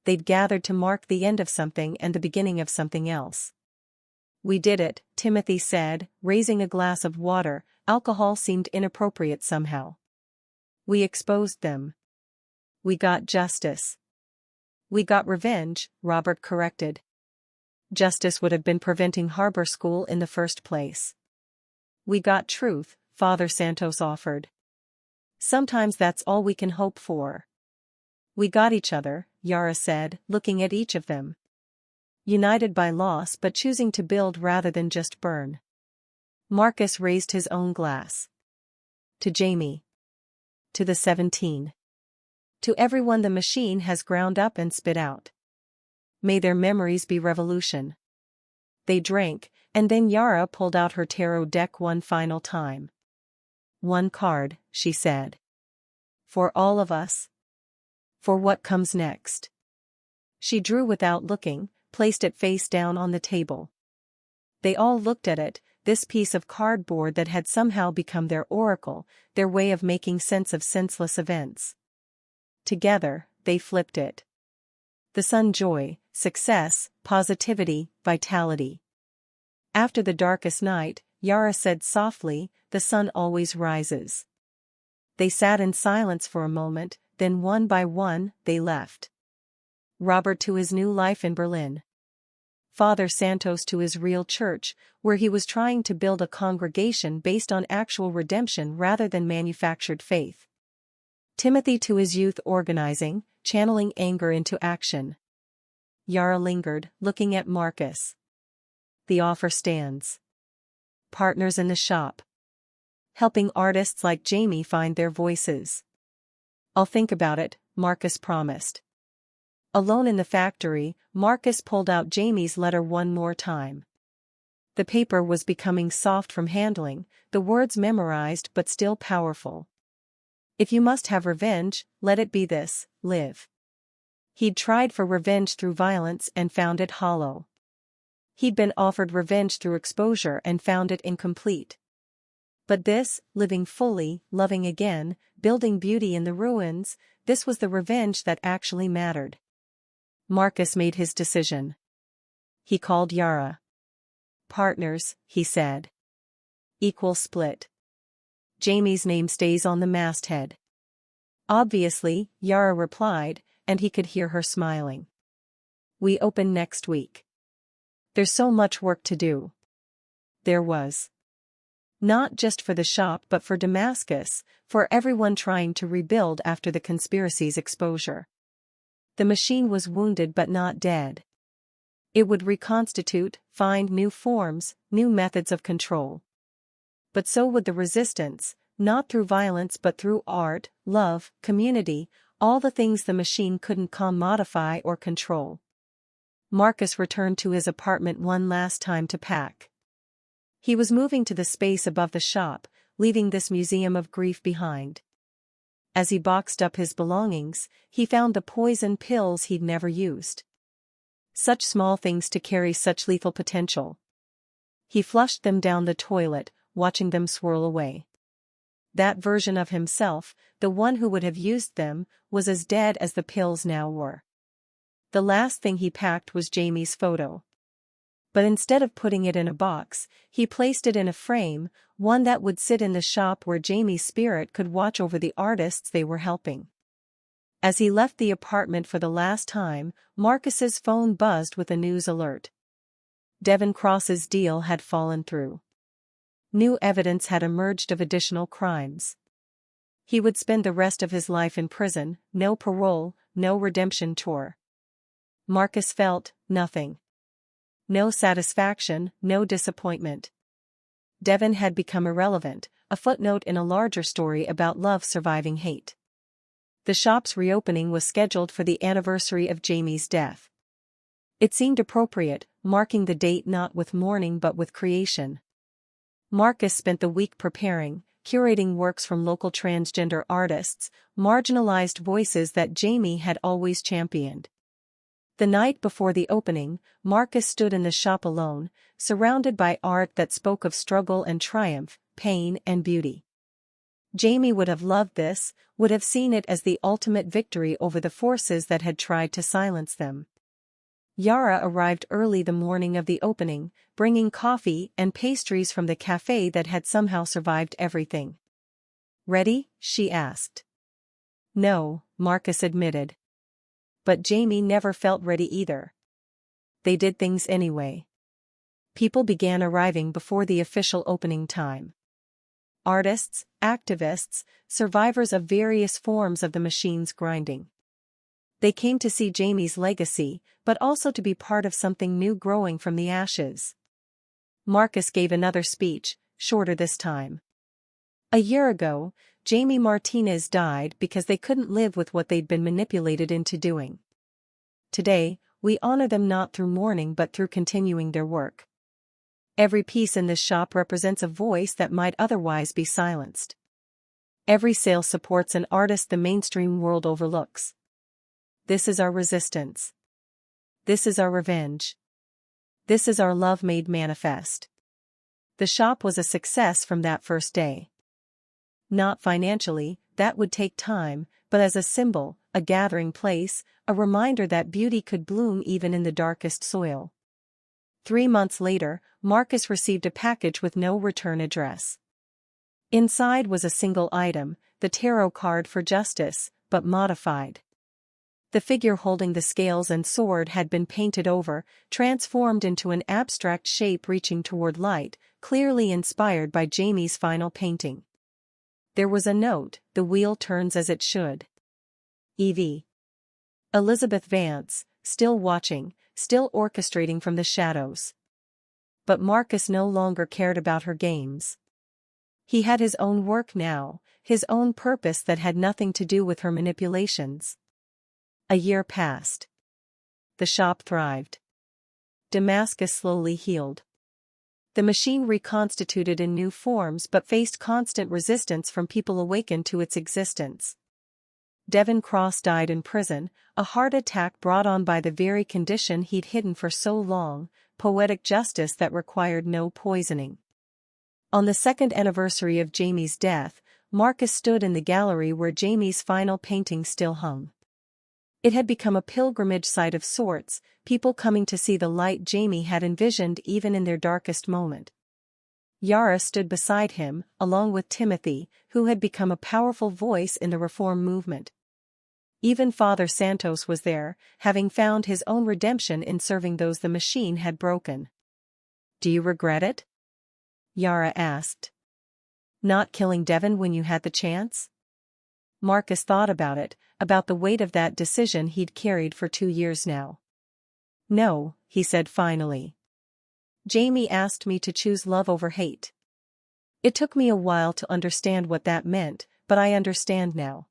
They'd gathered to mark the end of something and the beginning of something else. "We did it," Timothy said, raising a glass of water. Alcohol seemed inappropriate somehow. "We exposed them. We got justice." "We got revenge," Robert corrected. "Justice would have been preventing harbor school in the first place." "We got truth," Father Santos offered. "Sometimes that's all we can hope for." "We got each other," Yara said, looking at each of them. "United by loss but choosing to build rather than just burn." Marcus raised his own glass. "To Jamie. To the 17. To everyone the machine has ground up and spit out. May their memories be revolution." They drank, and then Yara pulled out her tarot deck one final time. "One card," she said. "For all of us. For what comes next." She drew without looking, placed it face down on the table. They all looked at it, this piece of cardboard that had somehow become their oracle, their way of making sense of senseless events. Together, they flipped it. The sun: joy, success, positivity, vitality. After the darkest night, Yara said softly, "The sun always rises." They sat in silence for a moment, then one by one, they left. Robert to his new life in Berlin. Father Santos to his real church, where he was trying to build a congregation based on actual redemption rather than manufactured faith. Timothy to his youth organizing, channeling anger into action. Yara lingered, looking at Marcus. The offer stands. Partners in the shop. Helping artists like Jamie find their voices. I'll think about it, Marcus promised. Alone in the factory, Marcus pulled out Jamie's letter one more time. The paper was becoming soft from handling, the words memorized but still powerful. If you must have revenge, let it be this, live. He'd tried for revenge through violence and found it hollow. He'd been offered revenge through exposure and found it incomplete. But this, living fully, loving again, building beauty in the ruins, this was the revenge that actually mattered. Marcus made his decision. He called Yara. Partners, he said. Equal split. Jamie's name stays on the masthead. Obviously, Yara replied, and he could hear her smiling. We open next week. There's so much work to do. There was. Not just for the shop but for Damascus, for everyone trying to rebuild after the conspiracies' exposure. The machine was wounded but not dead. It would reconstitute, find new forms, new methods of control. But so would the resistance, not through violence but through art, love, community, all the things the machine couldn't commodify or control. Marcus returned to his apartment one last time to pack. He was moving to the space above the shop, leaving this museum of grief behind. As he boxed up his belongings, he found the poison pills he'd never used. Such small things to carry such lethal potential. He flushed them down the toilet, watching them swirl away. That version of himself, the one who would have used them, was as dead as the pills now were. The last thing he packed was Jamie's photo. But instead of putting it in a box, he placed it in a frame, one that would sit in the shop where Jamie's spirit could watch over the artists they were helping. As he left the apartment for the last time, Marcus's phone buzzed with a news alert. Devon Cross's deal had fallen through. New evidence had emerged of additional crimes. He would spend the rest of his life in prison, no parole, no redemption tour. Marcus felt nothing. No satisfaction, no disappointment. Devon had become irrelevant, a footnote in a larger story about love surviving hate. The shop's reopening was scheduled for the anniversary of Jamie's death. It seemed appropriate, marking the date not with mourning but with creation. Marcus spent the week preparing, curating works from local transgender artists, marginalized voices that Jamie had always championed. The night before the opening, Marcus stood in the shop alone, surrounded by art that spoke of struggle and triumph, pain and beauty. Jamie would have loved this, would have seen it as the ultimate victory over the forces that had tried to silence them. Yara arrived early the morning of the opening, bringing coffee and pastries from the cafe that had somehow survived everything. "Ready?" she asked. "No," Marcus admitted. But Jamie never felt ready either. They did things anyway. People began arriving before the official opening time. Artists, activists, survivors of various forms of the machine's grinding. They came to see Jamie's legacy, but also to be part of something new growing from the ashes. Marcus gave another speech, shorter this time. A year ago, Jamie Martinez died because they couldn't live with what they'd been manipulated into doing. Today, we honor them not through mourning but through continuing their work. Every piece in this shop represents a voice that might otherwise be silenced. Every sale supports an artist the mainstream world overlooks. This is our resistance. This is our revenge. This is our love made manifest. The shop was a success from that first day. Not financially, that would take time, but as a symbol, a gathering place, a reminder that beauty could bloom even in the darkest soil. 3 months later, Marcus received a package with no return address. Inside was a single item, the tarot card for justice, but modified. The figure holding the scales and sword had been painted over, transformed into an abstract shape reaching toward light, clearly inspired by Jamie's final painting. There was a note, "The wheel turns as it should." E.V. Elizabeth Vance, still watching, still orchestrating from the shadows. But Marcus no longer cared about her games. He had his own work now, his own purpose that had nothing to do with her manipulations. A year passed. The shop thrived. Damascus slowly healed. The machine reconstituted in new forms but faced constant resistance from people awakened to its existence. Devon Cross died in prison, a heart attack brought on by the very condition he'd hidden for so long, poetic justice that required no poisoning. On the second anniversary of Jamie's death, Marcus stood in the gallery where Jamie's final painting still hung. It had become a pilgrimage site of sorts, people coming to see the light Jamie had envisioned even in their darkest moment. Yara stood beside him, along with Timothy, who had become a powerful voice in the reform movement. Even Father Santos was there, having found his own redemption in serving those the machine had broken. "Do you regret it?" Yara asked. "Not killing Devon when you had the chance?" Marcus thought about it, about the weight of that decision he'd carried for 2 years now. "No," he said finally. "Jamie asked me to choose love over hate. It took me a while to understand what that meant, but I understand now.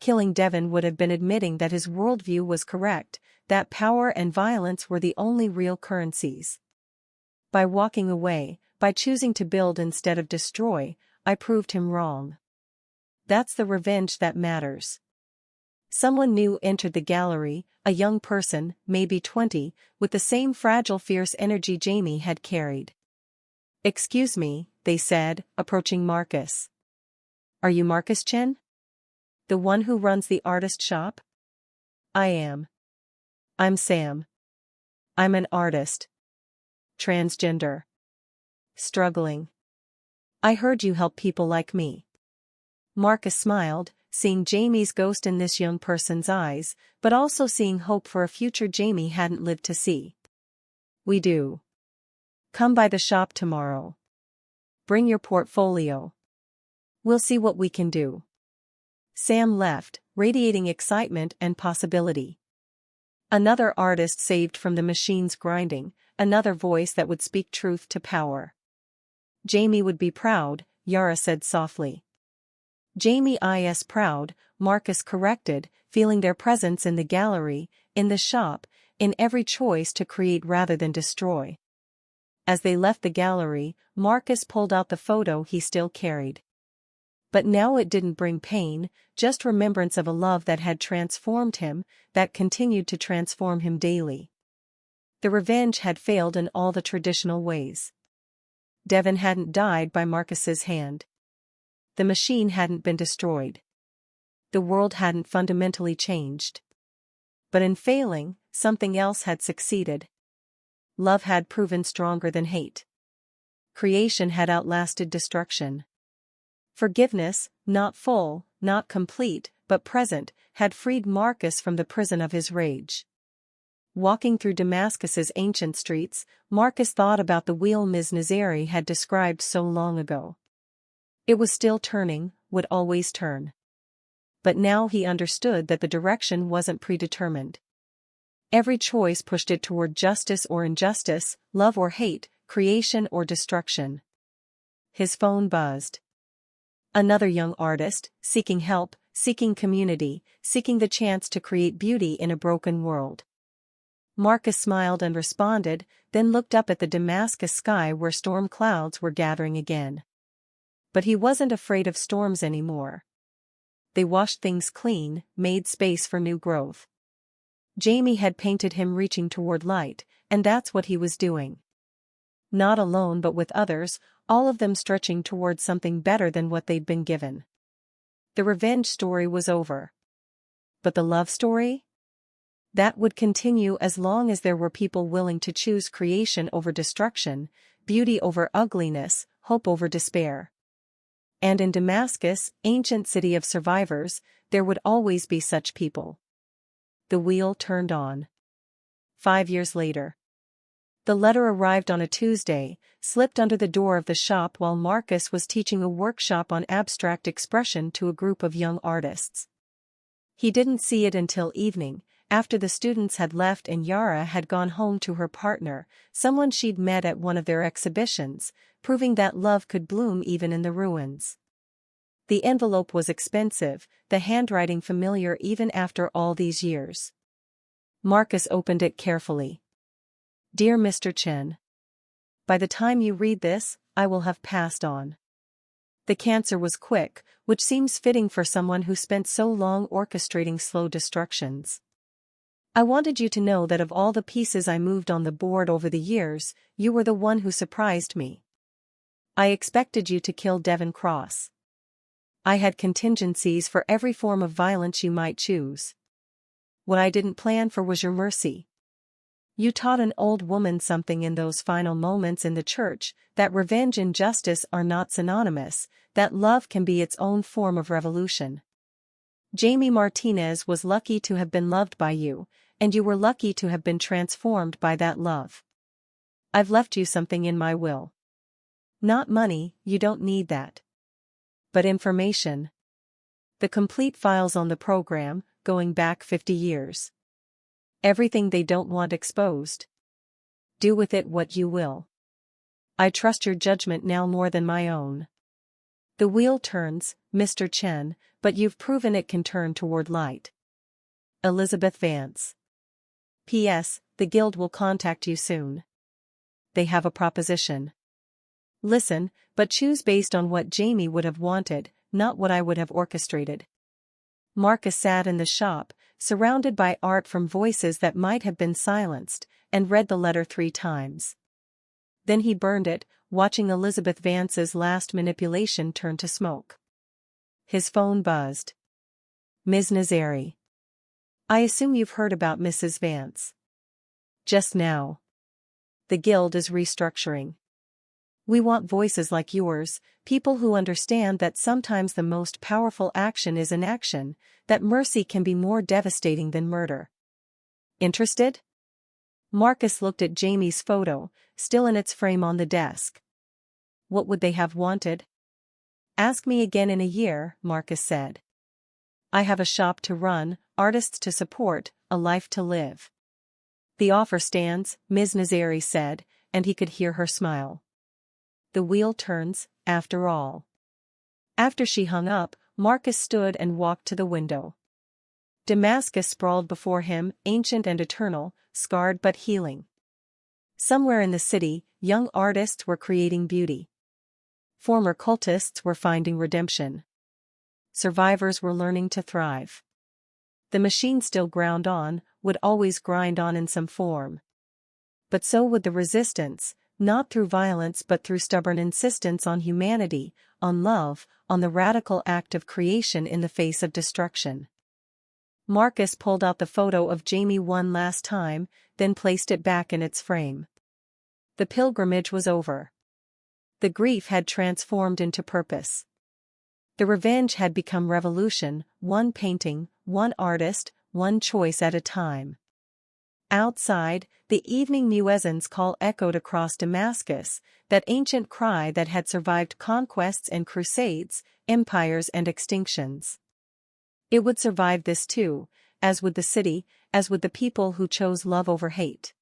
Killing Devon would have been admitting that his worldview was correct, that power and violence were the only real currencies. By walking away, by choosing to build instead of destroy, I proved him wrong. That's the revenge that matters." Someone new entered the gallery, a young person, maybe 20, with the same fragile fierce energy Jamie had carried. "Excuse me," they said, approaching Marcus. "Are you Marcus Chen? The one who runs the artist shop?" "I am." "I'm Sam. I'm an artist. Transgender. Struggling. I heard you help people like me." Marcus smiled, seeing Jamie's ghost in this young person's eyes, but also seeing hope for a future Jamie hadn't lived to see. "We do. Come by the shop tomorrow. Bring your portfolio. We'll see what we can do." Sam left, radiating excitement and possibility. Another artist saved from the machine's grinding, another voice that would speak truth to power. "Jamie would be proud," Yara said softly. "Jamie is proud," Marcus corrected, feeling their presence in the gallery, in the shop, in every choice to create rather than destroy. As they left the gallery, Marcus pulled out the photo he still carried. But now it didn't bring pain, just remembrance of a love that had transformed him, that continued to transform him daily. The revenge had failed in all the traditional ways. Devon hadn't died by Marcus's hand. The machine hadn't been destroyed. The world hadn't fundamentally changed. But in failing, something else had succeeded. Love had proven stronger than hate. Creation had outlasted destruction. Forgiveness, not full, not complete, but present, had freed Marcus from the prison of his rage. Walking through Damascus's ancient streets, Marcus thought about the wheel Ms. Nazari had described so long ago. It was still turning, would always turn. But now he understood that the direction wasn't predetermined. Every choice pushed it toward justice or injustice, love or hate, creation or destruction. His phone buzzed. Another young artist, seeking help, seeking community, seeking the chance to create beauty in a broken world. Marcus smiled and responded, then looked up at the Damascus sky where storm clouds were gathering again. But he wasn't afraid of storms anymore. They washed things clean, made space for new growth. Jamie had painted him reaching toward light, and that's what he was doing. Not alone but with others, all of them stretching toward something better than what they'd been given. The revenge story was over. But the love story? That would continue as long as there were people willing to choose creation over destruction, beauty over ugliness, hope over despair. And in Damascus, ancient city of survivors, there would always be such people. The wheel turned on. 5 years later. The letter arrived on a Tuesday, slipped under the door of the shop while Marcus was teaching a workshop on abstract expression to a group of young artists. He didn't see it until evening, after the students had left and Yara had gone home to her partner, someone she'd met at one of their exhibitions, proving that love could bloom even in the ruins. The envelope was expensive, the handwriting familiar even after all these years. Marcus opened it carefully. Dear Mr. Chen. By the time you read this, I will have passed on. The cancer was quick, which seems fitting for someone who spent so long orchestrating slow destructions. I wanted you to know that of all the pieces I moved on the board over the years, you were the one who surprised me. I expected you to kill Devon Cross. I had contingencies for every form of violence you might choose. What I didn't plan for was your mercy. You taught an old woman something in those final moments in the church, that revenge and justice are not synonymous, that love can be its own form of revolution. Jamie Martinez was lucky to have been loved by you, and you were lucky to have been transformed by that love. I've left you something in my will. Not money, you don't need that. But information. The complete files on the program, going back 50 years. Everything they don't want exposed. Do with it what you will. I trust your judgment now more than my own. The wheel turns, Mr. Chen, but you've proven it can turn toward light. Elizabeth Vance. P.S. The Guild will contact you soon. They have a proposition. Listen, but choose based on what Jamie would have wanted, not what I would have orchestrated. Marcus sat in the shop, surrounded by art from voices that might have been silenced, and read the letter 3 times. Then he burned it, watching Elizabeth Vance's last manipulation turn to smoke. His phone buzzed. Ms. Nazari. I assume you've heard about Mrs. Vance. Just now. The Guild is restructuring. We want voices like yours, people who understand that sometimes the most powerful action is inaction, that mercy can be more devastating than murder. Interested? Marcus looked at Jamie's photo, still in its frame on the desk. What would they have wanted? Ask me again in a year, Marcus said. I have a shop to run, artists to support, a life to live. The offer stands, Ms. Nazari said, and he could hear her smile. The wheel turns, after all. After she hung up, Marcus stood and walked to the window. Damascus sprawled before him, ancient and eternal, scarred but healing. Somewhere in the city, young artists were creating beauty. Former cultists were finding redemption. Survivors were learning to thrive. The machine still ground on, would always grind on in some form. But so would the resistance, not through violence but through stubborn insistence on humanity, on love, on the radical act of creation in the face of destruction. Marcus pulled out the photo of Jamie one last time, then placed it back in its frame. The pilgrimage was over. The grief had transformed into purpose. The revenge had become revolution, one painting, one artist, one choice at a time. Outside, the evening muezzin's call echoed across Damascus, that ancient cry that had survived conquests and crusades, empires and extinctions. It would survive this too, as would the city, as would the people who chose love over hate.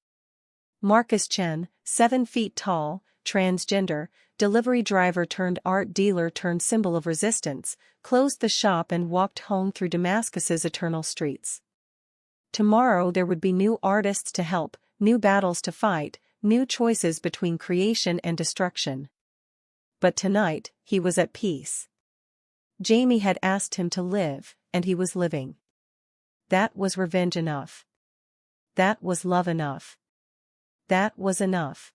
Marcus Chen, 7 feet tall, transgender, delivery driver turned art dealer turned symbol of resistance, closed the shop and walked home through Damascus's eternal streets. Tomorrow there would be new artists to help, new battles to fight, new choices between creation and destruction. But tonight, he was at peace. Jamie had asked him to live, and he was living. That was revenge enough. That was love enough. That was enough.